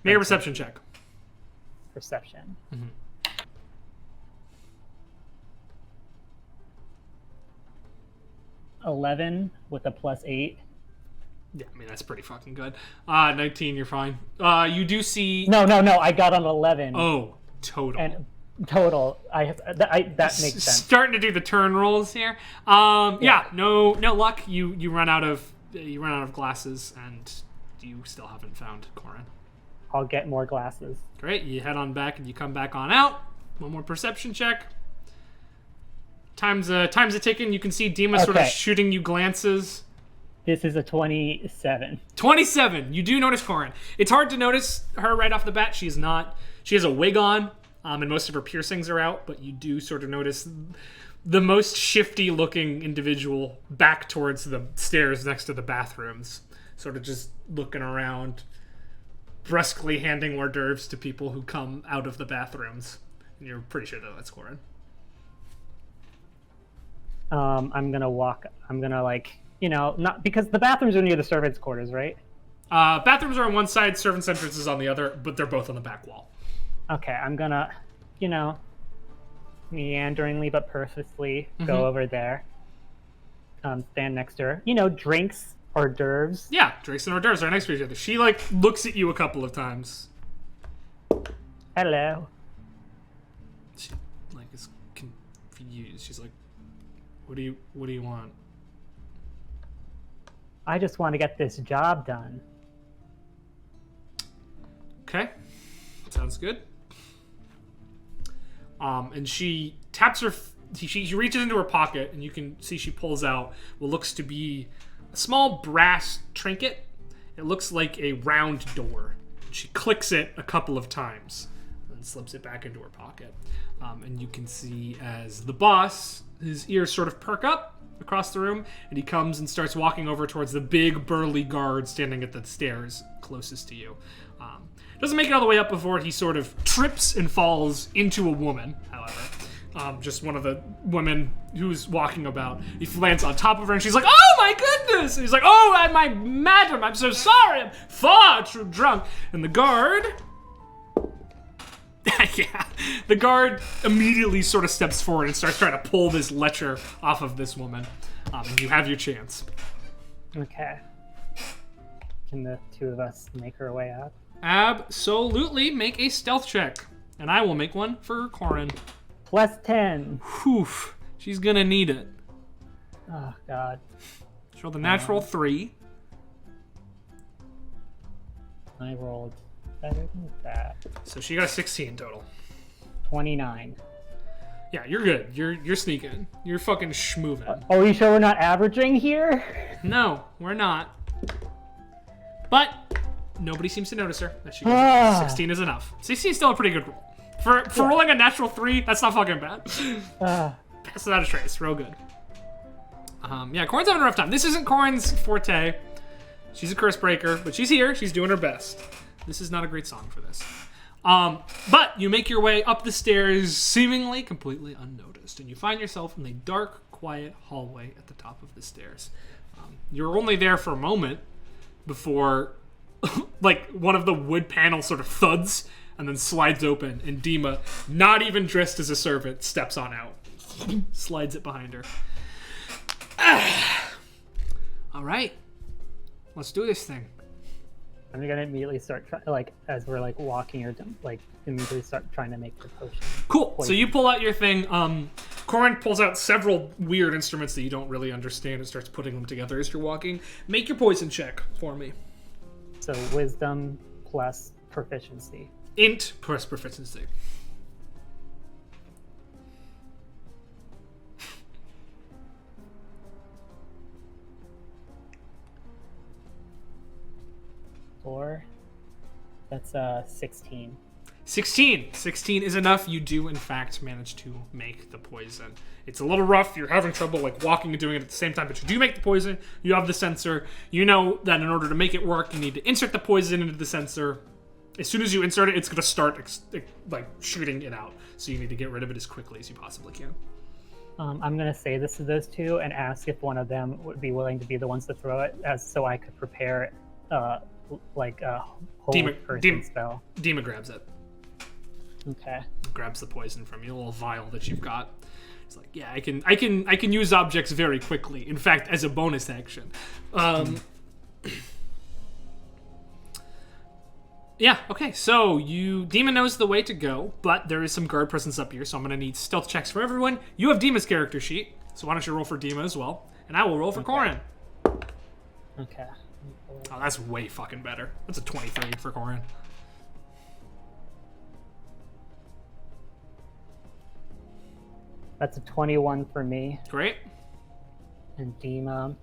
Make a perception check. Perception. Mm-hmm. 11 with a plus 8. Yeah, I mean, that's pretty fucking good. 19, you're fine. You do see... No, I got an 11. Oh, total. And total. That makes sense. Starting to do the turn rolls here. Yeah, no luck. You run out of glasses, and you still haven't found Corin. I'll get more glasses. Great. You head on back, and you come back on out. One more perception check. Time's a ticking. You can see Dima sort of shooting you glances. This is a 27. 27. You do notice Corin. It's hard to notice her right off the bat. She has a wig on, and most of her piercings are out, but you do sort of notice the most shifty-looking individual back towards the stairs next to the bathrooms, sort of just looking around, brusquely handing hors d'oeuvres to people who come out of the bathrooms. And you're pretty sure that that's Corin. I'm gonna not because the bathrooms are near the servants' quarters, right? Bathrooms are on one side, servants' entrance is on the other, but they're both on the back wall. Okay, I'm gonna, meanderingly but purposely go over there. Stand next to her. Drinks, hors d'oeuvres. Yeah, drinks and hors d'oeuvres are next to each other. She, looks at you a couple of times. Hello. She, is confused. She's like, what do you want? I just want to get this job done. Okay. Sounds good. And she taps her... She reaches into her pocket, and you can see she pulls out what looks to be a small brass trinket. It looks like a round door. She clicks it a couple of times and slips it back into her pocket. And you can see as the boss, his ears sort of perk up across the room, and he comes and starts walking over towards the big burly guard standing at the stairs closest to you. Doesn't make it all the way up before he sort of trips and falls into a woman, however. Just one of the women who's walking about. He lands on top of her, and she's like, "Oh my goodness!" And he's like, "Oh, my madam, I'm so sorry. I'm far too drunk." And the guard Yeah. The guard immediately sort of steps forward and starts trying to pull this lecher off of this woman. And you have your chance. Okay. Can the two of us make our way up? Absolutely. Make a stealth check. And I will make one for Corin. Plus 10. Whew. She's gonna need it. Oh, God. She rolled a natural 3. I rolled better than that. So she got a 16 total. 29. Yeah, you're good. You're sneaking. You're fucking schmoovin'. Are we sure we're not averaging here? No, we're not. But nobody seems to notice her. That she gets 16 is enough. 16 is still a pretty good roll. For rolling a natural 3, that's not fucking bad. Pass it out a trace. Real good. Yeah, Corin's having a rough time. This isn't Corin's forte. She's a curse breaker, but she's here. She's doing her best. This is not a great song for this. But you make your way up the stairs, seemingly completely unnoticed, and you find yourself in a dark, quiet hallway at the top of the stairs. You're only there for a moment before, like, one of the wood panels sort of thuds and then slides open, and Dima, not even dressed as a servant, steps on out. Slides it behind her. All right. Let's do this thing. I'm gonna immediately start as we're like walking or like immediately start trying to make the potion. Cool. So you pull out your thing. Corin pulls out several weird instruments that you don't really understand and starts putting them together as you're walking. Make your poison check for me. So wisdom plus proficiency. Int plus proficiency. That's 16. 16 is enough. You do in fact manage to make the poison. It's a little rough. You're having trouble like walking and doing it at the same time, but you do make the poison. You have the sensor. You know that in order to make it work, you need to insert the poison into the sensor. As soon as you insert it, it's going to start like shooting it out. So you need to get rid of it as quickly as you possibly can. I'm going to say this to those two and ask if one of them would be willing to be the ones to throw it, so I could prepare like a hold person spell. Dima grabs it. Okay. Grabs the poison from you, a little vial that you've got. It's like, yeah, I can use objects very quickly. In fact, as a bonus action. Yeah, okay, so Dima knows the way to go, but there is some guard presence up here, so I'm gonna need stealth checks for everyone. You have Dima's character sheet, so why don't you roll for Dima as well? And I will roll for Corin. Okay. Oh, that's way fucking better. That's a 23 for Corin. That's a 21 for me. Great. And Dima.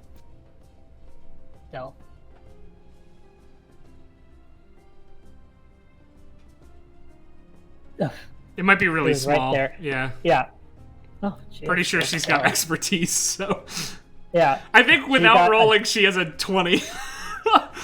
Stealth. It might be really small. Right there. Yeah. Yeah. Oh, geez. Pretty sure she's got expertise, so. Yeah. I think without rolling, she has a 20.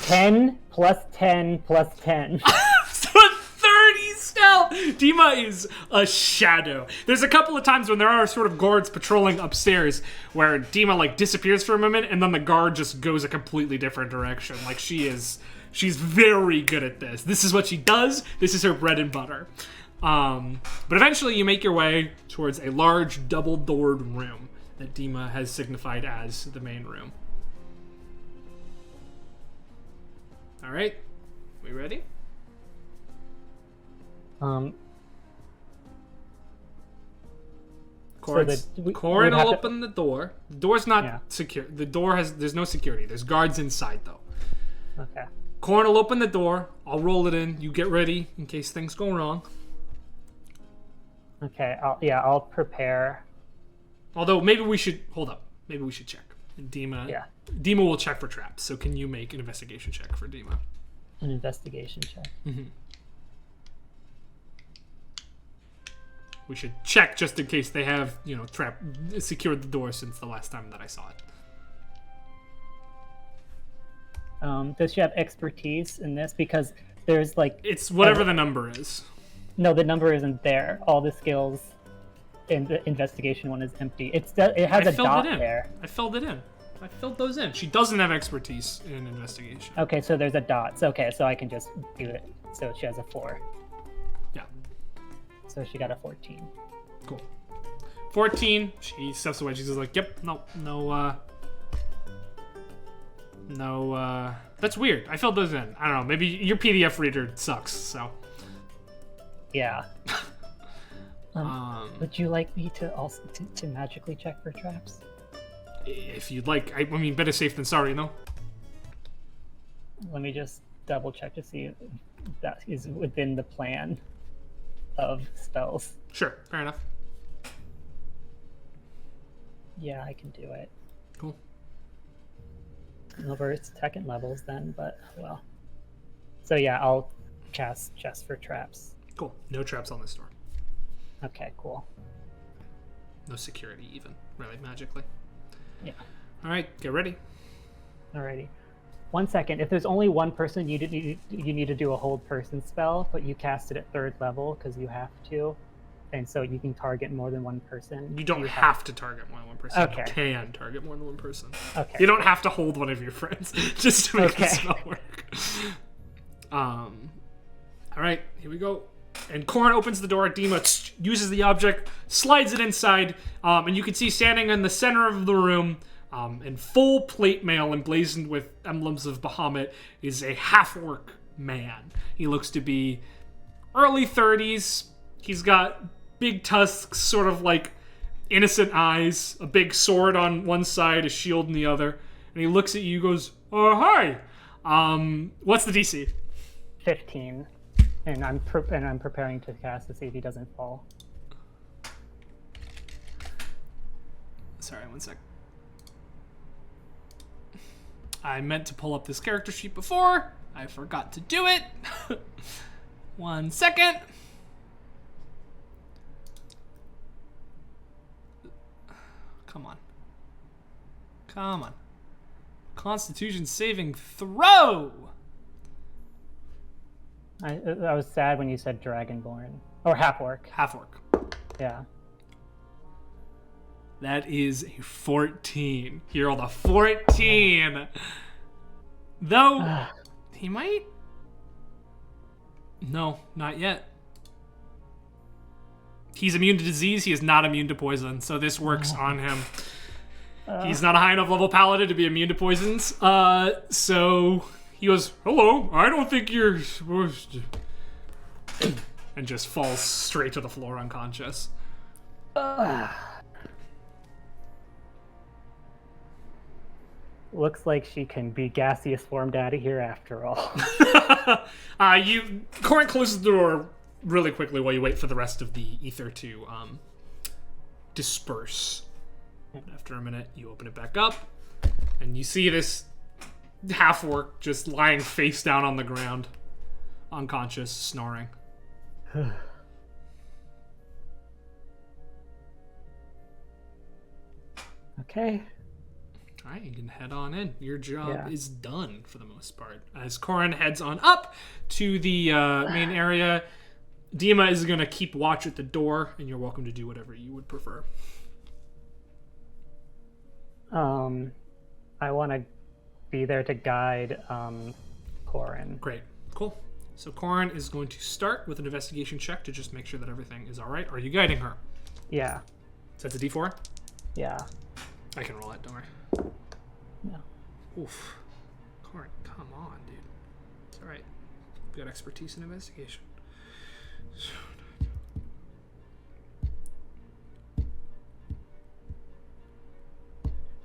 10 plus 10 plus 10. So 30 stealth! Dima is a shadow. There's a couple of times when there are sort of guards patrolling upstairs where Dima like disappears for a moment and then the guard just goes a completely different direction. Like she's very good at this. This is what she does. This is her bread and butter. But eventually you make your way towards a large double-doored room that Dima has signified as the main room. All right, we ready? Corin will open the door. The door's not secure. The door there's no security. There's guards inside though. Okay. Corin will open the door. I'll roll it in. You get ready in case things go wrong. Okay. I'll prepare. Although maybe we should hold up. Maybe we should check. Dima will check for traps. So can you make an investigation check for Dima? An investigation check. Mm-hmm. We should check just in case they have, secured the door since the last time that I saw it. Does she have expertise in this? Because there's like... It's whatever the number is. No, the number isn't there. All the skills in the investigation one is empty. It has a dot there. I filled it in. I filled those in. She doesn't have expertise in investigation. Okay, so there's a dot. So I can just do it. So she has a 4. Yeah. so she got a 14. Cool. 14. She steps away. She's just like, yep, no. That's weird. I filled those in. I don't know. Maybe your PDF reader sucks, so. Yeah. Would you like me to also to magically check for traps? If you'd like. I mean, better safe than sorry, no? Let me just double check to see if that is within the plan of spells. Sure, fair enough. Yeah, I can do it. Cool. Over its second levels then, but well. So yeah, I'll cast chest for traps. Cool. No traps on this door. Okay, cool. No security even, really, magically. Yeah. All right, get ready. Alrighty. 1 second. If there's only one person, you need to do a hold person spell, but you cast it at 3rd level because you have to, and so you can target more than one person. You don't have to target more than one person. Okay. You can target more than one person. Okay. You don't have to hold one of your friends just to make Okay. the spell work. All right, here we go. And Corrin opens the door. Dima uses the object, slides it inside, and you can see standing in the center of the room, in full plate mail emblazoned with emblems of Bahamut, is a half-orc man. He looks to be early 30s. He's got big tusks, sort of like innocent eyes, a big sword on one side, a shield on the other, and he looks at you, goes, "Oh, hi. What's the DC?" 15. And I'm preparing to cast to see if he doesn't fall. Sorry, 1 sec. I meant to pull up this character sheet before. I forgot to do it. 1 second. Come on. Come on. Constitution saving throw. I was sad when you said Dragonborn. Or half-orc. Half-orc. Yeah. That is a 14. He rolled a 14. Though, he might... No, not yet. He's immune to disease. He is not immune to poison, so this works on him. He's not a high enough level paladin to be immune to poisons. So he goes, "Hello, I don't think you're supposed to," and just falls straight to the floor unconscious. Looks like she can be gaseous formed out of here after all. Corrin closes the door really quickly while you wait for the rest of the ether to disperse. And after a minute, you open it back up, and you see this half-orc just lying face down on the ground, unconscious, snoring. Okay. All right, you can head on in. Your job Yeah. is done for the most part. As Corrin heads on up to the main area, Dima is going to keep watch at the door, and you're welcome to do whatever you would prefer. I want to be there to guide Corrin. Great. Cool. So Corrin is going to start with an investigation check to just make sure that everything is all right. Are you guiding her? Yeah. So that's a D4? Yeah. I can roll it, don't worry. No. Oof. Corrin, come on, dude. It's all right. You've got expertise in investigation.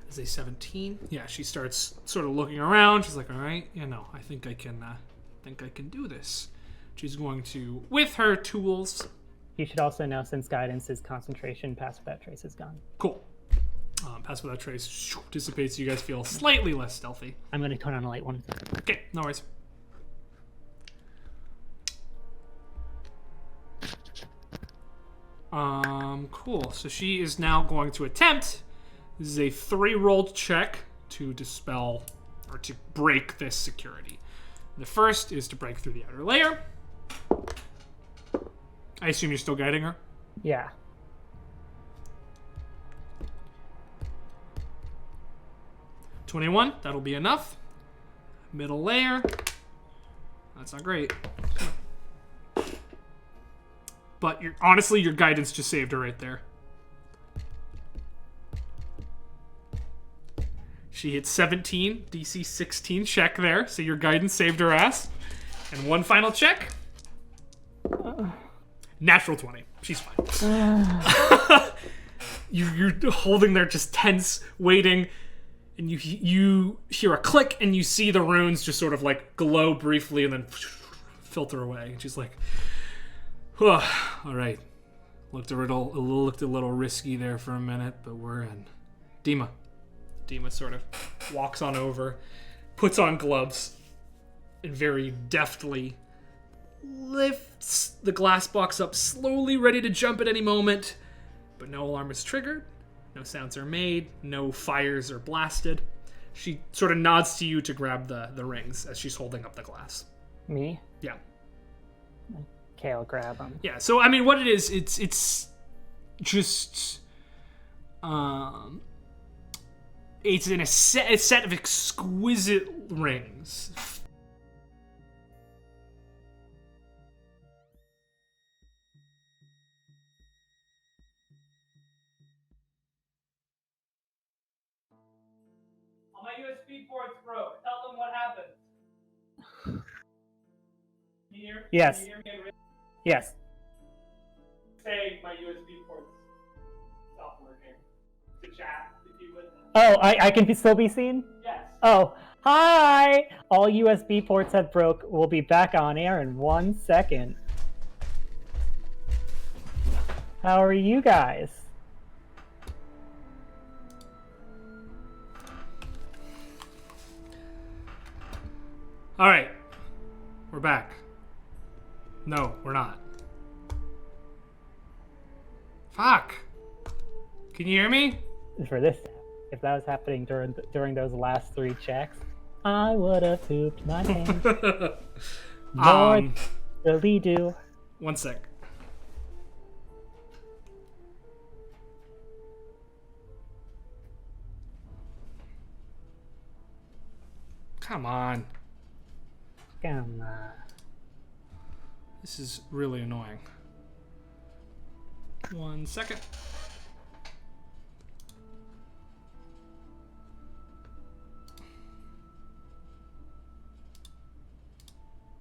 Is a 17. Yeah, she starts sort of looking around. She's like, all right, I think I can do this. She's going to, with her tools. You should also know, since guidance is concentration, pass without trace is gone. Cool. Pass without trace dissipates. So you guys feel slightly less stealthy. I'm going to turn on a light one. Okay, no worries. Cool. So she is now going to attempt. This is a 3-rolled check to dispel or to break this security. The first is to break through the outer layer. I assume you're still guiding her? Yeah. $21, that'll be enough. Middle layer. That's not great. but honestly, your guidance just saved her right there. She hit 17, DC 16 check there, so your guidance saved her ass. And one final check. Natural 20. She's fine. You're holding there just tense, waiting, and you hear a click, and you see the runes just sort of like glow briefly and then filter away. And she's like, all right. Looked a little risky there for a minute, but we're in. Dima sort of walks on over, puts on gloves, and very deftly lifts the glass box up slowly, ready to jump at any moment. But no alarm is triggered, no sounds are made, no fires are blasted. She sort of nods to you to grab the rings as she's holding up the glass. Me? Yeah. Okay, I'll grab them. Yeah, so I mean, what it is, it's just it's in a set of exquisite rings. My USB port's broke. Tell them what happened. Yes. Can you hear me? Yes. Say my USB port's stopped working. To chat, if you would. Oh, I can still be seen? Yes. Oh, hi! All USB ports have broke. We'll be back on air in 1 second. How are you guys? All right. We're back. No, we're not. Fuck. Can you hear me? For this, if that was happening during those last 3 checks, I would have pooped my pants. Lord, really do. 1 sec. Come on. Come on. This is really annoying. 1 second.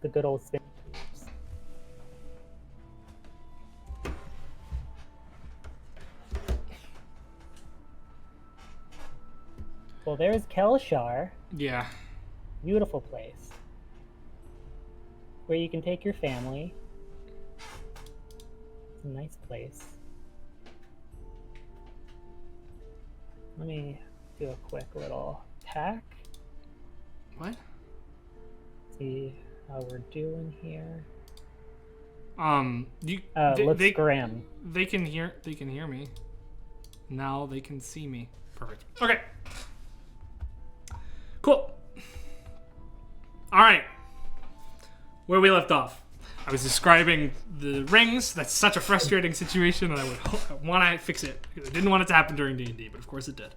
The good old spin. Well, there's Kelshar. Yeah. Beautiful place. Where you can take your family. It's a nice place. Let me do a quick little pack. What? See how we're doing here. Looks grim. They can hear me. Now they can see me. Perfect. Okay. Cool. All right. Where we left off. I was describing the rings. That's such a frustrating situation, and I would want to fix it because I didn't want it to happen during D&D, but of course it did.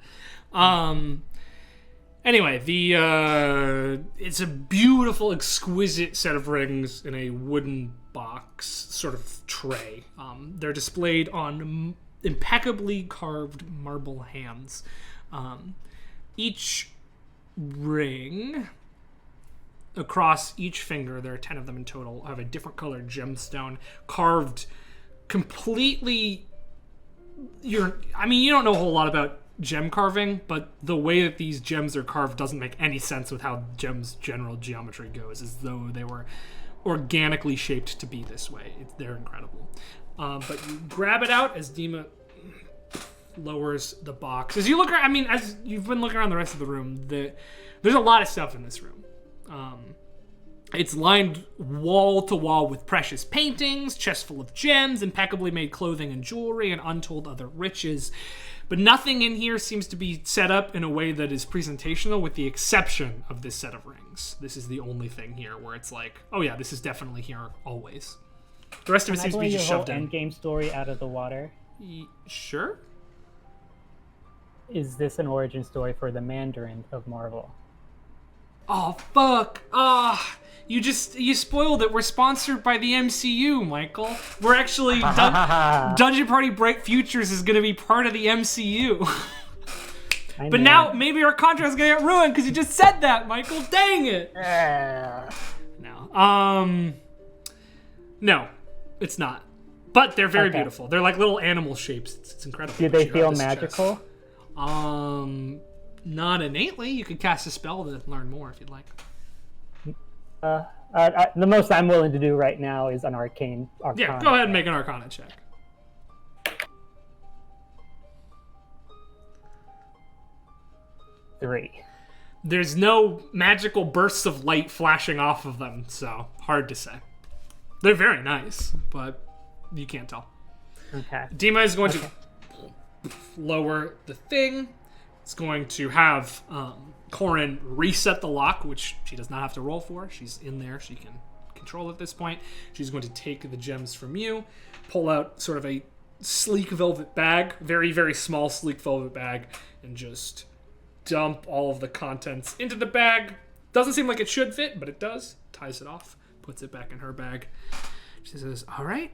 Anyway, it's a beautiful, exquisite set of rings in a wooden box, sort of tray. They're displayed on impeccably carved marble hands. Each ring, across each finger, there are 10 of them in total, have a different colored gemstone carved completely. You don't know a whole lot about gem carving, but the way that these gems are carved doesn't make any sense with how gems' general geometry goes, as though they were organically shaped to be this way. They're incredible. But you grab it out as Dima lowers the box. As you look around, as you've been looking around the rest of the room, there's a lot of stuff in this room. It's lined wall to wall with precious paintings, chests full of gems, impeccably made clothing and jewelry, and untold other riches. But nothing in here seems to be set up in a way that is presentational, with the exception of this set of rings. This is the only thing here where it's like, oh yeah, this is definitely here always. The rest of it seems to be just shoved in. End game story out of the water. Sure. Is this an origin story for the Mandarin of Marvel? Oh fuck! You spoiled it. We're sponsored by the MCU, Michael. We're actually Dungeon Party Bright Futures is going to be part of the MCU. But now maybe our contract's going to get ruined because you just said that, Michael. Dang it. No, it's not. But they're very beautiful. They're like little animal shapes. It's incredible. Do they feel magical? Not innately. You could cast a spell to learn more if you'd like. The most I'm willing to do right now is an arcana. Yeah, go ahead and make an arcana check. Three. There's no magical bursts of light flashing off of them, so hard to say. They're very nice, but you can't tell. Okay. Dima is going to lower the thing. It's going to have Corin reset the lock, which she does not have to roll for. She's in there. She can control at this point. She's going to take the gems from you, pull out sort of a sleek velvet bag, very, very small sleek velvet bag, and just dump all of the contents into the bag. Doesn't seem like it should fit, but it does. Ties it off, puts it back in her bag. She says, all right,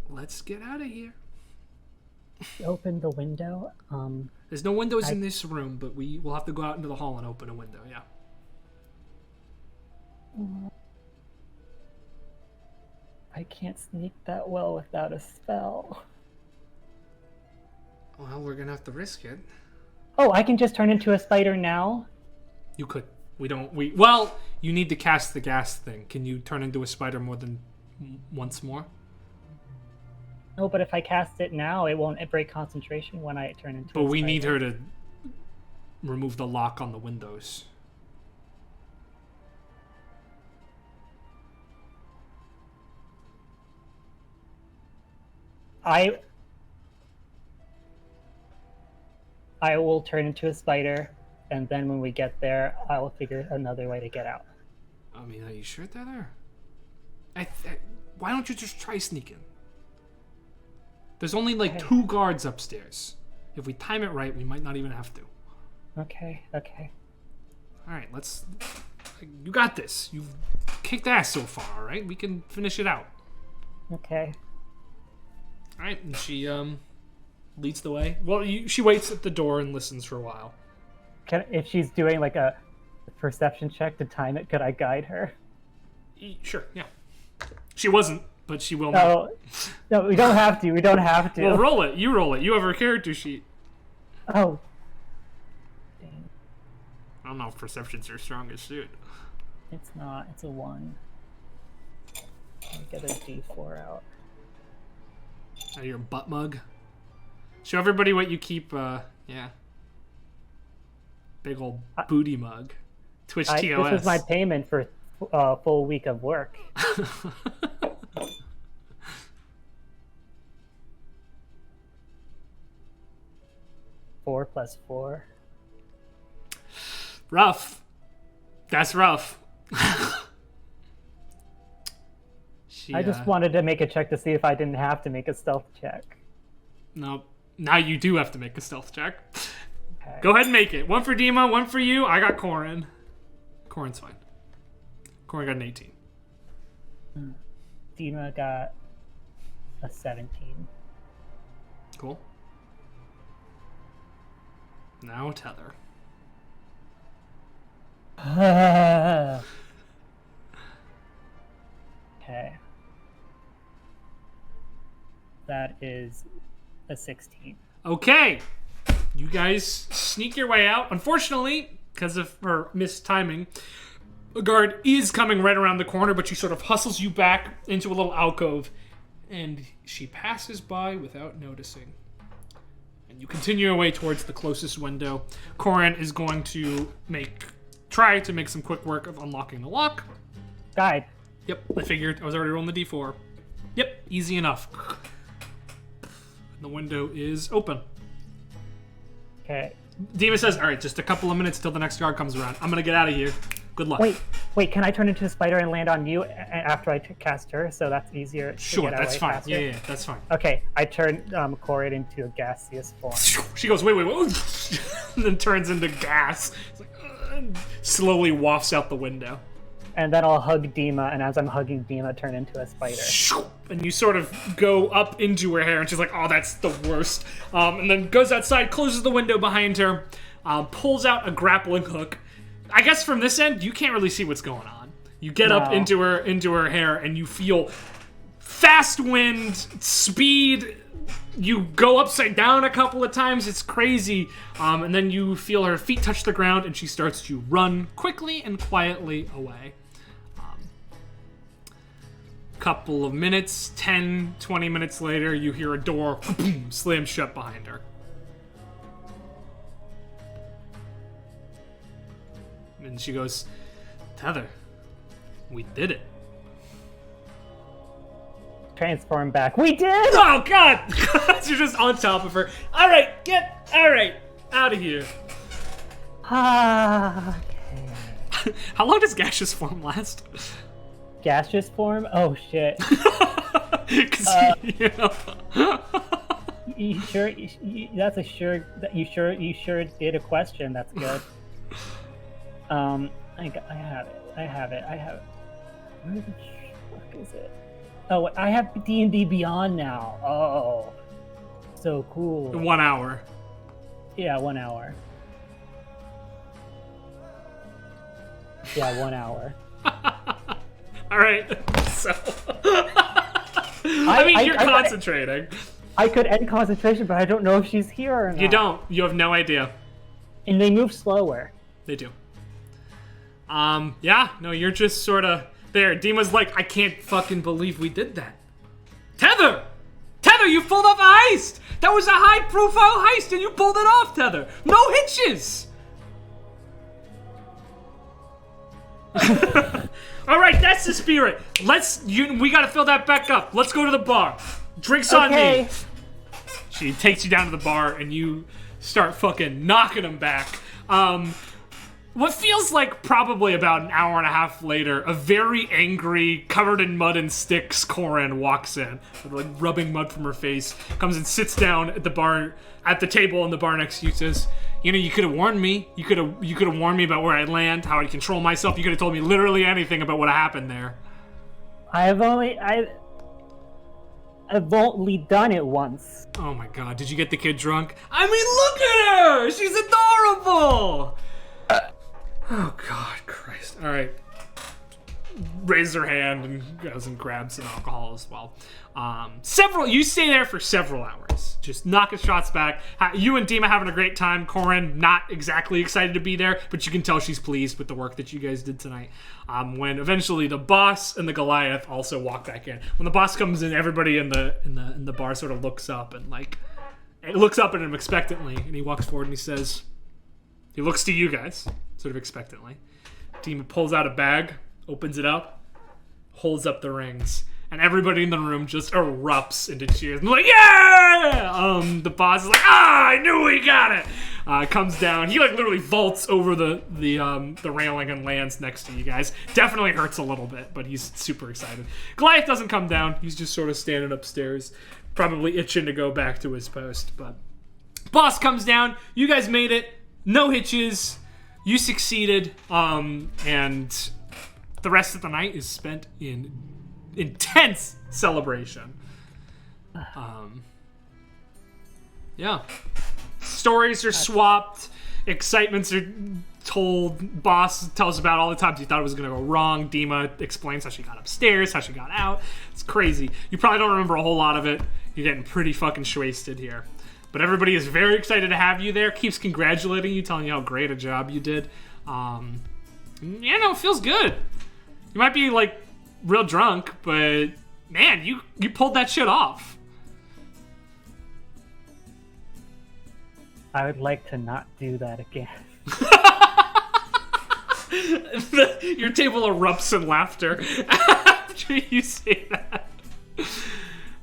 let's get out of here. Open the window. There's no windows in this room, but we will have to go out into the hall and open a window, yeah. I can't sneak that well without a spell. Well, we're going to have to risk it. Oh, I can just turn into a spider now? You could. Well, you need to cast the gas thing. Can you turn into a spider more than once more? No, but if I cast it now, it won't break concentration when I turn into a spider. But we need her to remove the lock on the windows. I will turn into a spider, and then when we get there, I will figure another way to get out. I mean, are you sure they're there? Why don't you just try sneaking? There's only like 2 guards upstairs. If we time it right, we might not even have to. Okay. All right, you got this. You've kicked ass so far, all right? We can finish it out. Okay. All right, and she leads the way. Well, she waits at the door and listens for a while. If she's doing like a perception check to time it, could I guide her? Sure, yeah. She wasn't, but she will now. No, we don't have to. Well, roll it. You roll it. You have her character sheet. Oh. Dang. I don't know if perception's your strongest suit. It's not. It's a 1. I'll get a D4 out. Your butt mug. Show everybody what you keep, yeah. Big old booty mug. Twitch TOS. This is my payment for a full week of work. 4 + 4. Rough. That's rough. I just wanted to make a check to see if I didn't have to make a stealth check. No. Now you do have to make a stealth check. Okay. Go ahead and make it. 1 for Dima, 1 for you. I got Corin. Corin's fine. Corin got an 18. Dima got a 17. Cool. Now Tether. Okay. That is a 16. Okay. You guys sneak your way out. Unfortunately, because of her mistiming, a guard is coming right around the corner, but she sort of hustles you back into a little alcove, and she passes by without noticing. And you continue your way towards the closest window. Corin is going to try to make some quick work of unlocking the lock. Guide. Yep, I figured. I was already rolling the D4. Yep, easy enough. The window is open. Okay. Dima says, all right, just a couple of minutes till the next guard comes around. I'm going to get out of here. Good luck. Wait, can I turn into a spider and land on you after I cast her? So that's easier. Sure, that's fine. Yeah, that's fine. Okay, I turn Corin into a gaseous form. She goes, wait, and then turns into gas. It's like, slowly wafts out the window. And then I'll hug Dima, and as I'm hugging Dima, turn into a spider. And you sort of go up into her hair, and she's like, oh, that's the worst. And then goes outside, closes the window behind her, pulls out a grappling hook. I guess from this end, you can't really see what's going on. You get up into her hair, and you feel fast wind, speed. You go upside down a couple of times. It's crazy. And then you feel her feet touch the ground, and she starts to run quickly and quietly away. Couple of minutes, 10, 20 minutes later, you hear a door slam shut behind her. And she goes, Tether, we did it. Transform back. We did! Oh, God! You're just on top of her. All right, out of here. Okay. How long does gaseous form last? Gaseous form? Oh shit. You sure? That's a sure. You sure did a question. That's good. I have it. Where the fuck is it? Oh, I have D&D Beyond now. Oh, so cool. 1 hour. Yeah, 1 hour. Yeah, 1 hour. All right, so you're concentrating. I could end concentration, but I don't know if she's here or not. You don't. You have no idea. And they move slower. They do. Yeah. No, you're just sort of there. Dima's like, I can't fucking believe we did that. Tether, you pulled off a heist. That was a high-profile heist, and you pulled it off, Tether. No hitches. All right, that's the spirit. We gotta fill that back up. Let's go to the bar. Drinks on me. She takes you down to the bar, and you start fucking knocking them back. What feels like probably about an hour and a half later, a very angry, covered in mud and sticks Corin walks in, like rubbing mud from her face, comes and sits down at the bar, at the table in the bar next to you, says, you know, you could have warned me. You could have warned me about where I land, how I control myself. You could have told me literally anything about what happened there. I've only done it once. Oh my God, did you get the kid drunk? I mean, look at her! She's adorable! Oh God, Christ. All right. Raises her hand and goes and grabs some alcohol as well. You stay there for several hours. Just knocking shots back. You and Dima having a great time. Corin not exactly excited to be there, but you can tell she's pleased with the work that you guys did tonight. When eventually the boss and the Goliath also walk back in. When the boss comes in, everybody in the bar sort of looks up and looks up at him expectantly, and he walks forward and he looks to you guys sort of expectantly. Dima pulls out a bag, opens it up, holds up the rings, and everybody in the room just erupts into cheers. And they're like, yeah! The boss is like, I knew we got it! Comes down. He literally vaults over the railing and lands next to you guys. Definitely hurts a little bit, but he's super excited. Goliath doesn't come down. He's just sort of standing upstairs, probably itching to go back to his post. But boss comes down. You guys made it. No hitches. You succeeded. And the rest of the night is spent in intense celebration. Yeah. Stories are swapped. Excitements are told. Boss tells about all the times he thought it was going to go wrong. Dima explains how she got upstairs, how she got out. It's crazy. You probably don't remember a whole lot of it. You're getting pretty fucking wasted here. But everybody is very excited to have you there. Keeps congratulating you, telling you how great a job you did. It feels good. You might be real drunk, but man, you pulled that shit off. I would like to not do that again. Your table erupts in laughter after you say that.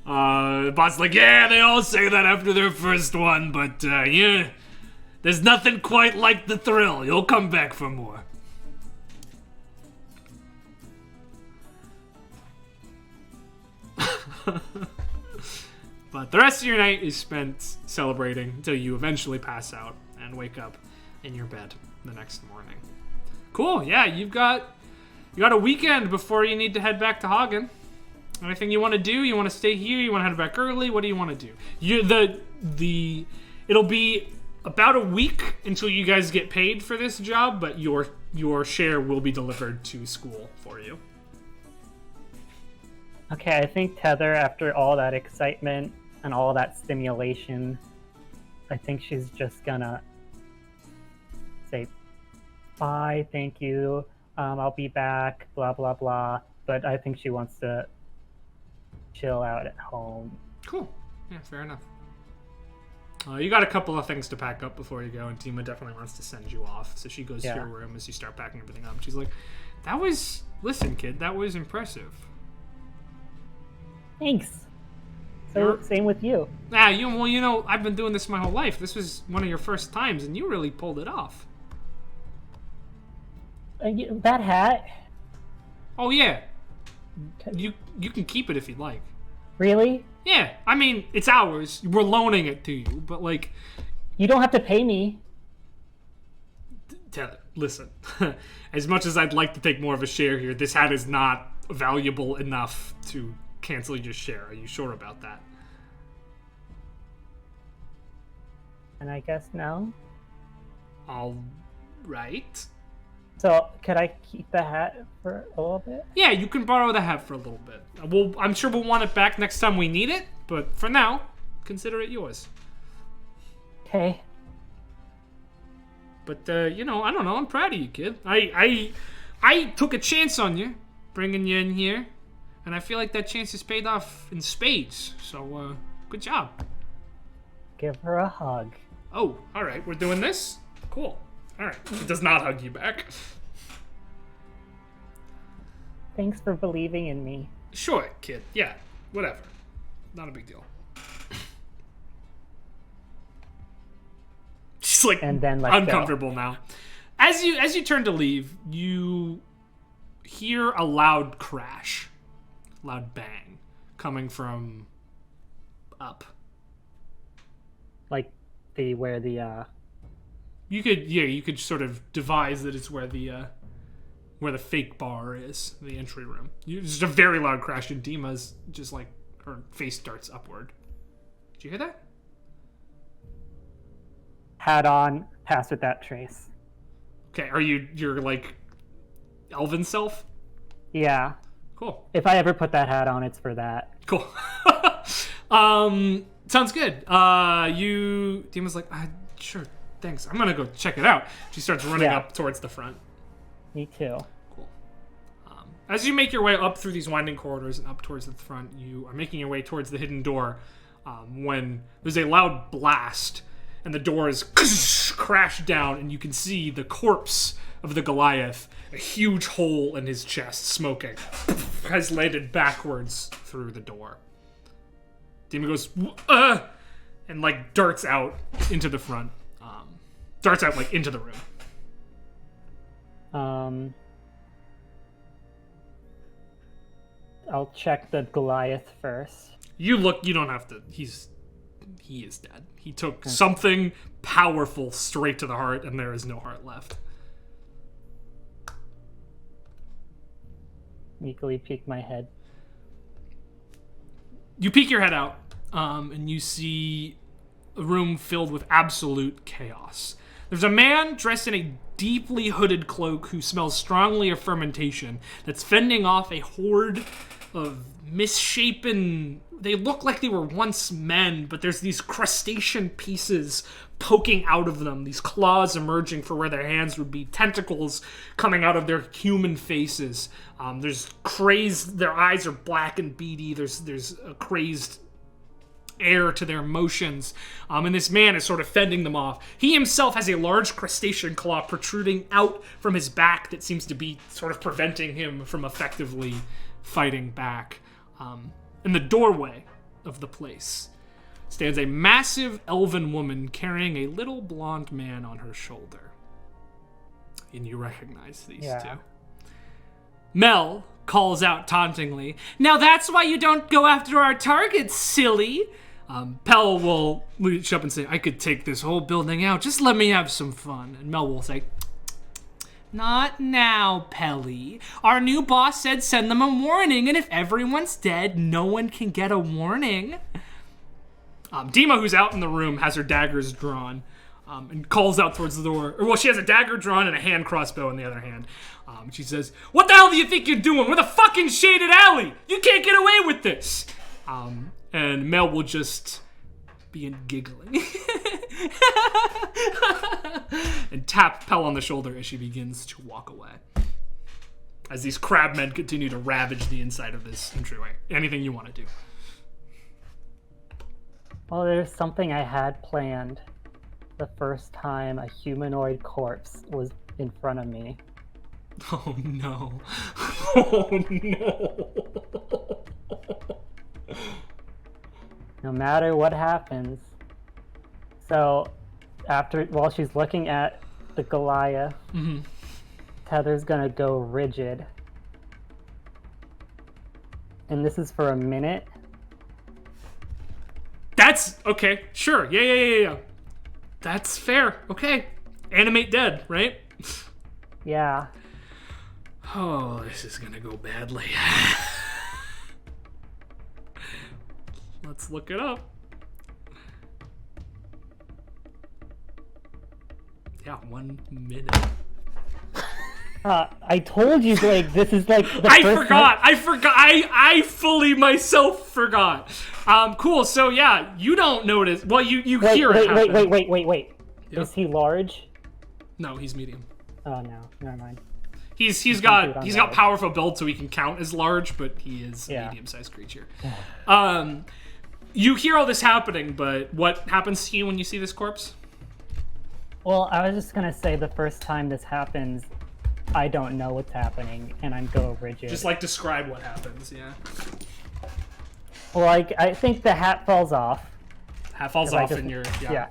The boss is like, yeah, they all say that after their first one, but there's nothing quite like the thrill. You'll come back for more. But the rest of your night is spent celebrating until you eventually pass out and wake up in your bed the next morning. Cool, yeah, you've got You got a weekend before you need to head back to Hagen. Anything you want to do? You want to stay here? You want to head back early? What do you want to do? It'll be about a week until you guys get paid for this job, but your share will be delivered to school for you. Okay, I think Tether, after all that excitement and all that stimulation, I think she's just gonna say, bye, thank you, I'll be back, blah, blah, blah. But I think she wants to chill out at home. Cool. Yeah, fair enough. You got a couple of things to pack up before you go, and Tima definitely wants to send you off. So she goes to your room as you start packing everything up. She's like, listen, kid, that was impressive. Thanks. So, same with you. I've been doing this my whole life. This was one of your first times, and you really pulled it off. That hat? Oh, yeah. You can keep it if you'd like. Really? Yeah, I mean, it's ours. We're loaning it to you, but, like... You don't have to pay me. Listen, as much as I'd like to take more of a share here, this hat is not valuable enough to cancel your share. Are you sure about that? And I guess no. All right. So, could I keep the hat for a little bit? Yeah, you can borrow the hat for a little bit. I'm sure we'll want it back next time we need it, but for now, consider it yours. Okay. But, I don't know. I'm proud of you, kid. I took a chance on you, bringing you in here, and I feel like that chance is paid off in spades. So, good job. Give her a hug. Oh, all right. We're doing this? Cool. All right. She does not hug you back. Thanks for believing in me. Sure, kid. Yeah, whatever. Not a big deal. She's like and then uncomfortable now. As you turn to leave, you hear a loud crash, loud bang, coming from up. Like where the You could sort of devise that it's where the fake bar is, the entry room. Just a very loud crash, and Dima's just like, her face darts upward. Did you hear that? Hat on, pass with that trace. Okay, you're like elven self? Yeah. Cool. If I ever put that hat on, it's for that. Cool. Sounds good. Dima's like, sure, thanks. I'm gonna go check it out. She starts running up towards the front. Me too. Cool. As you make your way up through these winding corridors and up towards the front, you are making your way towards the hidden door when there's a loud blast and the doors crash down, and you can see the corpse of the Goliath, a huge hole in his chest, smoking, has landed backwards through the door. Dima goes, and like darts out into the front. Darts out like into the room. I'll check the Goliath first. You don't have to. He is dead. He took something powerful straight to the heart, and there is no heart left. Meekly peek my head. You peek your head out, and you see a room filled with absolute chaos. There's a man dressed in a deeply hooded cloak who smells strongly of fermentation that's fending off a horde of misshapen... They look like they were once men, but there's these crustacean pieces poking out of them, these claws emerging for where their hands would be, tentacles coming out of their human faces. There's crazed... Their eyes are black and beady. There's a crazed air to their motions, and this man is sort of fending them off. He himself has a large crustacean claw protruding out from his back that seems to be sort of preventing him from effectively fighting back. In the doorway of the place stands a massive elven woman carrying a little blonde man on her shoulder. And you recognize these two. Mel calls out tauntingly, "Now that's why you don't go after our targets, silly!" Pell will reach up and say, "I could take this whole building out. Just let me have some fun." And Mel will say, Not now, Pelly. Our new boss said send them a warning, and if everyone's dead, no one can get a warning. Dima, who's out in the room, has her daggers drawn and calls out towards the door. Well, she has a dagger drawn and a hand crossbow in the other hand. She says, "What the hell do you think you're doing? We're the fucking shaded alley! You can't get away with this!" And Mel will just begin giggling. And tap Pell on the shoulder as she begins to walk away. As these crabmen continue to ravage the inside of this entryway. Anything you want to do? Well, there's something I had planned the first time a humanoid corpse was in front of me. Oh no. Oh no. No matter what happens. So, while she's looking at the Goliath, Tether's gonna go rigid. And this is for a minute. That's okay. Sure. Yeah. That's fair. Okay. Animate dead, right? Yeah. Oh, this is gonna go badly. Let's look it up. Yeah, 1 minute. I told you, like, this is like the I first forgot. I fully myself forgot. Cool. So yeah, you don't notice. Well, you hear it happen. Wait. Yep. Is he large? No, he's medium. Oh no, never mind. He's got powerful build, so he can count as large, but he is a medium-sized creature. You hear all this happening, but what happens to you when you see this corpse? Well, I was just gonna say the first time this happens, I don't know what's happening, and I'm go rigid. Just like describe what happens, yeah. Well, like I think the hat falls off. Hat falls off in your yeah.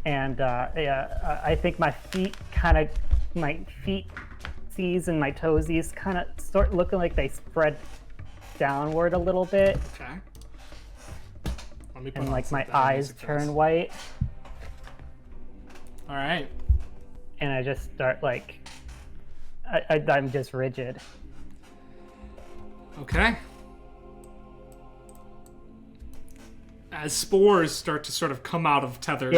And I think my feet seize and my toesies kind of start looking like they spread downward a little bit. Okay. Let me put and like my eyes turn white. All right. And I just start like, I'm just rigid. Okay. As spores start to sort of come out of Tether's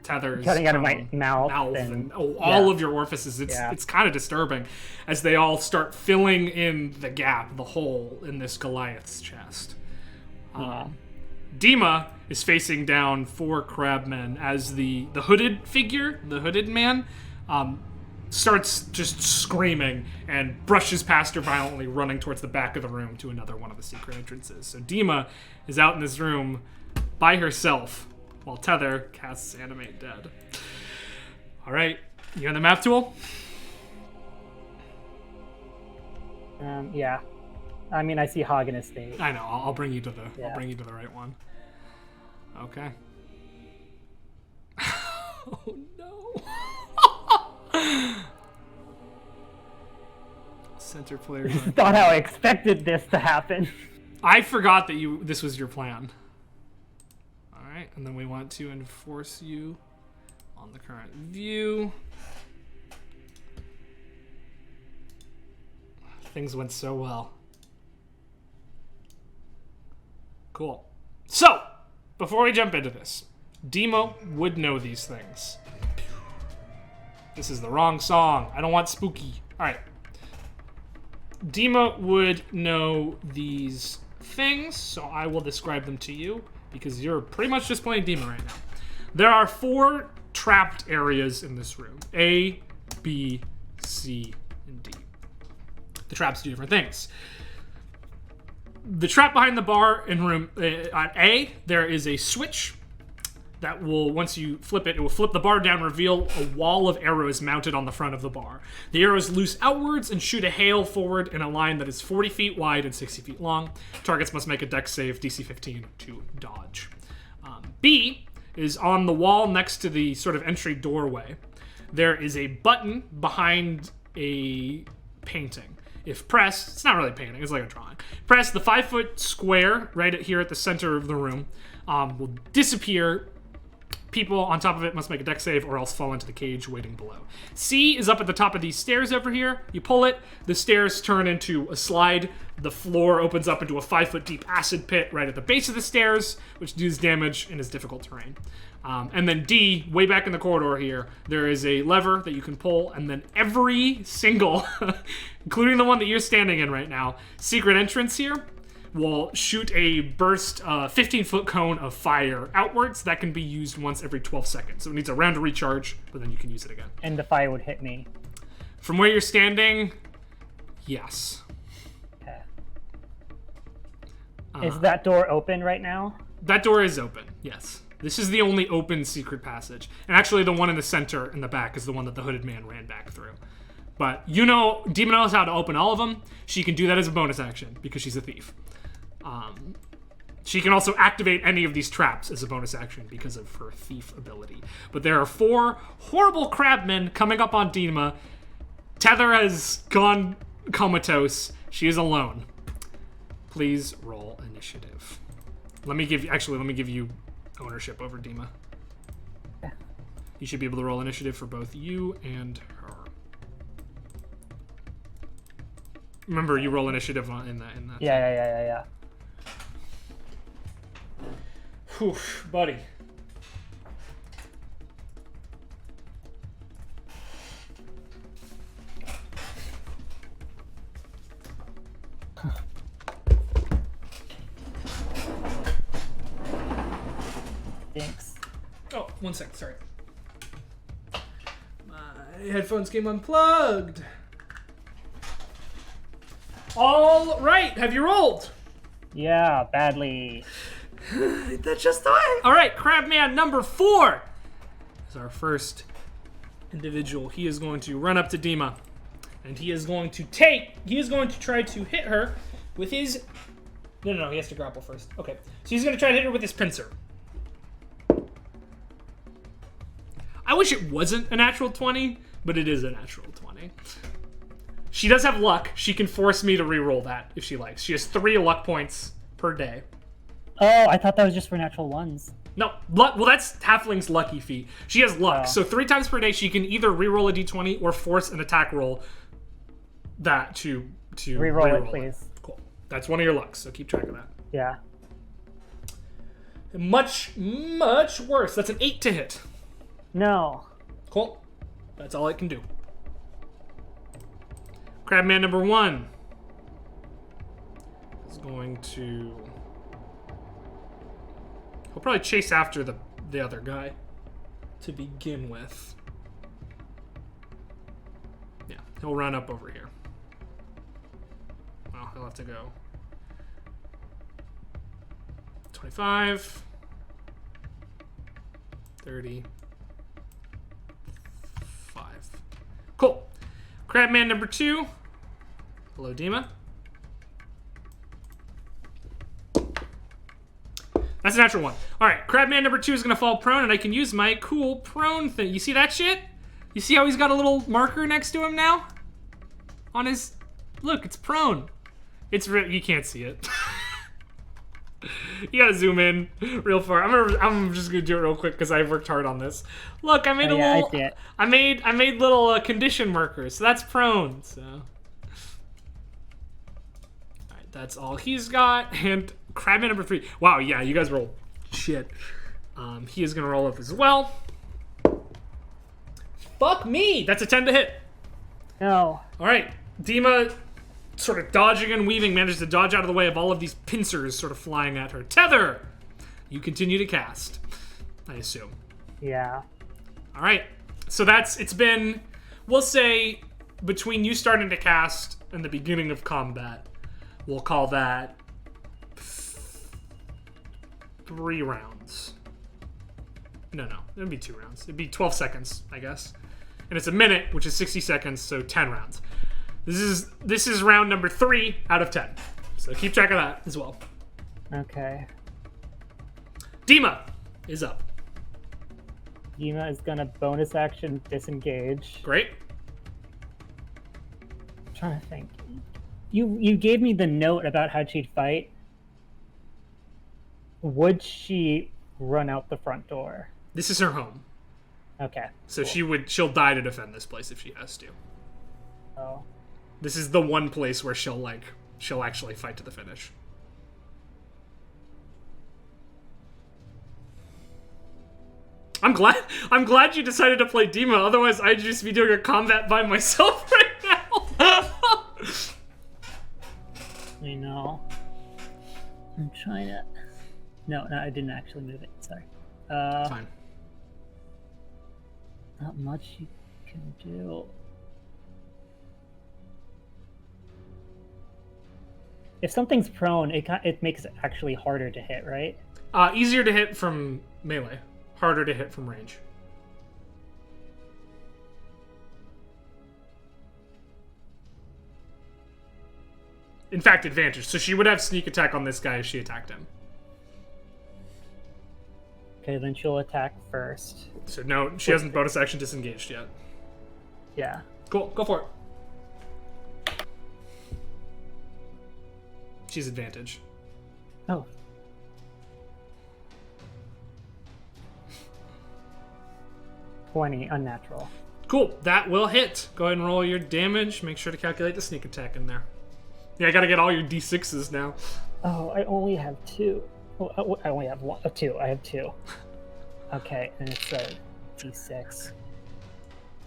cutting out of my mouth and all of your orifices, it's kind of disturbing as they all start filling in the gap, the hole in this Goliath's chest. Dima is facing down 4 crabmen as the hooded figure, the hooded man, starts just screaming and brushes past her violently, running towards the back of the room to another one of the secret entrances. So Dima is out in this room by herself while Tether casts Animate Dead. All right, you on the map tool? Yeah. I mean, I see Hagen Estate. I know. I'll bring you to the. I'll bring you to the right one. Okay. Oh no. Center player. This is not how I expected this to happen. I forgot that this was your plan. All right, and then we want to enforce you on the current view. Things went so well. Cool. So, before we jump into this, Demo would know these things. This is the wrong song. I don't want spooky. All right. Demo would know these things, so I will describe them to you because you're pretty much just playing Demo right now. There are 4 trapped areas in this room. A, B, C, and D. The traps do different things. The trap behind the bar in room on A, there is a switch that will, once you flip it, it will flip the bar down, reveal a wall of arrows mounted on the front of the bar. The arrows loose outwards and shoot a hail forward in a line that is 40 feet wide and 60 feet long. Targets must make a dex save, DC 15, to dodge. B is on the wall next to the sort of entry doorway. There is a button behind a painting. If pressed, it's not really a painting, it's like a drawing. Press the 5-foot square right here at the center of the room will disappear. people on top of it must make a dex save or else fall into the cage waiting below. C is up at the top of these stairs over here. You pull it, the stairs turn into a slide. The floor opens up into a 5-foot deep acid pit right at the base of the stairs, which deals damage and is difficult terrain. And then D, way back in the corridor here, there is a lever that you can pull, and then every single, including the one that you're standing in right now, secret entrance here will shoot a burst 15-foot cone of fire outwards that can be used once every 12 seconds. So it needs a round to recharge, but then you can use it again. And the fire would hit me. From where you're standing, yes. Okay. Is that door open right now? That door is open, yes. This is the only open secret passage. And actually the one in the center in the back is the one that the hooded man ran back through. But you know, Demon knows how to open all of them. She can do that as a bonus action because she's a thief. She can also activate any of these traps as a bonus action because of her thief ability. But there are 4 horrible crabmen coming up on Dima. Tether has gone comatose. She is alone. Please roll initiative. Let me give you ownership over Dima. Yeah. You should be able to roll initiative for both you and her. Remember, you roll initiative in that. Yeah. Whew, buddy. Thanks. Oh, 1 second, sorry. My headphones came unplugged. All right, have you rolled? Yeah, badly. That's just the way. All right, Crabman number 4 is our first individual. He is going to run up to Dima, and he is going to try to hit her with his... No, he has to grapple first. Okay, so he's going to try to hit her with his pincer. I wish it wasn't a natural 20, but it is a natural 20. She does have luck. She can force me to re-roll that if she likes. She has 3 luck points per day. Oh, I thought that was just for natural ones. No, luck. Well, that's Halfling's lucky feat. She has luck, so 3 times per day she can either re-roll a d20 or force an attack roll that to re-roll it, please. Cool. That's one of your lucks, so keep track of that. Yeah. Much worse. That's an 8 to hit. No. Cool. That's all it can do. Crabman number 1 is going to... He'll probably chase after the other guy to begin with. Yeah, he'll run up over here. Well, he'll have to go 25, 30, 5. Cool. Crabman number 2. Hello, Dima. That's a natural 1. All right, Crabman number 2 is going to fall prone, and I can use my cool prone thing. You see that shit? You see how he's got a little marker next to him now? On his... Look, it's prone. It's you can't see it. You gotta zoom in real far. I'm just gonna do it real quick because I've worked hard on this. Look, I made I see it. I made little condition markers, so that's prone. So, all right, that's all he's got. And Crabman number 3. Wow, yeah, you guys rolled shit. He is gonna roll up as well. Fuck me. That's a 10 to hit. No. All right, Dima, sort of dodging and weaving, manages to dodge out of the way of all of these pincers sort of flying at her. Tether, you continue to cast, I assume. Yeah. All right, so it's been, we'll say, between you starting to cast and the beginning of combat, we'll call that 3 rounds. No, it'd be 2 rounds. It'd be 12 seconds, I guess. And it's a minute, which is 60 seconds, so 10 rounds. This is round number 3 out of 10. So keep track of that as well. Okay. Dima is up. Dima is gonna bonus action disengage. Great. I'm trying to think. You gave me the note about how she'd fight. Would she run out the front door? This is her home. Okay. So cool. she'll die to defend this place if she has to. Oh. This is the one place where she'll actually fight to the finish. I'm glad you decided to play Dima, otherwise I'd just be doing a combat by myself right now. I know. I'm trying to... No, I didn't actually move it. Sorry. Fine. Not much you can do. If something's prone, it makes it actually harder to hit, right? Easier to hit from melee. Harder to hit from range. In fact, advantage. So she would have sneak attack on this guy if she attacked him. Okay, then she'll attack first. So no, she hasn't bonus action disengaged yet. Yeah. Cool, go for it. She's advantage. Oh. Unnatural. Cool, that will hit. Go ahead and roll your damage. Make sure to calculate the sneak attack in there. Yeah, I gotta get all your d6s now. Oh, I only have 2. Oh, I only have 1. 2. I have 2. Okay, and it's a d6.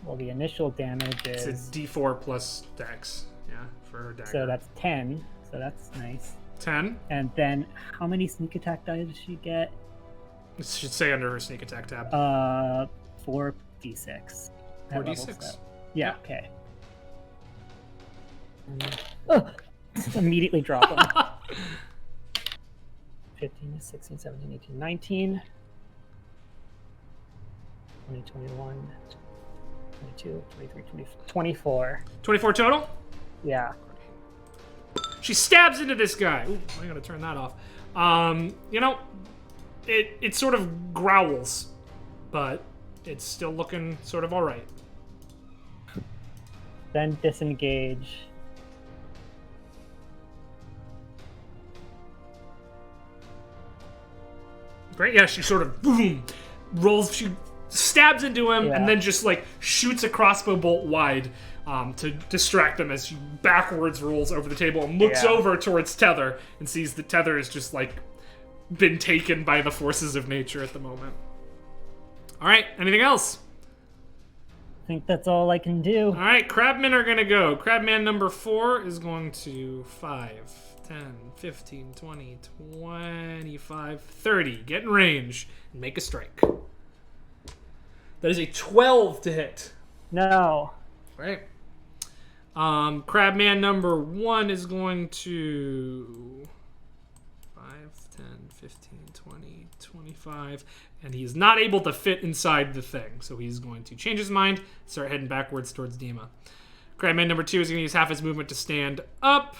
Well, the initial damage is... It's a d4 plus dex. Yeah, for her dagger. So that's 10. So that's nice. 10. And then how many sneak attack dice does she get? It should say under her sneak attack tab. 4d6. 4d6? Yeah, okay. Immediately drop them. 15, 16, 17, 18, 19. 20, 21, 22, 23, 24. 24 total? Yeah. She stabs into this guy. Ooh, I gotta turn that off. You know, it sort of growls, but it's still looking sort of alright. Then disengage. Great, yeah, she sort of boom rolls, she stabs into him, Yeah. and then just like shoots a crossbow bolt wide to distract him as she backwards rolls over the table and looks over towards Tether and sees that Tether is just like been taken by the forces of nature at the moment. All right, anything else? I think that's all I can do. All right, crabmen are gonna go. Crabman number 4 is going to 5, 10, 15, 20, 25, 30. Get in range and make a strike. That is a 12 to hit. No. Right. Crabman number 1 is going to 5, 10, 15, 20, 25, and he's not able to fit inside the thing, so he's going to change his mind, start heading backwards towards Dima. Crabman number 2 is going to use half his movement to stand up.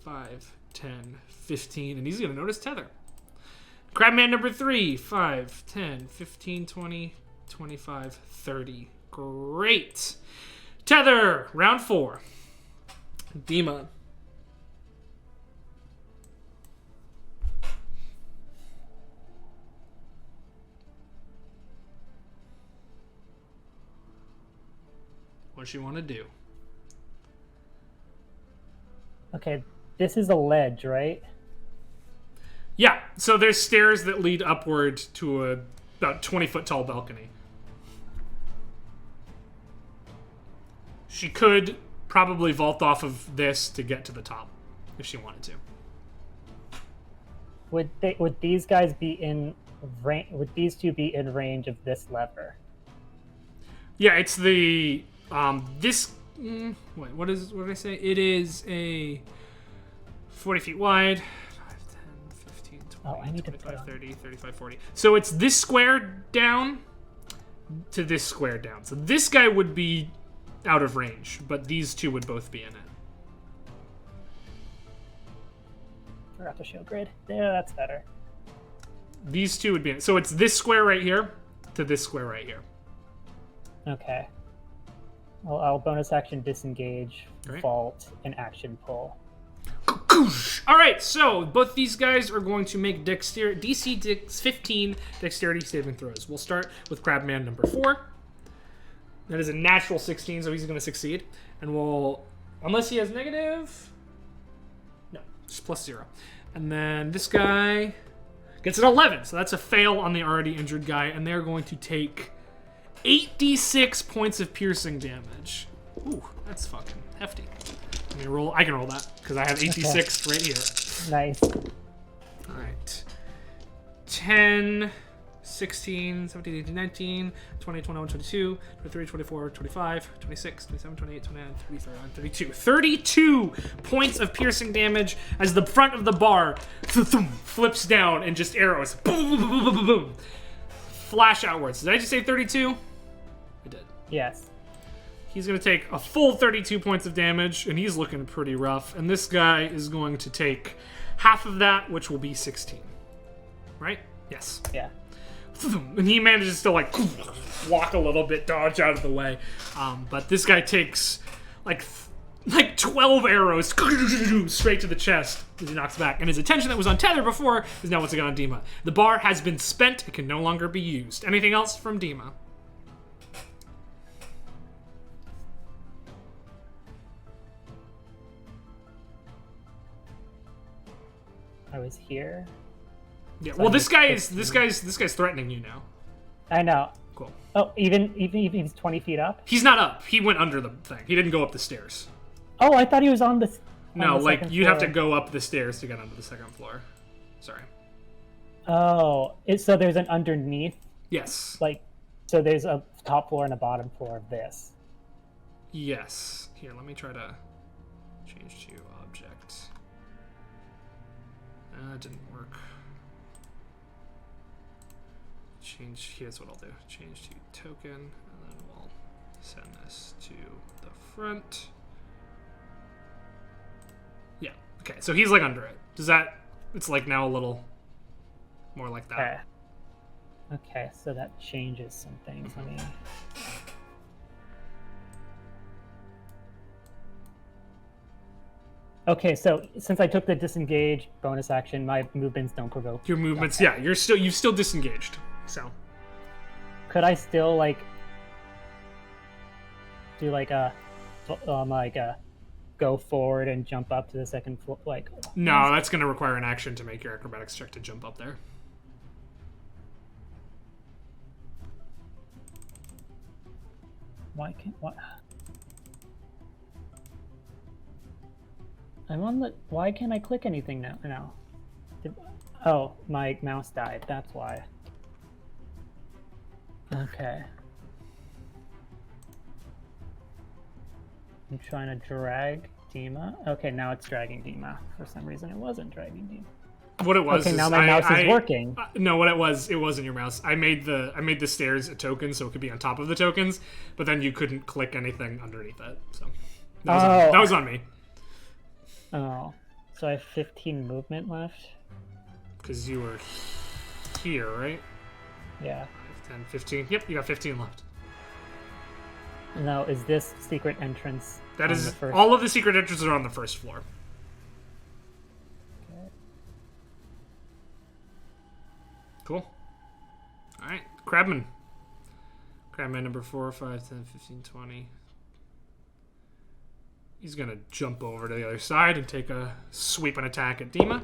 5, 10, 15, and he's going to notice Tether. Crabman number 3, 5, 10, 15, 20, 25, 30. Great. Tether, round 4. Dima. What does she want to do? Okay, this is a ledge, right? Yeah, so there's stairs that lead upward to a about 20-foot tall balcony. She could probably vault off of this to get to the top if she wanted to. Would these guys be in range? Would these two be in range of this lever? Yeah, it's the this. Wait, what did I say? It is a 40 feet wide. 5, 10, 15, 20, I need 25, to 30, 35, 40. So it's this square down to this square down. So this guy would be out of range, but these two would both be in it. Forgot to show grid. There, that's better. These two would be in it. So it's this square right here to this square right here. Okay. I'll bonus action disengage, Great. vault, and action pull. All right, so both these guys are going to make DC 15 dexterity saving throws. We'll start with Crabman number 4. That is a natural 16, so he's going to succeed. And we'll, unless he has negative, no, just +0. And then this guy gets an 11, so that's a fail on the already injured guy, and they're going to take 8d6 points of piercing damage. Ooh, that's fucking hefty. I can roll that, because I have 8d6 right here. Nice. Alright. 10, 16, 17, 18, 19, 20, 21, 22, 23, 24, 25, 26, 27, 28, 29, 30, 31, 32. 32 points of piercing damage as the front of the bar flips down and just arrows boom, boom, boom, boom, boom, boom, flash outwards. Did I just say 32? I did. Yes. He's going to take a full 32 points of damage, and he's looking pretty rough. And this guy is going to take half of that, which will be 16. Right? Yes. Yeah. And he manages to, like, walk a little bit, dodge out of the way. But this guy takes, like 12 arrows straight to the chest as he knocks back. And his attention that was on Tether before is now once again on Dima. The bar has been spent. It can no longer be used. Anything else from Dima? I was here. Yeah. So Well, this guy's threatening you now. I know. Cool. Oh, even if he's 20 feet up? He's not up. He went under the thing. He didn't go up the stairs. Oh, I thought he was on the. No, the like second you'd have to floor. go up the stairs to get onto the second floor. Sorry. Oh, so there's an underneath, Yes. like, so there's a top floor and a bottom floor of this. Yes. Here, let me try to change to object. It didn't work. Change. Here's what I'll do. Change to token, and then we'll send this to the front. Yeah. Okay. So he's like under it. Does that? It's like now a little more like that. Okay, so that changes some things. Let me. Okay, so since I took the disengage bonus action, my movements don't provoke. Your movements, Okay. yeah, you've still disengaged. So Could I still like do like a go forward and jump up to the second floor? Like no, that's going to require an action to make your acrobatics check to jump up there. why can't what? I'm on the. Why can't I click anything now? No. Oh, my mouse died. That's why. Okay. I'm trying to drag Dima. Okay, now it's dragging Dima. For some reason, it wasn't dragging Dima. What it was Okay, is now my mouse is working. No, what it wasn't your mouse. I made the stairs a token so it could be on top of the tokens, but then you couldn't click anything underneath it. So that was on me. Oh, so I have 15 movement left? Because you were here, right? Yeah. 10, 15. Yep, you got 15 left. Now, is this secret entrance That on is the first? all of the secret entrances are on the first floor. Okay. Cool. All right, Crabman. Crabman number 4, 5, 10, 15, 20. He's going to jump over to the other side and take a sweep and attack at Dima.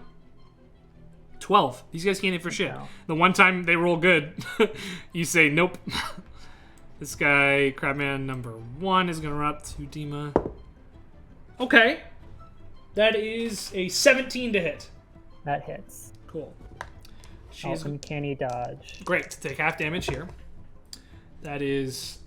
12. These guys can't hit for shit. No. The one time they roll good, you say nope. This guy, Crabman number 1, is going to run up to Dima. Okay. That is a 17 to hit. That hits. Cool. She's uncanny dodge. Great. To take half damage here. That is...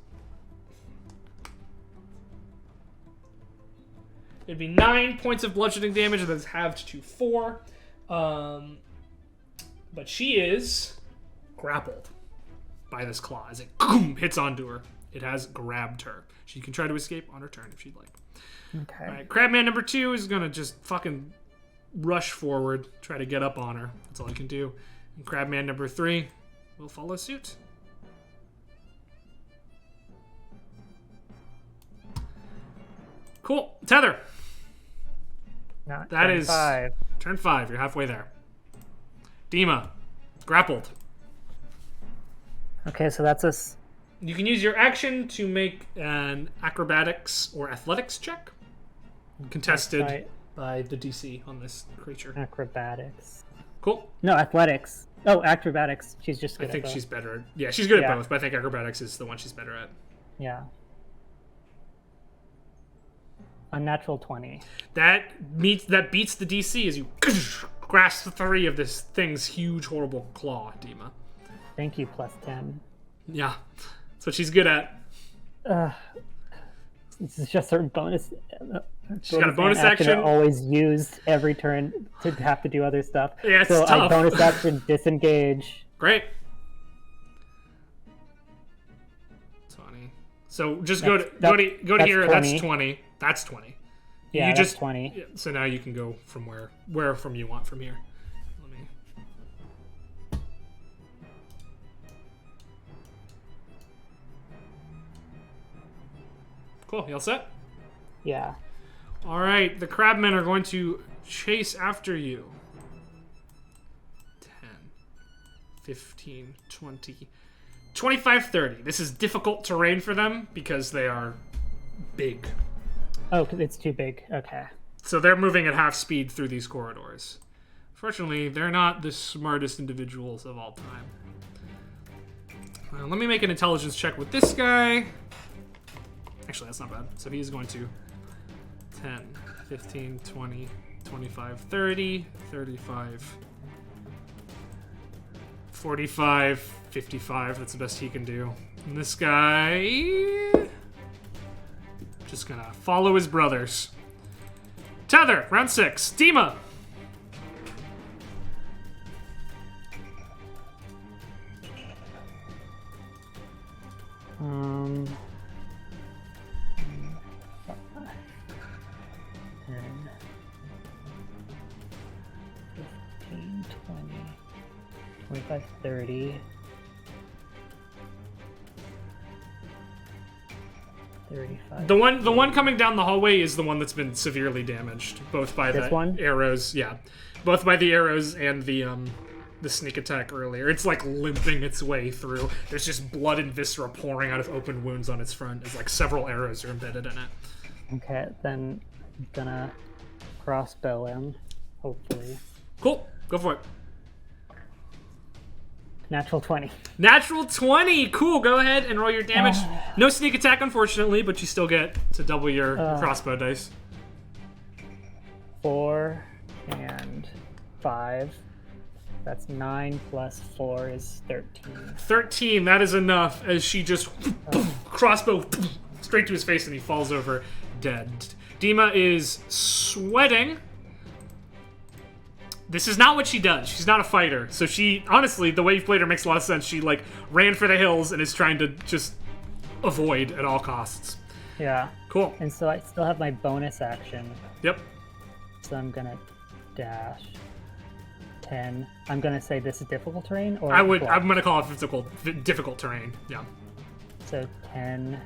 It'd be 9 points of bludgeoning damage, and that's halved to 4. But she is grappled by this claw as it hits onto her. It has grabbed her. She can try to escape on her turn if she'd like. Okay. All right, Crabman number 2 is going to just fucking rush forward, try to get up on her. That's all I can do. And Crabman number 3 will follow suit. Cool. Tether. Not That turn is 5. turn 5. You're halfway there. Dima, grappled. Okay, so that's us. You can use your action to make an acrobatics or athletics check. Contested Right. by the DC on this creature. Acrobatics. Cool. No, athletics. Oh, acrobatics. She's just good I think at both. she's better. Yeah, she's good at Yeah. both, but I think acrobatics is the one she's better at. Yeah. Unnatural 20. That beats the DC as you grasp the 3 of this thing's huge, horrible claw, Dima. Thank you, plus 10. Yeah, that's what she's good at. This is just her bonus. She's got a bonus are action. always used every turn to have to do other stuff. Yeah, it's so I tough. bonus action disengage. Great. 20. So just go to here. 20. That's 20. That's 20. Yeah, you that's just 20. Yeah, so now you can go from where from you want from here. Let me. Cool. You all set? Yeah. All right. The crabmen are going to chase after you. 10, 15, 20, 25, 30. This is difficult terrain for them because they are big. Oh, 'cause it's too big. Okay. So they're moving at half speed through these corridors. Fortunately, they're not the smartest individuals of all time. Let me make an intelligence check with this guy. Actually, that's not bad. So he's going to 10, 15, 20, 25, 30, 35, 45, 55. That's the best he can do. And this guy... just gonna follow his brothers. Tether, round 6. Dima. Um. 10, 15, 20, 25, 30. 35. The one coming down the hallway is the one that's been severely damaged, both by This the one? arrows. Yeah, both by the arrows and the sneak attack earlier. It's like limping its way through. There's just blood and viscera pouring out of open wounds on its front. It's like several arrows are embedded in it. Okay, then I'm gonna crossbow him, hopefully. Cool, go for it. Natural 20. Natural 20. Cool. Go ahead and roll your damage. No sneak attack, unfortunately, but you still get to double your crossbow dice. 4 and 5. That's 9 plus 4 is 13. 13. That is enough. As she just crossbow straight to his face, and he falls over dead. Dima is sweating. This is not what she does. She's not a fighter. So she, honestly, the way you've played her makes a lot of sense. She, like, ran for the hills and is trying to just avoid at all costs. Yeah. Cool. And so I still have my bonus action. Yep. So I'm gonna dash 10. I'm gonna say this is difficult terrain, or I'm block? going to call it difficult terrain. Yeah. So 10,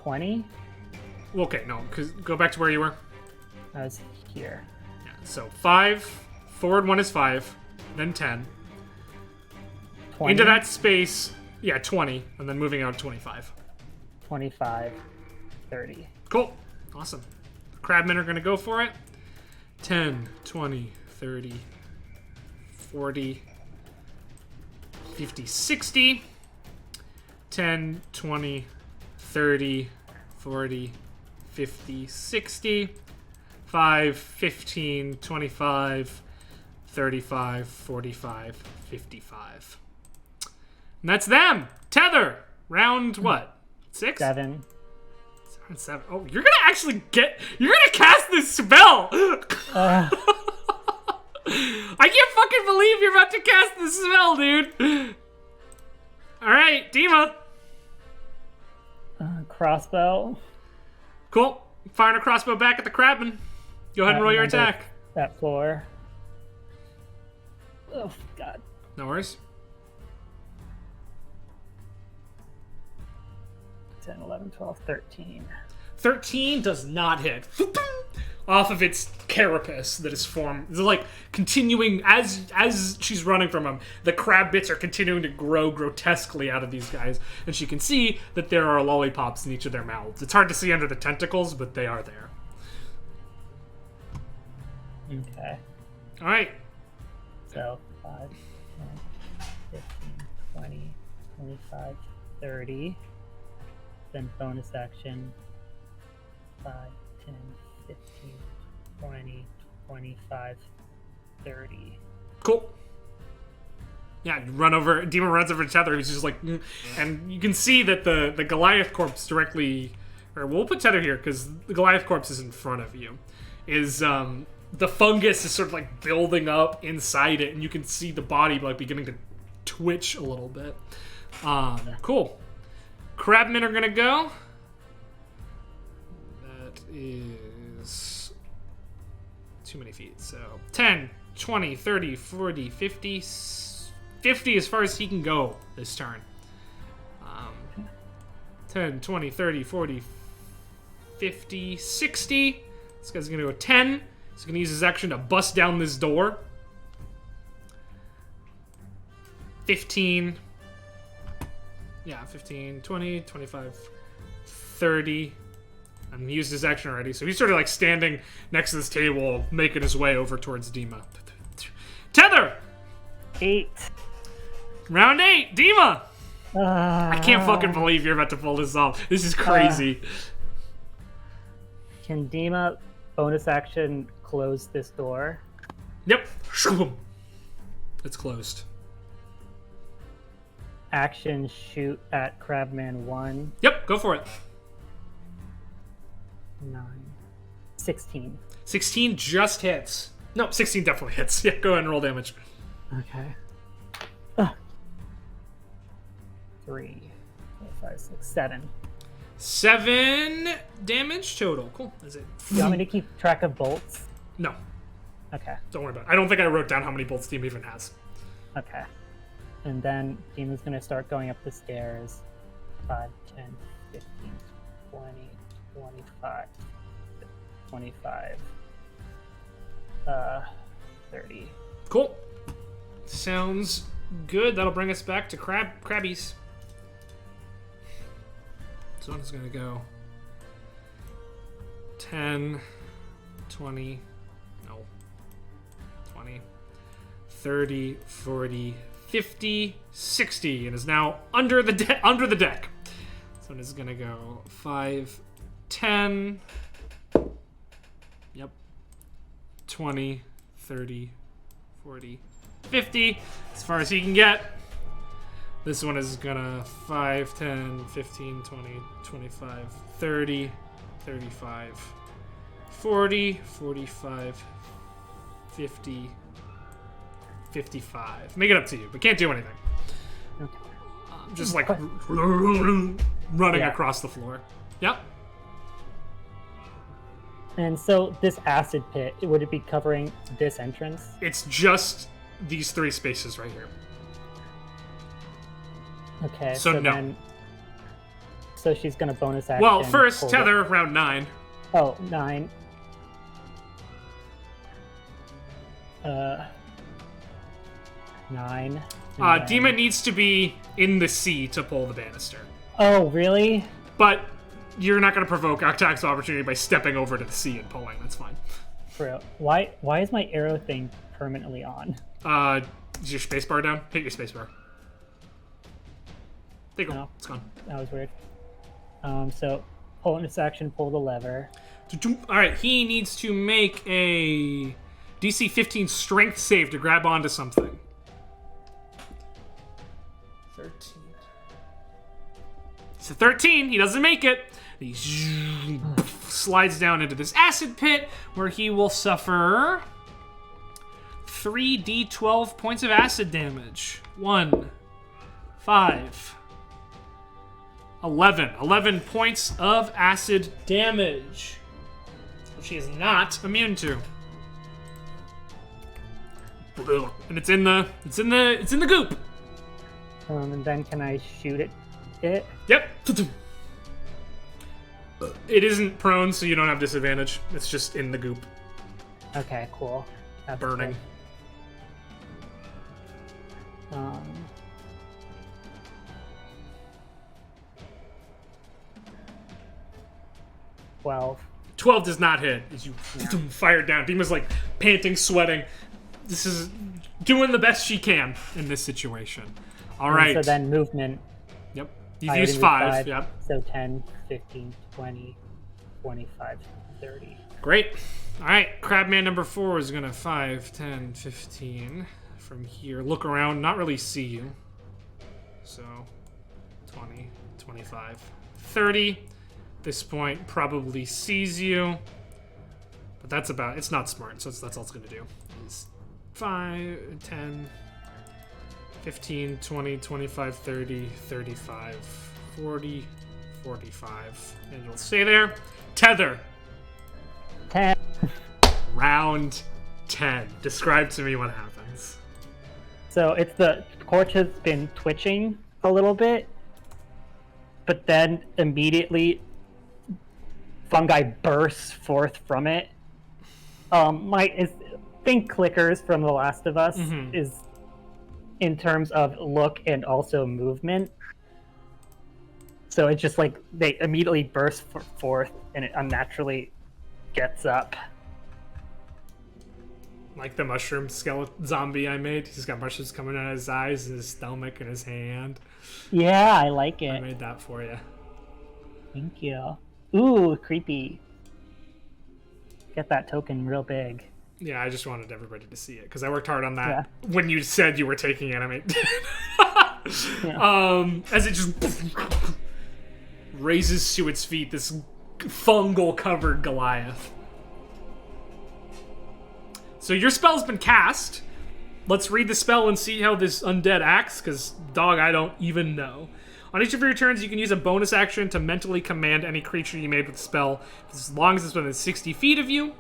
20. Okay, no, because go back to where you were. I was here. Yeah, so 5, forward 1 is 5, then 10. 20, Into that space, yeah, 20, and then moving out 25. 25, 30. Cool. Awesome. The crabmen are going to go for it. 10, 20, 30, 40, 50, 60. 10, 20, 30, 40, 50, 60. 5, 15, 25, 35, 45, 55. And that's them. Tether. Round what? 6? 7. Round 7. Oh, you're gonna actually you're gonna cast this spell. I can't fucking believe you're about to cast this spell, dude. All right, Dima. Crossbow. Cool. Firing a crossbow back at the crabman. Go ahead and roll your attack. That 4. Oh, God. No worries. 10, 11, 12, 13. 13 does not hit. off of its carapace that is formed. It's like continuing as she's running from him. The crab bits are continuing to grow grotesquely out of these guys, and she can see that there are lollipops in each of their mouths. It's hard to see under the tentacles, but they are there. Okay. All right. So 5, 10, 15, 20, 25, 30. Then bonus action 5, 10, 15, 20, 25, 30. Cool. Yeah, you run over. Dima runs over to Tether. He's just like, and you can see that the Goliath corpse directly, or we'll put Tether here because the Goliath corpse is in front of you. Is the fungus is sort of like building up inside it, and you can see the body like beginning to twitch a little bit. Cool. Crabmen are gonna go. That is too many feet. So 10, 20, 30, 40, 50, 50 as far as he can go this turn. 10, 20, 30, 40, 50, 60. This guy's gonna go 10. He's gonna use his action to bust down this door. 15. Yeah, 15, 20, 25, 30. And he used his action already, so he's sort of like standing next to this table, making his way over towards Dima. Tether! 8. Round 8, Dima! I can't fucking believe you're about to pull this off. This is crazy. Can Dima bonus action close this door? Yep. It's closed. Action shoot at Crabman 1. Yep, go for it. 9. 16. 16 just hits. No, 16 definitely hits. Yeah, go ahead and roll damage. Okay. 3, 4, 5, 6, 7. 7 damage total. Cool. That's it. Do you want me to keep track of bolts? No, Okay. don't worry about it. I don't think I wrote down how many bolts Team even has. Okay. And then Dima's going to start going up the stairs. 5, 10, 15, 20, 25, 25, 30. Cool. Sounds good. That'll bring us back to Crabbies. So I'm just going to go 10, 20, no, 20, 30, 40, 50, 60, and is now under the deck. So I'm just going to go 5, 10, yep, 20, 30, 40, 50, as far as he can get. This one is gonna 5, 10, 15, 20, 25, 30, 35, 40, 45, 50, 55. Make it up to you, but can't do anything. Okay. Just like running Yeah. across the floor. Yep. And so this acid pit, would it be covering this entrance? It's just these 3 spaces right here. Okay, So no. then... So she's going to bonus action. Well, first, pull Tether, round 9. Oh, 9. 9. Dima needs to be in the sea to pull the banister. Oh, really? But you're not going to provoke attacks of opportunity by stepping over to the sea and pulling. That's fine. Bro, why is my arrow thing permanently on? Is your spacebar down? Hit your spacebar. There you go. No. It's gone. That was weird. So, bonus action, pull the lever. All right, he needs to make a DC 15 strength save to grab onto something. 13. It's a 13. He doesn't make it. He slides down into this acid pit where he will suffer 3d12 points of acid damage. 1, 5, 11. 11 points of acid damage, which he is not immune to. And it's in the goop. And then can I shoot it? Yep. It isn't prone, so you don't have disadvantage. It's just in the goop. Okay, cool. That's Burning. good. 12. 12 does not hit as you fire down. Dima's like panting, sweating. This is doing the best she can in this situation. All right. So then movement. Yep. You've used 5. Yep. So 10, 15, 20, 25, 30. Great. All right. Crabman number 4 is going to 5, 10, 15 from here. Look around, not really see you. So 20, 25, 30. This point probably sees you, but that's about, it's not smart, so that's all it's gonna do. Is 5, 10, 15, 20, 25, 30, 35, 40, 45, and you'll stay there. Tether. 10. Round 10. Describe to me what happens. So it's the corpse has been twitching a little bit, but then immediately fungi bursts forth from it. Think clickers from The Last of Us is in terms of look and also movement. So it's just like they immediately burst forth and it unnaturally gets up. Like the mushroom skeleton zombie I made. He's got mushrooms coming out of his eyes and his stomach and his hand. Yeah, I like it. I made that for you. Thank you. Ooh, creepy. Get that token real big. Yeah, I just wanted everybody to see it because I worked hard on that when you said you were taking it. I mean, as it just raises to its feet, this fungal-covered Goliath. So your spell's been cast. Let's read the spell and see how this undead acts, because, dog, I don't even know. On each of your turns, you can use a bonus action to mentally command any creature you made with the spell. As long as it's within 60 feet of you,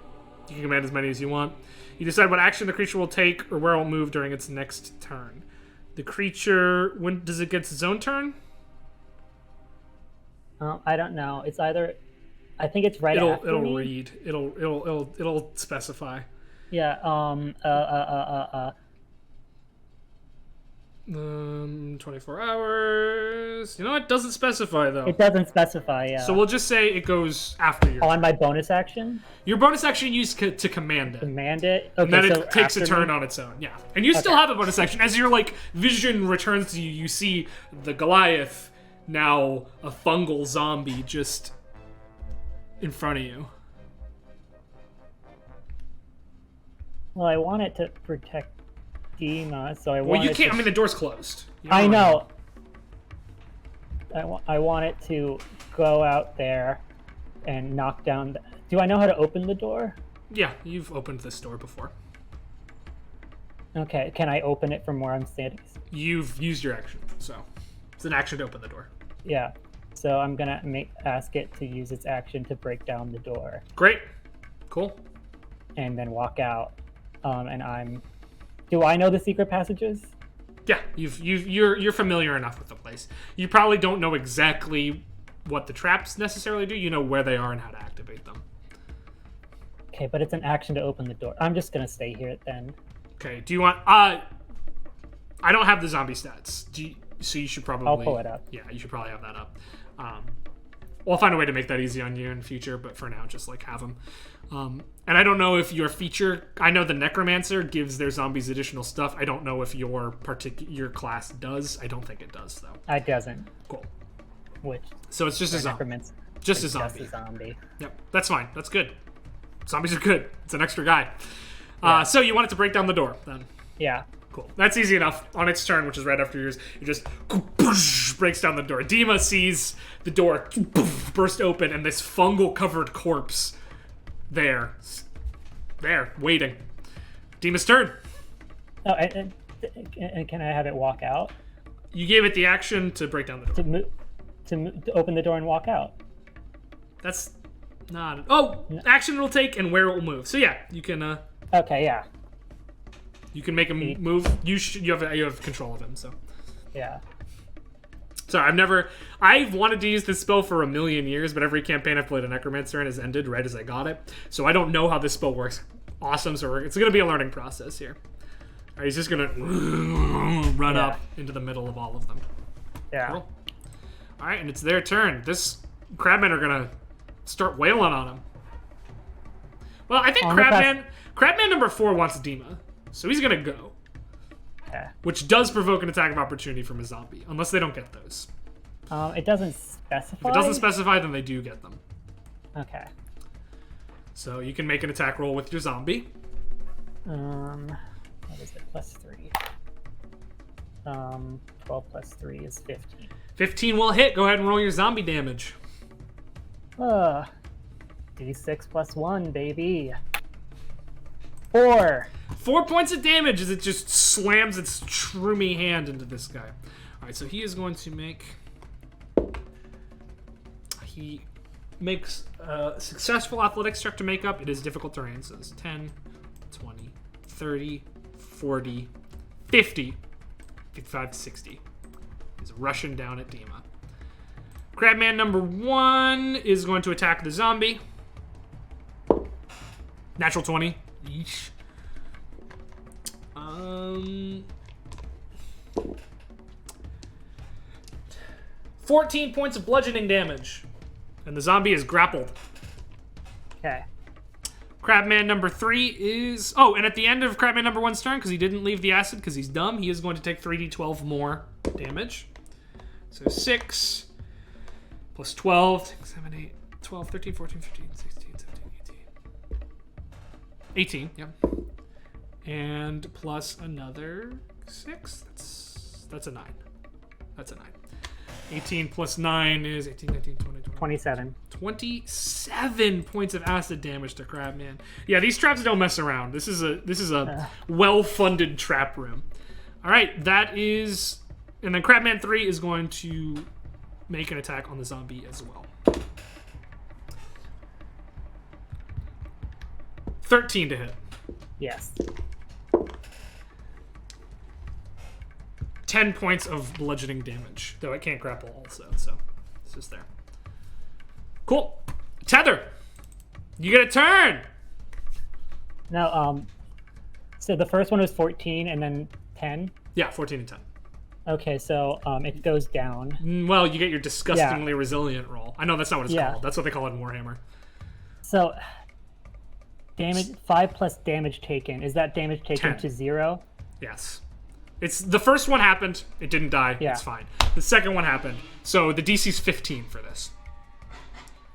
you can command as many as you want. You decide what action the creature will take or where it will move during its next turn. The creature, when does it get its own turn? I don't know. It's either, I think it's right after It'll me. read. It'll specify. Yeah. 24 hours. You know what? Doesn't specify though. It doesn't specify. Yeah. So we'll just say it goes after your. On my bonus action. Your bonus action you use to command it. Command it. Okay. And then so it takes a after turn me? on its own. Yeah. And you still have a bonus action. As your like vision returns to you, you see the Goliath, now a fungal zombie, just in front of you. Well, I want it to protect Dima, so I want. Well, you it can't. To... I mean, the door's closed. I know. I want it to go out there and knock down. Do I know how to open the door? Yeah, you've opened this door before. Okay, can I open it from where I'm standing? You've used your action, so it's an action to open the door. Yeah. So I'm gonna ask it to use its action to break down the door. Great. Cool. And then walk out. And do I know the secret passages? Yeah, you're familiar enough with the place. You probably don't know exactly what the traps necessarily do. You know where they are and how to activate them. Okay, but it's an action to open the door. I'm just gonna stay here then. Okay. Do you want? I don't have the zombie stats. So you should probably. I'll pull it up. Yeah, you should probably have that up. We'll find a way to make that easy on you in future, but for now, just like have them. And I don't know if your feature. I know the Necromancer gives their zombies additional stuff. I don't know if your class does. I don't think it does though. It doesn't. Cool. Which? So it's just a zombie. Necromancer. Just a It's zombie. Just a zombie. Yep, that's fine. That's good. Zombies are good. It's an extra guy. Yeah. So you want it to break down the door then? Yeah. Cool. That's easy enough. On its turn, which is right after yours, it just breaks down the door. Dima sees the door burst open and this fungal-covered corpse there, waiting. Dima's turn. Oh, and can I have it walk out? You gave it the action to break down the door. To open the door and walk out. That's not... Oh! Action it'll take and where it will move. So yeah, you can... Okay, yeah. You can make him move. You have control of him, so... Yeah. Sorry, I've wanted to use this spell for a million years, but every campaign I've played a Necromancer in has ended right as I got it. So I don't know how this spell works. Awesome, so it's going to be a learning process here. All right, he's just going to run up into the middle of all of them. Yeah. Cool. All right, and it's their turn. This Crabmen are going to start wailing on him. Well, I think Crabman number 4 wants Dima, so he's going to go. Okay. Which does provoke an attack of opportunity from a zombie, unless they don't get those. It doesn't specify? If it doesn't specify, then they do get them. Okay. So you can make an attack roll with your zombie. What is it? +3. 12 plus 3 is 15. 15 will hit. Go ahead and roll your zombie damage. D6 plus 1, baby. 4. 4 points of damage as it just slams its shroomy hand into this guy. Alright, so he is going to make... He makes a successful athletics check to make up. It is difficult terrain, so it's 10, 20, 30, 40, 50, 55, 60. He's rushing down at Dima. Crabman number 1 is going to attack the zombie. Natural 20. Yeesh. 14 points of bludgeoning damage. And the zombie is grappled. Okay. Crabman number 3 is... Oh, and at the end of Crabman number 1's turn, because he didn't leave the acid because he's dumb, he is going to take 3d12 more damage. So 6 plus 12, 6, 7, 8, 12, 13, 14, 15, 16, 17, 18. 18, yep. And plus another 6. That's a 9. That's a 9. 18 plus 9 is 18, 19, 20, 21. 27. 27 points of acid damage to Crabman. Yeah, these traps don't mess around. This is a well-funded trap room. All right, that is... And then Crabman 3 is going to make an attack on the zombie as well. 13 to hit. Yes. 10 points of bludgeoning damage, though it can't grapple also, so it's just there. Cool. Tether, you get a turn. Now, so the first one was 14 and then 10? Yeah, 14 and 10. Okay, so it goes down. Well, you get your disgustingly resilient roll. I know that's not what it's called. That's what they call it in Warhammer. So, damage 5 plus damage taken. Is that damage taken 10. to 0? Yes. It's the first one happened. It didn't die. Yeah. It's fine. The second one happened. So the DC's 15 for this.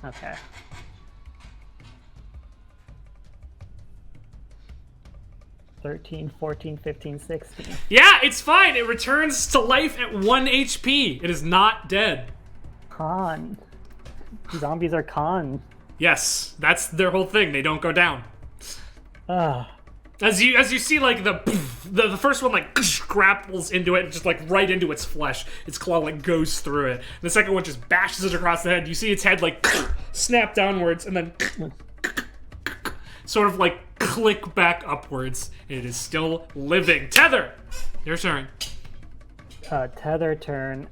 Okay. (13, 14, 15, 16). Yeah, it's fine. It returns to life at 1 HP. It is not dead. Con. Zombies are con. Yes, that's their whole thing. They don't go down. As you see, like the first one like grapples into it, just like right into its flesh. Its claw like goes through it. The second one just bashes it across the head. You see its head like snap downwards and then sort of like click back upwards. It is still living. Tether, your turn. Tether turn.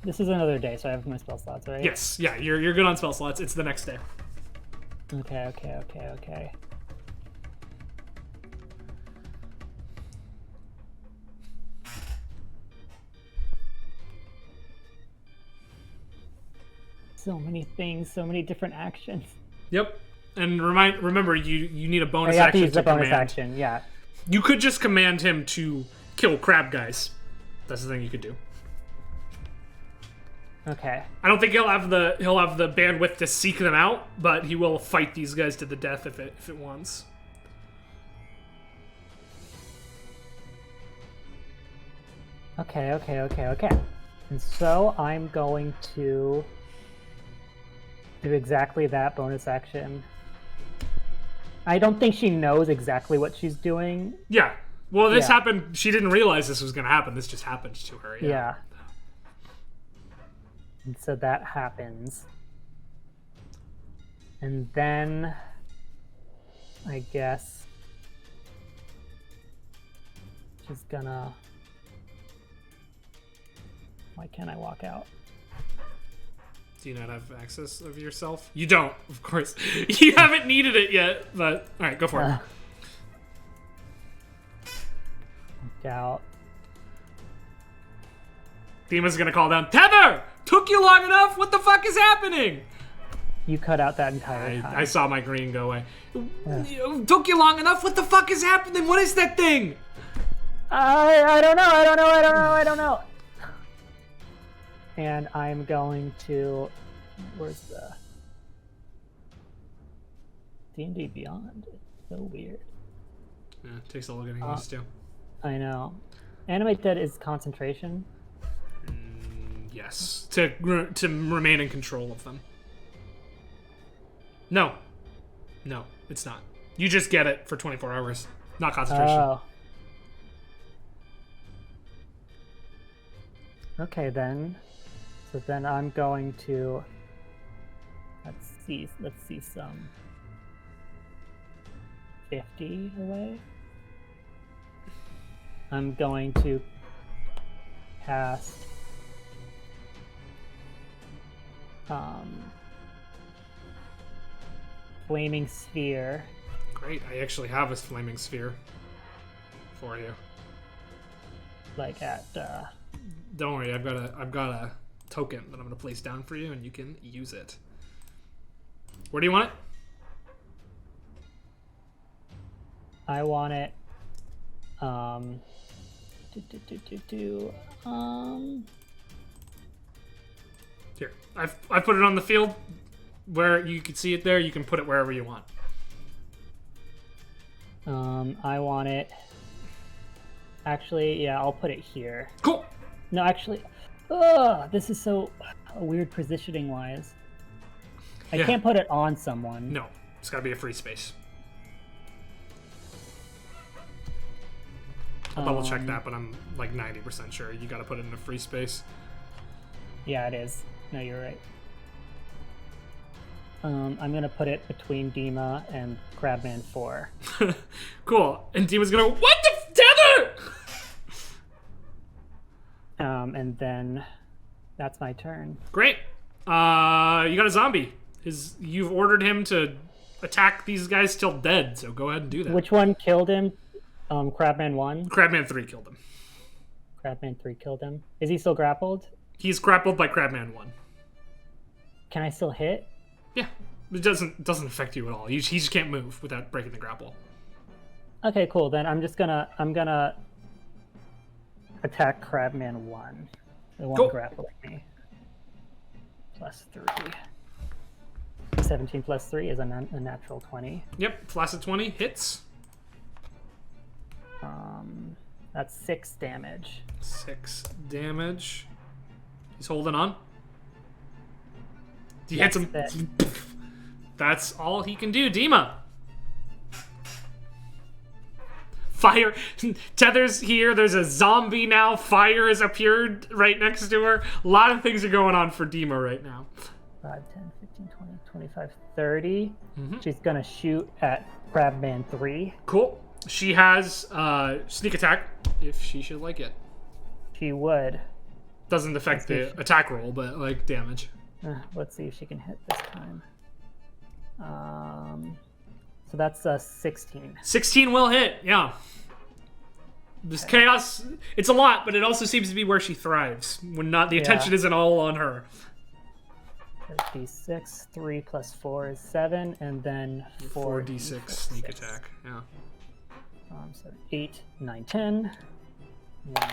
This is another day, so I have my spell slots, right? Yes, yeah, you're good on spell slots. It's the next day. Okay. So many things, so many different actions. Yep. And remember, you need a bonus you have action to use the bonus command. action, yeah. You could just command him to kill crab guys. That's the thing you could do. Okay. I don't think he'll have the bandwidth to seek them out, but he will fight these guys to the death if it wants. Okay. And so I'm going to do exactly that bonus action. I don't think she knows exactly what she's doing. Yeah. Well, this happened. She didn't realize this was going to happen. This just happened to her. Yeah. And so that happens. And then, I guess, she's gonna Why can't I walk out? Do you not have access of yourself? You don't, of course. You haven't needed it yet, but all right, go for it. Walked out. Dima's gonna call down, Tether! Took you long enough? What the fuck is happening? You cut out that entire time. I saw my green go away. Took you long enough? What the fuck is happening? What is that thing? I don't know. And I'm going to... Where's the... D&D Beyond? It's so weird. Yeah, it takes a little getting used to. I know. Animate Dead is concentration. Yes. To remain in control of them. No, it's not. You just get it for 24 hours, not concentration. Oh. Okay then. So then I'm going to let's see some 50 away. I'm going to cast Flaming Sphere. Great, I actually have a flaming sphere for you. Like at Don't worry, I've got a token that I'm gonna place down for you, and you can use it. Where do you want it? I want it Here, I've put it on the field where you can see it there. You can put it wherever you want. I want it. Actually, yeah, I'll put it here. Cool. No, actually, this is so weird positioning wise. I can't put it on someone. No, it's gotta be a free space. I'll double check that, but I'm like 90% sure you gotta put it in a free space. Yeah, it is. No, you're right. I'm gonna put it between Dima and Crabman 4. Cool. And Dima's gonna go, what the Tether? And then that's my turn. Great. You got a zombie. You've ordered him to attack these guys till dead, so go ahead and do that. Which one killed him? Crabman 1? Crabman 3 killed him. Crabman 3 killed him. Is he still grappled? He's grappled by Crabman 1. Can I still hit? Yeah. It doesn't affect you at all. He just can't move without breaking the grapple. Okay, cool. Then I'm gonna attack Crabman 1. The one grappling me. Plus 3. 17 plus 3 is a natural 20. Yep, flaccid 20 hits. That's 6 damage. 6 damage. He's holding on. He hits him. That's all he can do. Dima. Fire. Tether's here. There's a zombie now. Fire has appeared right next to her. A lot of things are going on for Dima right now. 5, 10, 15, 20, 25, 30. Mm-hmm. She's going to shoot at Crabman 3. Cool. She has sneak attack if she should like it. She would. Doesn't affect the attack roll, but like damage. Let's see if she can hit this time. So that's a 16. 16 will hit, yeah. This chaos, it's a lot, but it also seems to be where she thrives. When not, the attention isn't all on her. D6, 3 plus 4 is 7, and then 4d6 sneak attack, yeah. So 8, 9, 10, 1,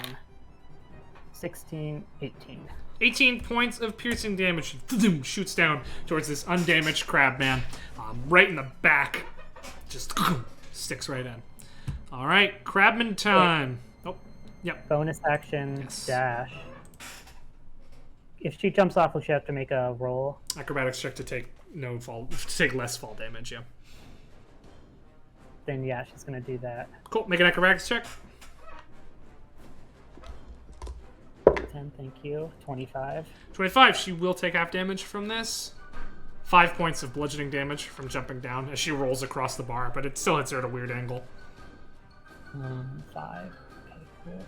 16, 18. 18 points of piercing damage. Shoots down towards this undamaged crab man. Right in the back. Just sticks right in. All right, Crabman time. Oh, yep. Bonus action, dash. If she jumps off, will she have to make a roll? Acrobatics check to take less fall damage, yeah. Then yeah, she's gonna do that. Cool, make an acrobatics check. 10, thank you. 25. 25, she will take half damage from this. 5 points of bludgeoning damage from jumping down as she rolls across the bar, but it still hits her at a weird angle. 5. Okay, cool.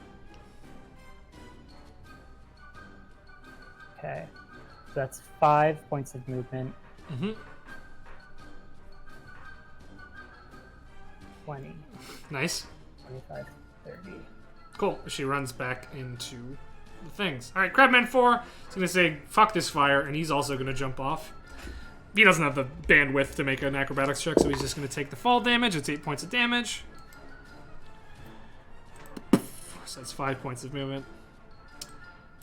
Okay. So that's 5 points of movement. Mm-hmm. 20, Nice. 25, 30. Cool. She runs back into the things. All right, Crabman 4 is going to say, fuck this fire, and he's also going to jump off. He doesn't have the bandwidth to make an acrobatics check, so he's just going to take the fall damage. It's 8 points of damage. So that's 5 points of movement.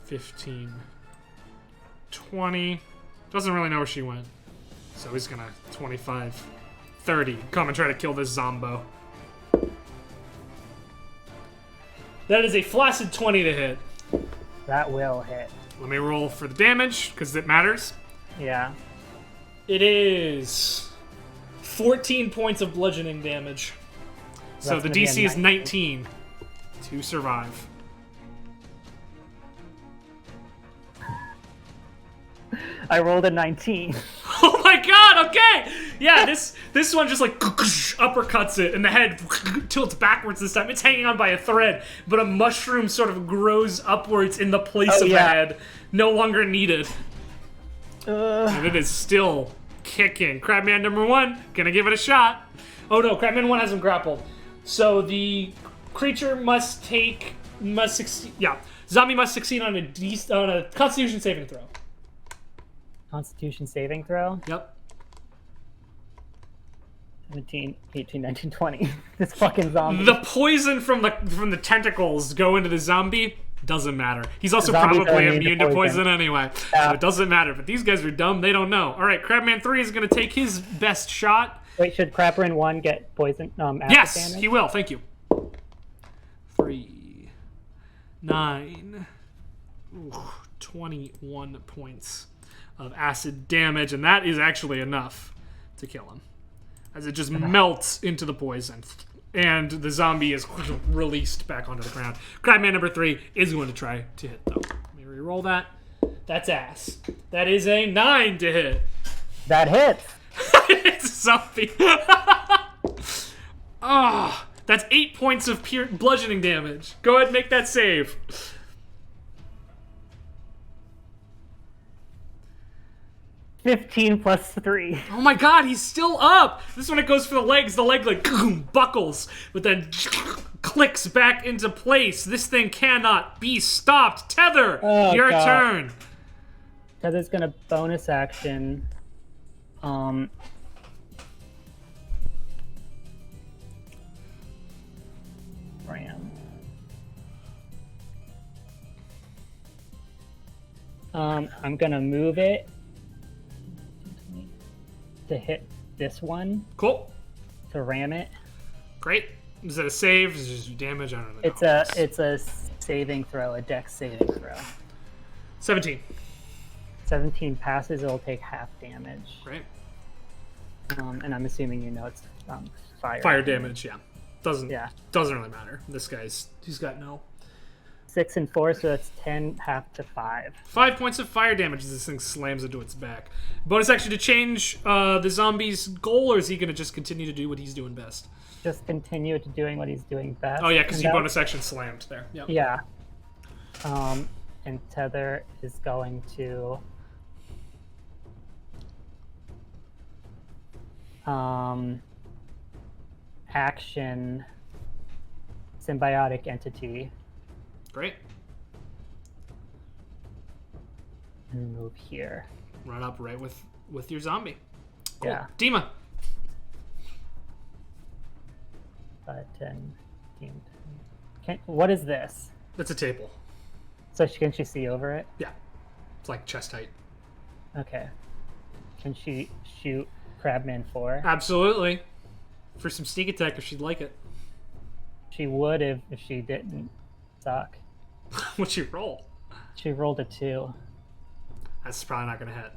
15, 20. Doesn't really know where she went. So he's going to 25, 30. Come and try to kill this zombo. That is a flaccid 20 to hit. That will hit. Let me roll for the damage, because it matters. Yeah. It is 14 points of bludgeoning damage. So the DC is 19 to survive. I rolled a 19. Oh my god, okay! Yeah, this one just like uppercuts it, and the head tilts backwards this time. It's hanging on by a thread, but a mushroom sort of grows upwards in the place of the head. No longer needed. And it is still kicking. Crabman number 1, gonna give it a shot. Oh no, Crabman 1 hasn't grappled. So the creature must succeed. Yeah, zombie must succeed on a Constitution saving throw. Constitution saving throw? Yep. 17, 18, 19, 20. This fucking zombie. The poison from the tentacles go into the zombie. Doesn't matter. He's also Zombies probably are immune to poison anyway. Yeah. So it doesn't matter. But these guys are dumb. They don't know. All right, Crabman 3 is going to take his best shot. Wait, should Crapperin 1 get poison? Acid Yes, damage? he will. Thank you. 3, 9, 21 points of acid damage. And that is actually enough to kill him. As it just melts into the poison. And the zombie is released back onto the ground. Crabman number 3 is going to try to hit, though. Let me re-roll that. That's ass. That is a 9 to hit. That hits. It's a zombie. Ah, that's 8 points of pure bludgeoning damage. Go ahead and make that save. 15 plus 3. Oh my god, he's still up! This one it goes for the legs, the leg like buckles, but then clicks back into place. This thing cannot be stopped. Tether, your turn. Tether's gonna bonus action. Ram. I'm gonna move it to hit this one. Cool. To ram it. Great. Is that a save? Is it just damage? I don't know. It's a saving throw, a dex saving throw. 17. 17 passes, it'll take half damage. Great. And I'm assuming you know it's fire. Fire damage, yeah. Doesn't really matter. He's got no. 6 and 4, so that's 10, half to 5. 5 points of fire damage as this thing slams into its back. Bonus action to change the zombie's goal, or is he going to just continue to do what he's doing best? Just continue to doing what he's doing best. Oh yeah, because you bonus action slammed there. Yep. Yeah. And Tether is going to action symbiotic entity. Great. And move here. Run up right with your zombie. Cool. Yeah. Dima. 5, 10, 15. What is this? That's a table. So can she see over it? Yeah. It's like chest height. Okay. Can she shoot Crabman 4? Absolutely. For some sneak attack if she'd like it. She would if she didn't suck. What'd she roll? She rolled a 2. That's probably not going to hit.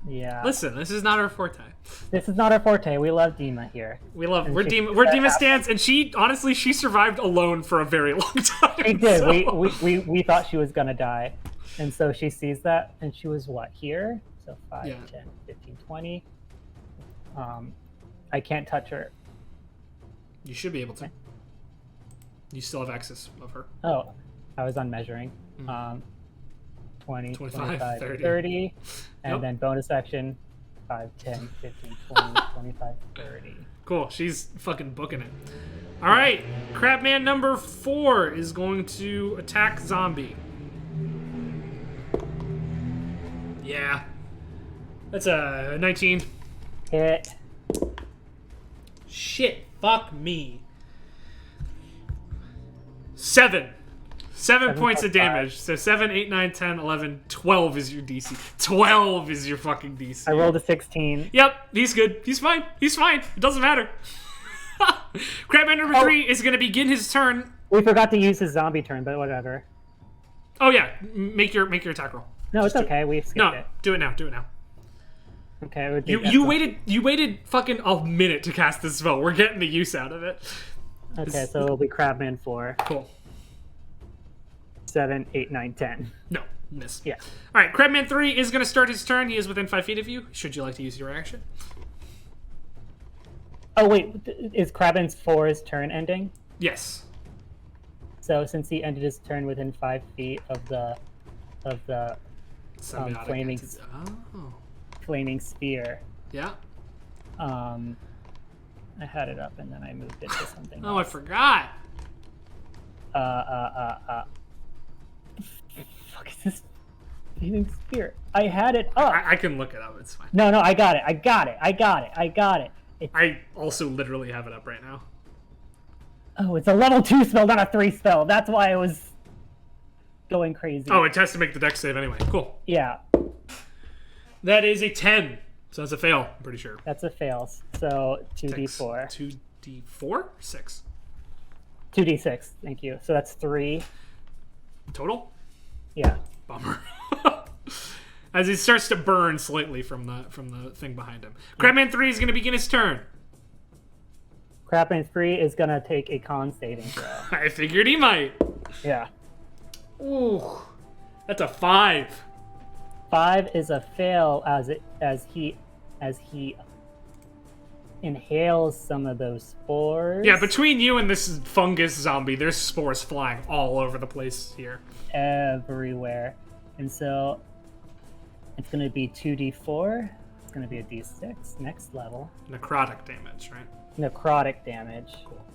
Yeah. Listen, this is not our forte. This is not our forte. We love Dima here. We're Dima stands, and she survived alone for a very long time. She did. So. We thought she was gonna die, and so she sees that, and she was what, here? So 5, 10, 15, 20. I can't touch her. You should be able to. You still have access of her. Oh, I was on measuring. 20, 20, 25, 25, 30. 30. And Yep. then bonus action, 5, 10, 15, 20, 25, 30. Cool. She's fucking booking it. All right. Crabman number 4 is going to attack zombie. Yeah. That's a 19. Hit. Shit. Fuck me. 7 points of damage. So 7, 8, 9, 10, 11, 12 is your DC. 12 is your fucking DC. I rolled a 16. Yep, he's good. He's fine. He's fine. It doesn't matter. Crabman number 3 is going to begin his turn. We forgot to use his zombie turn, but whatever. Oh yeah, make your attack roll. No, it's okay. We skipped No, it. do it now. Do it now. Okay. You waited fucking a minute to cast this spell. We're getting the use out of it. Okay, so it'll be Crabman 4. Cool. 7, 8, 9, 10. No, miss. Yeah. All right, Crabman 3 is going to start his turn. He is within 5 feet of you. Should you like to use your action? Oh, wait. Is Crabman's 4's turn ending? Yes. So since he ended his turn within 5 feet of the Symbiotic flaming- entity. Oh. flaming spear, Yeah. I had it up and then I moved it to something Oh, I else. forgot. Fuck is this flaming spear? I had it up. I can look it up. It's fine. No, I got it. I also literally have it up right now. Oh, it's a level 2 spell, not a 3 spell. That's why I was going crazy. Oh, it has to make the dex save anyway. Cool. Yeah, That is a 10. So that's a fail, I'm pretty sure. that's a fail. So 2d4. 2d4? 6. 2d6, thank you. So that's 3. Total? Yeah. Bummer. As he starts to burn slightly from the thing behind him. Crabman 3 is going to begin his turn. Crabman 3 is going to take a con saving throw. I figured he might. Yeah. Ooh. That's a 5. 5 is a fail as he inhales some of those spores. Yeah, between you and this fungus zombie, there's spores flying all over the place here. Everywhere. And so it's going to be 2d4. It's going to be a d6 next level. Necrotic damage, right? Necrotic damage. Cool.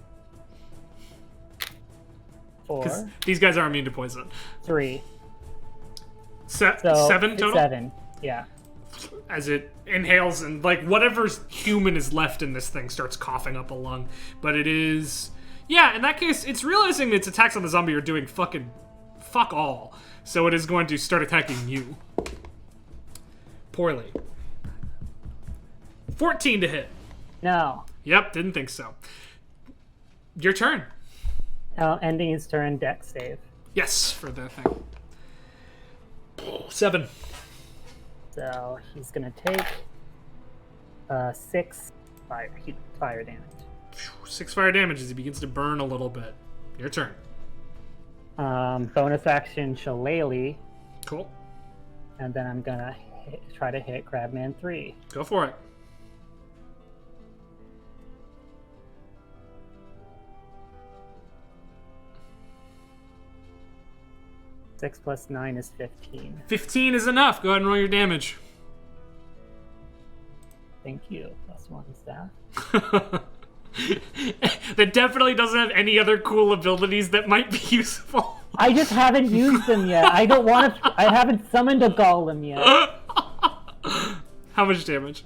4, These guys are immune to poison. 3. 7 total? 7. Yeah. As it inhales and like whatever's human is left in this thing starts coughing up a lung. But it is... Yeah, in that case, it's realizing its attacks on the zombie are doing fucking fuck all. So it is going to start attacking you. Poorly. 14 to hit. No. Yep, didn't think so. Your turn. Ending his turn, dex save. Yes, for the thing. 7. So he's going to take 6 fire damage. 6 fire damage as he begins to burn a little bit. Your turn. Bonus action Shillelagh, Cool. and then I'm going to try to hit Crabman 3. Go for it. Six plus 9 is 15. 15 is enough. Go ahead and roll your damage. Thank you. Plus 1 staff. That definitely doesn't have any other cool abilities that might be useful. I just haven't used them yet. I don't want to. I haven't summoned a golem yet. How much damage?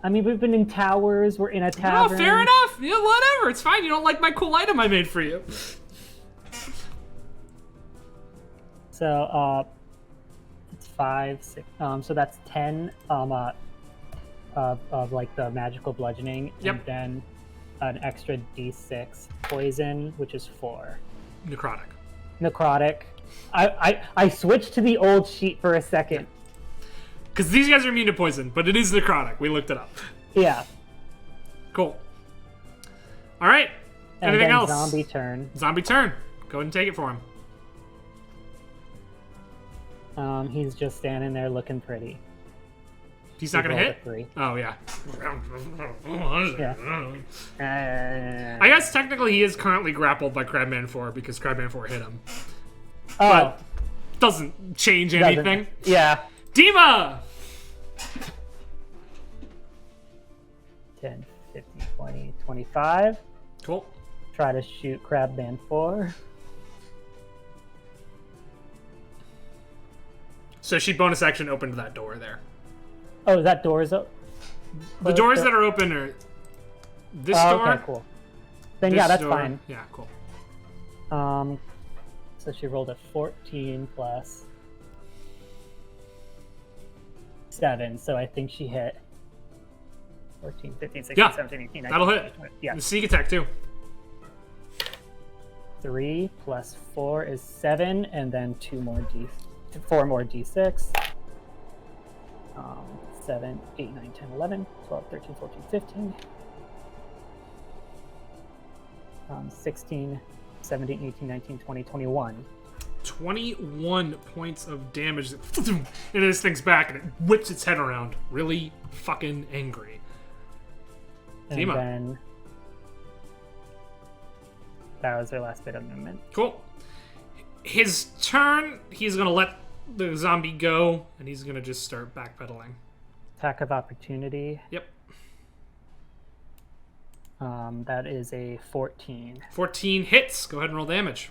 I mean, we've been in towers. We're in a Oh, tavern. fair enough. Yeah, whatever. It's fine. You don't like my cool item I made for you. So, it's 5, 6. So that's 10 of like the magical bludgeoning, Yep. and then an extra d6 poison, which is 4. Necrotic. Necrotic. I switched to the old sheet for a second. Because these guys are immune to poison, but it is necrotic. We looked it up. Yeah. Cool. All right. And Anything then else? zombie turn. Zombie turn. Go ahead and take it for him. He's just standing there looking pretty. He's not going to hit? 3. Oh, yeah. Yeah. I guess technically he is currently grappled by Crabman 4 because Crabman 4 hit him. Oh, doesn't change anything. Yeah. Dima! 10, 15, 20, 25. Cool. Try to shoot Crabman 4. So she bonus action opened that door there. Oh, that door is open? The doors that are open are this door. Okay, cool. Then this yeah, that's door. fine. Yeah, cool. So she rolled a 14 plus 7, so I think she hit 14, 15, 16, Yeah, 17, 18, 19, that'll hit. 20. Yeah. The sneak attack too. 3 plus 4 is 7, and then 4 more d6. 7, 8, 9, 10, 11, 12, 13, 14, 15. 16, 17, 18, 19, 20, 21. 21 points of damage. And this thing's back and it whips its head around. Really fucking angry. And Dima. then that was her last bit of movement. Cool. His turn, he's gonna let the zombie go, and he's gonna just start backpedaling. Attack of opportunity. Yep. That is a 14. 14 hits. Go ahead and roll damage.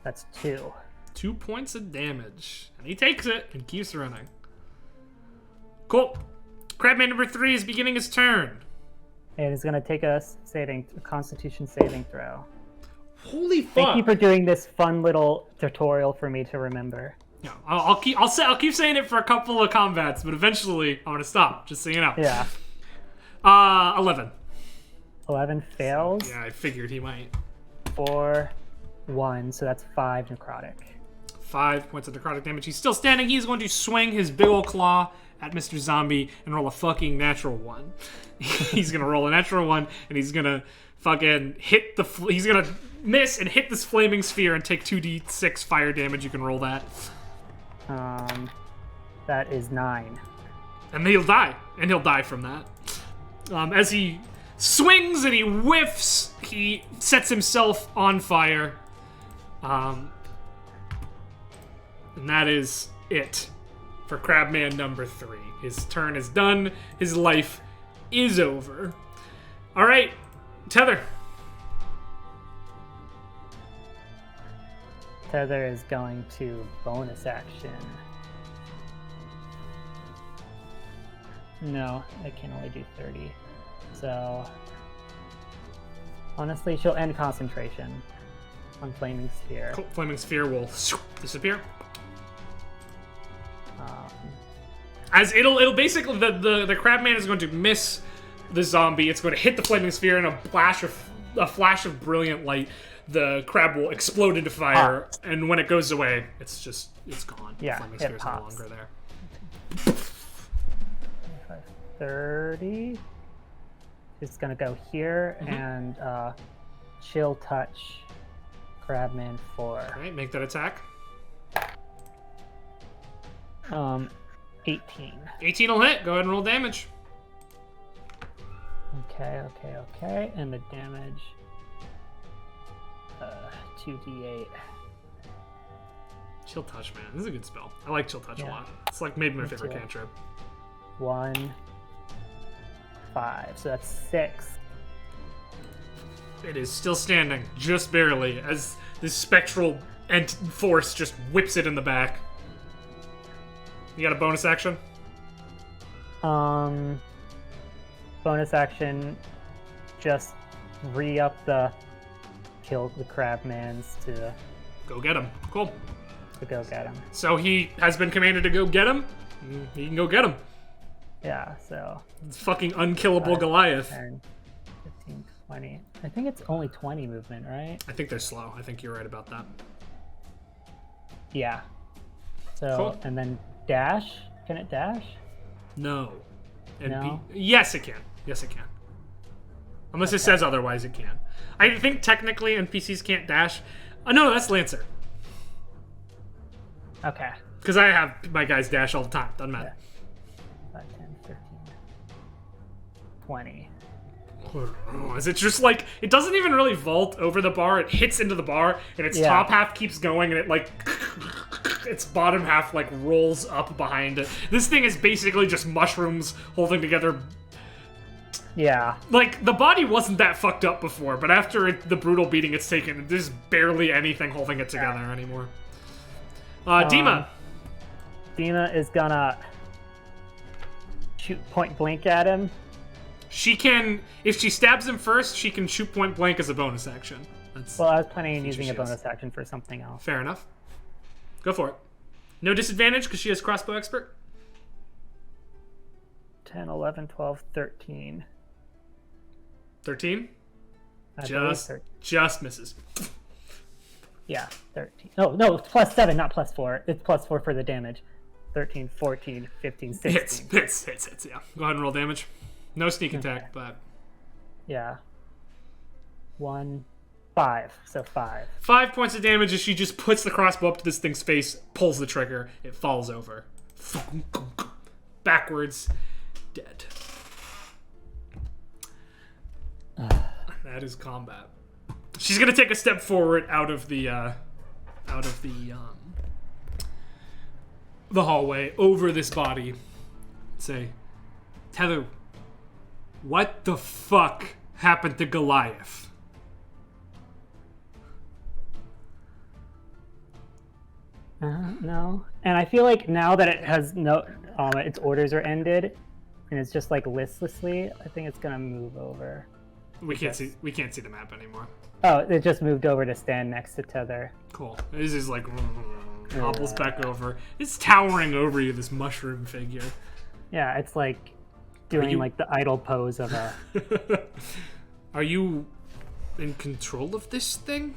That's 2. 2 points of damage. And he takes it and keeps running. Cool. Crabman number 3 is beginning his turn. And he's gonna take a Constitution saving throw. Holy fuck! Thank you for doing this fun little tutorial for me to remember. No, I'll keep saying it for a couple of combats, but eventually I'm gonna stop. Just so you know. Yeah. 11. 11 fails. Yeah, I figured he might. 4, 1, so that's 5 necrotic. 5 points of necrotic damage. He's still standing. He's going to swing his big ol' claw at Mr. Zombie and roll a fucking natural 1. He's gonna roll a natural 1, and he's gonna fucking hit the. He's gonna miss and hit this flaming sphere and take 2d6 fire damage. You can roll that. That is 9. And he'll die. And he'll die from that. As he swings and he whiffs, he sets himself on fire. And that is it for Crabman number 3. His turn is done. His life is over. All right, Tether. Tether is going to bonus action. No, I can only do 30. So, honestly, she'll end concentration on Flaming Sphere. Cool. Flaming Sphere will disappear. As it'll basically, the Crabman is going to miss the zombie. It's going to hit the Flaming Sphere in a flash of brilliant light. The crab will explode into fire, and when it goes away, it's gone. Yeah, the Flaming it Sphere is no pops. longer there. 30. Just gonna go here and chill touch Crabman 4. All right, make that attack. 18. 18 will hit. Go ahead and roll damage. Okay. And the damage 2d8. Chill touch, man. This is a good spell. I like chill touch a lot. It's like maybe my favorite too. cantrip. 1, 5. So that's 6. It is still standing, just barely, as this spectral force just whips it in the back. You got a bonus action? Bonus action, just re-up the kill the Crabmans to Go get him. Cool. go get him. So he has been commanded to go get him. He can go get him. Yeah, so It's fucking unkillable Goliath. 10, 15, 20. I think it's only 20 movement, right? I think they're slow. I think you're right about that. Yeah. So, Cool. and then dash. Can it dash? No. And No? yes, it can. Yes, it can. Unless it says otherwise, it can. I think technically NPCs can't dash. Oh, no, that's Lancer. Okay. Because I have my guys dash all the time. Doesn't matter. 5, 10, 15, 20. Is it just like, it doesn't even really vault over the bar, it hits into the bar, and its top half keeps going, and it like, its bottom half like rolls up behind it. This thing is basically just mushrooms holding together. Yeah. Like, the body wasn't that fucked up before, but after the brutal beating it's taken, there's barely anything holding it together anymore. Dima. Dima is gonna shoot point blank at him. She can, if she stabs him first, she can shoot point blank as a bonus action. Well, I was planning on using a bonus action for something else. Fair enough. Go for it. No disadvantage because she has crossbow expert. 10, 11, 12, 13. 13? Just Misses. Yeah, 13. No, it's plus 7, not plus 4. It's plus 4 for the damage. 13, 14, 15, 16. Hits, yeah. Go ahead and roll damage. No sneak attack, but... Yeah. 1, 5. So 5. 5 points of damage as she just puts the crossbow up to this thing's face, pulls the trigger, it falls over. Backwards. Dead. That is combat. She's gonna take a step forward out of the hallway over this body and say, Tether, what the fuck happened to Goliath? No. And I feel like now that it has no, its orders are ended, and it's just like listlessly, I think it's gonna move over. We can't see the map anymore. Oh, it just moved over to stand next to Tether. Cool. This is like hobbles back over. It's towering over you, this mushroom figure. Yeah, it's like doing like the idle pose of a... Are you in control of this thing?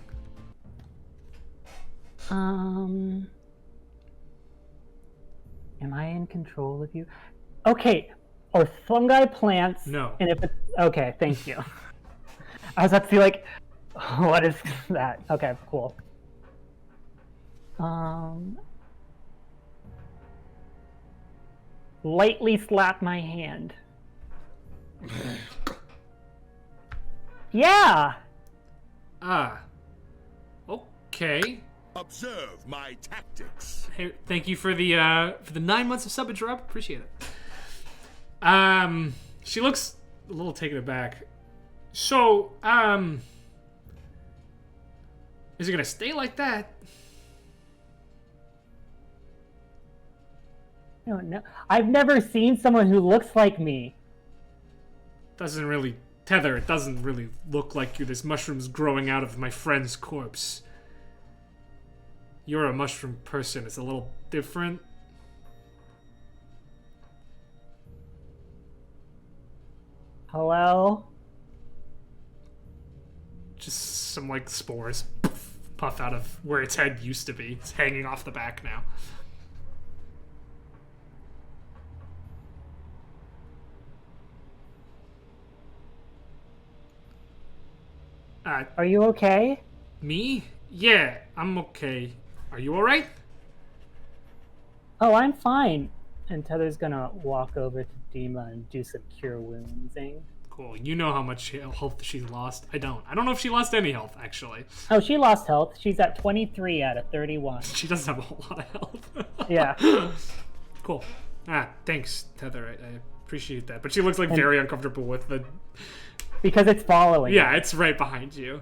Am I in control of you? Okay, are fungi plants? No. And if it's... Okay, thank you. I was about to be like, what is that? Okay, cool. Lightly slap my hand. Yeah. Okay. Observe my tactics. Hey, thank you for the 9 months of subbage, Rob. Appreciate it. She looks a little taken aback. So, is it gonna stay like that? No. I've never seen someone who looks like me. Doesn't really, Tether, it doesn't really look like you. There's mushrooms growing out of my friend's corpse. You're a mushroom person. It's a little different. Hello? Just some, like, spores puff out of where its head used to be. It's hanging off the back now. Are you okay? Me? Yeah, I'm okay. Are you alright? Oh, I'm fine. And Tether's gonna walk over to Dima and do some cure woundsing. Cool. You know how much health she's lost. I don't. I don't know if she lost any health, actually. Oh, she lost health. She's at 23 out of 31. She doesn't have a whole lot of health. Yeah. Cool. Thanks, Tether. I appreciate that. But she looks like very uncomfortable with the... Because it's following. Yeah, it's right behind you.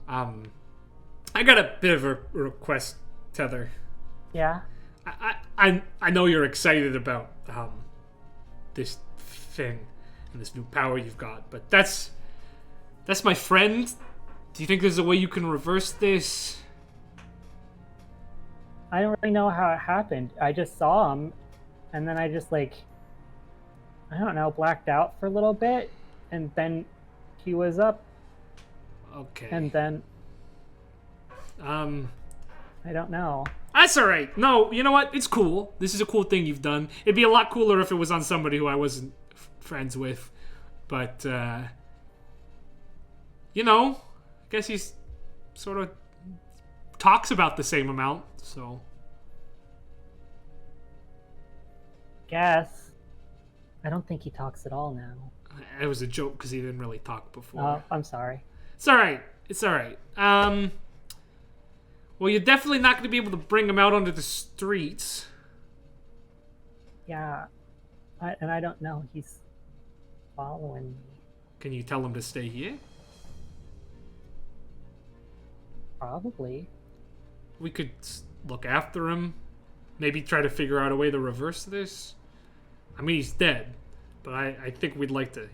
I got a bit of a request, Tether. Yeah? I know you're excited about this thing and this new power you've got, but that's my friend. Do you think there's a way you can reverse this? I don't really know how it happened. I just saw him, and then I just, like, I don't know, blacked out for a little bit, and then he was up. Okay. And then... I don't know. That's alright. No, you know what? It's cool. This is a cool thing you've done. It'd be a lot cooler if it was on somebody who I wasn't friends with. But, you know, I guess he's sort of talks about the same amount, so. Guess. I don't think he talks at all now. It was a joke because he didn't really talk before. Oh, I'm sorry. It's all right. It's all right. Well, you're definitely not going to be able to bring him out onto the streets. Yeah. And I don't know. He's following me. Can you tell him to stay here? Probably. We could look after him. Maybe try to figure out a way to reverse this. I mean, he's dead. But I think we'd like to,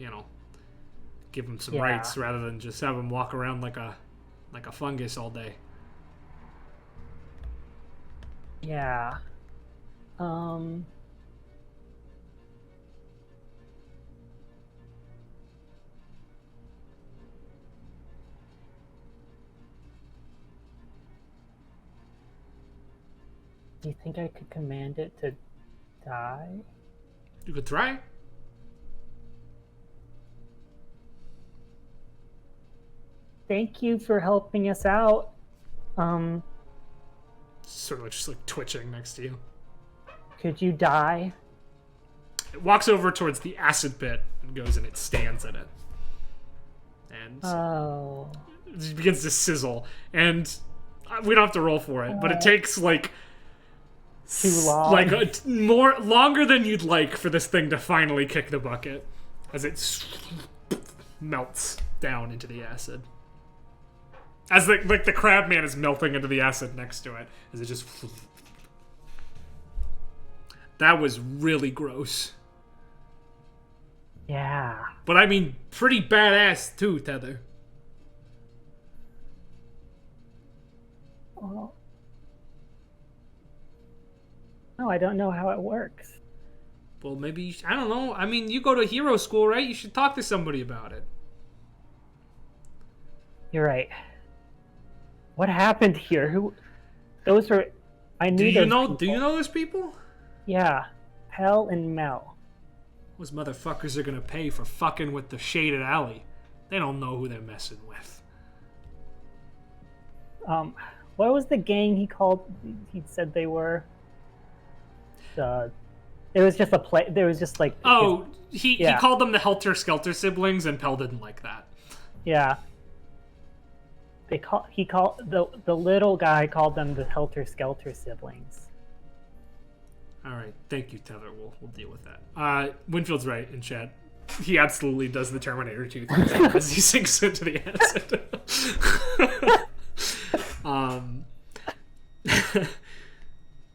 give him some rights rather than just have him walk around like a fungus all day. Yeah. Do you think I could command it to die? You could try. Thank you for helping us out. Sort of just like twitching next to you. Could you die? It walks over towards the acid pit and goes and it stands in it. And it begins to sizzle. And we don't have to roll for it, but it takes like too long. Like longer than you'd like for this thing to finally kick the bucket as it melts down into the acid. As the crab man is melting into the acid next to it, as it just. That was really gross. Yeah. But I mean, pretty badass too, Tether. Well, no, I don't know how it works. Well, maybe I don't know. I mean, you go to hero school, right? You should talk to somebody about it. You're right. What happened here? Who? Those were. I knew. Do you know? People. Do you know those people? Yeah, Hell and Mel. Those motherfuckers are gonna pay for fucking with the shaded alley. They don't know who they're messing with. What was the gang he called? He said they were. It was just a play. There was just like. Oh, he called them the Helter Skelter siblings, and Pell didn't like that. Yeah. He called the little guy called them the Helter Skelter siblings. All right, thank you, Tether. We'll deal with that. Winfield's right in chat. He absolutely does the Terminator 2 thing as he sinks into the acid.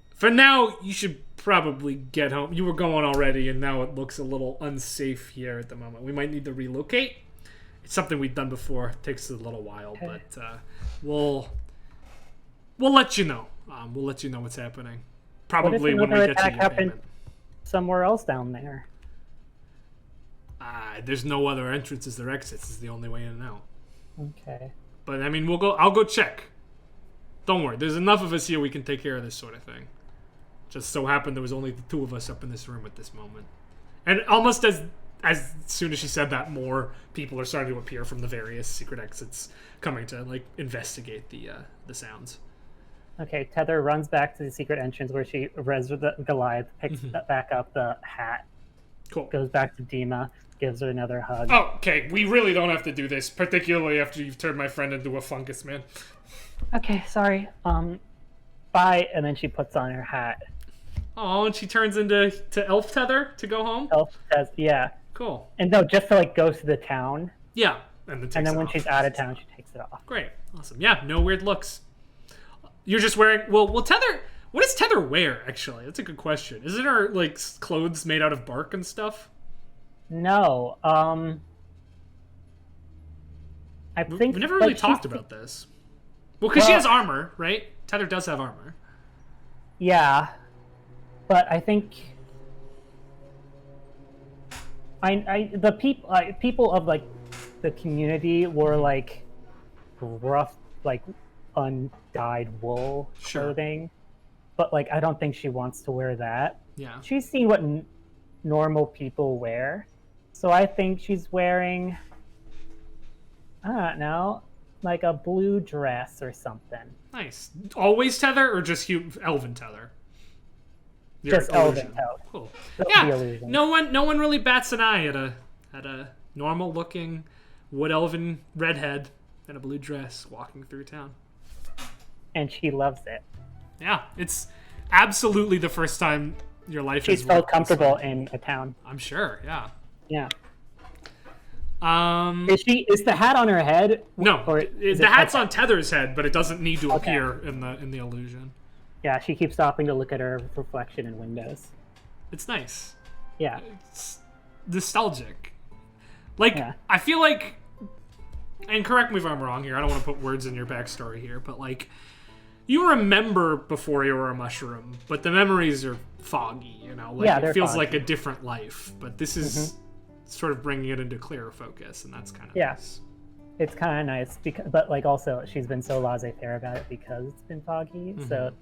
For now, you should probably get home. You were going already, and now it looks a little unsafe here at the moment. We might need to relocate. It's something we've done before. It takes a little while, but we'll let you know. We'll let you know what's happening. Probably when we get to your payment. Somewhere else down there. There's no other entrances or exits. It's the only way in and out. Okay. But I mean, I'll go check. Don't worry. There's enough of us here. We can take care of this sort of thing. Just so happened there was only the two of us up in this room at this moment, and almost as soon as she said that, more people are starting to appear from the various secret exits, coming to like investigate the sounds. Okay, Tether runs back to the secret entrance where she res the Goliath, picks back up the hat. Cool. Goes back to Dima, gives her another hug. Oh, okay. We really don't have to do this, particularly after you've turned my friend into a fungus, man. Okay, sorry. Bye. And then she puts on her hat. Oh, and she turns into Elf Tether to go home? Elf says, yeah. Cool. And no, just to like go to the town. Yeah. And then when she's out of town, she takes it off. Great. Awesome. Yeah, no weird looks. You're just wearing... Well, Tether... What does Tether wear, actually? That's a good question. Isn't her, like, clothes made out of bark and stuff? No. I think... We've never really talked about this. Well, because she has armor, right? Tether does have armor. Yeah. But I think... the people of, like, the community were, like, rough, like, undyed wool clothing. But, like, I don't think she wants to wear that. Yeah. She's seen what normal people wear. So I think she's wearing, I don't know, like a blue dress or something. Nice. Always Tether or just Elven Tether? Just Elven Tether. Cool. Yeah. No one really bats an eye at at a normal-looking wood elven redhead in a blue dress walking through town. And she loves it. Yeah, it's absolutely the first time your life She's has so worked this comfortable way. in a town. I'm sure, yeah. Yeah. Is the hat on her head? No, Or the hat's on Tether's head, but it doesn't need to appear in the illusion. Yeah, she keeps stopping to look at her reflection in windows. It's nice. Yeah. It's nostalgic. Like, Yeah. I feel like, and correct me if I'm wrong here, I don't want to put words in your backstory here, but like, you remember before you were a mushroom, but the memories are foggy, you know? Like, Yeah, it they're feels foggy. like a different life, but this is sort of bringing it into clearer focus, and that's kind of nice. It's kind of nice, but like also she's been so laissez-faire about it because it's been foggy. So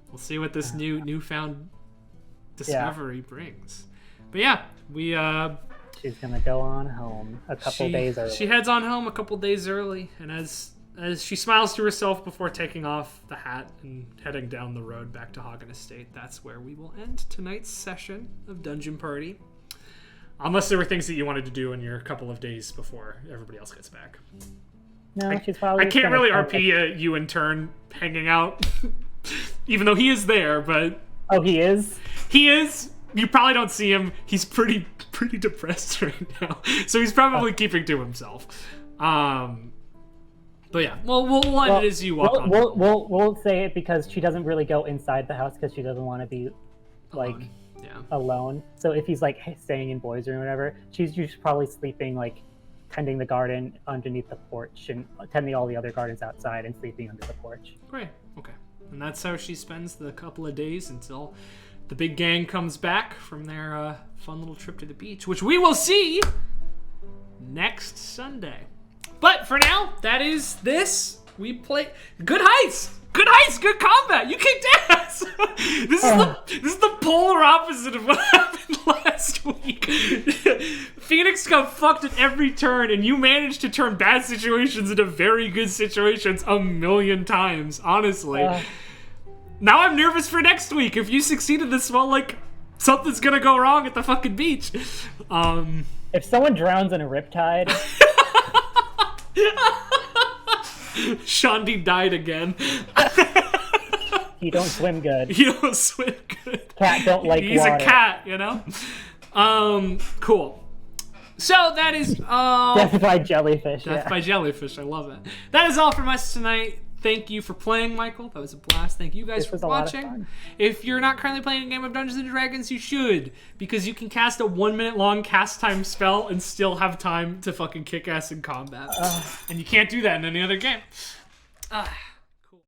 we'll see what this newfound discovery brings. But yeah, we she's gonna go on home a couple days early. She heads on home a couple days early, and as she smiles to herself before taking off the hat and heading down the road back to Hagen Estate, that's where we will end tonight's session of Dungeon Party. Unless there were things that you wanted to do in your couple of days before everybody else gets back. No, she's probably. I can't really RP you in turn hanging out, even though he is there. But oh, he is. He is. You probably don't see him. He's pretty depressed right now, so he's probably keeping to himself. But yeah, we'll end it as you walk on. We'll say it because she doesn't really go inside the house because she doesn't want to be like. Alone. So if he's like staying in boys' room or whatever, she's usually probably sleeping like tending the garden underneath the porch and tending all the other gardens outside and sleeping under the porch. Great. Okay. And that's how she spends the couple of days until the big gang comes back from their fun little trip to the beach, which we will see next Sunday. But for now, that is this. We play good heist. Good heist, good combat. You kicked ass. This is the polar opposite of what happened last week. Phoenix got fucked at every turn, and you managed to turn bad situations into very good situations a million times. Honestly, now I'm nervous for next week. If you succeeded this well, like something's gonna go wrong at the fucking beach. If someone drowns in a riptide. Shandi died again. He don't swim good. He don't swim good. Cat don't like He's water. a cat, you know? Cool. So that is Death by jellyfish. Death by jellyfish. I love it. That is all from us tonight. Thank you for playing, Michael. That was a blast. Thank you guys for watching. If you're not currently playing a game of Dungeons & Dragons, you should, because you can cast a 1 minute long cast time spell and still have time to fucking kick ass in combat. And you can't do that in any other game. Cool.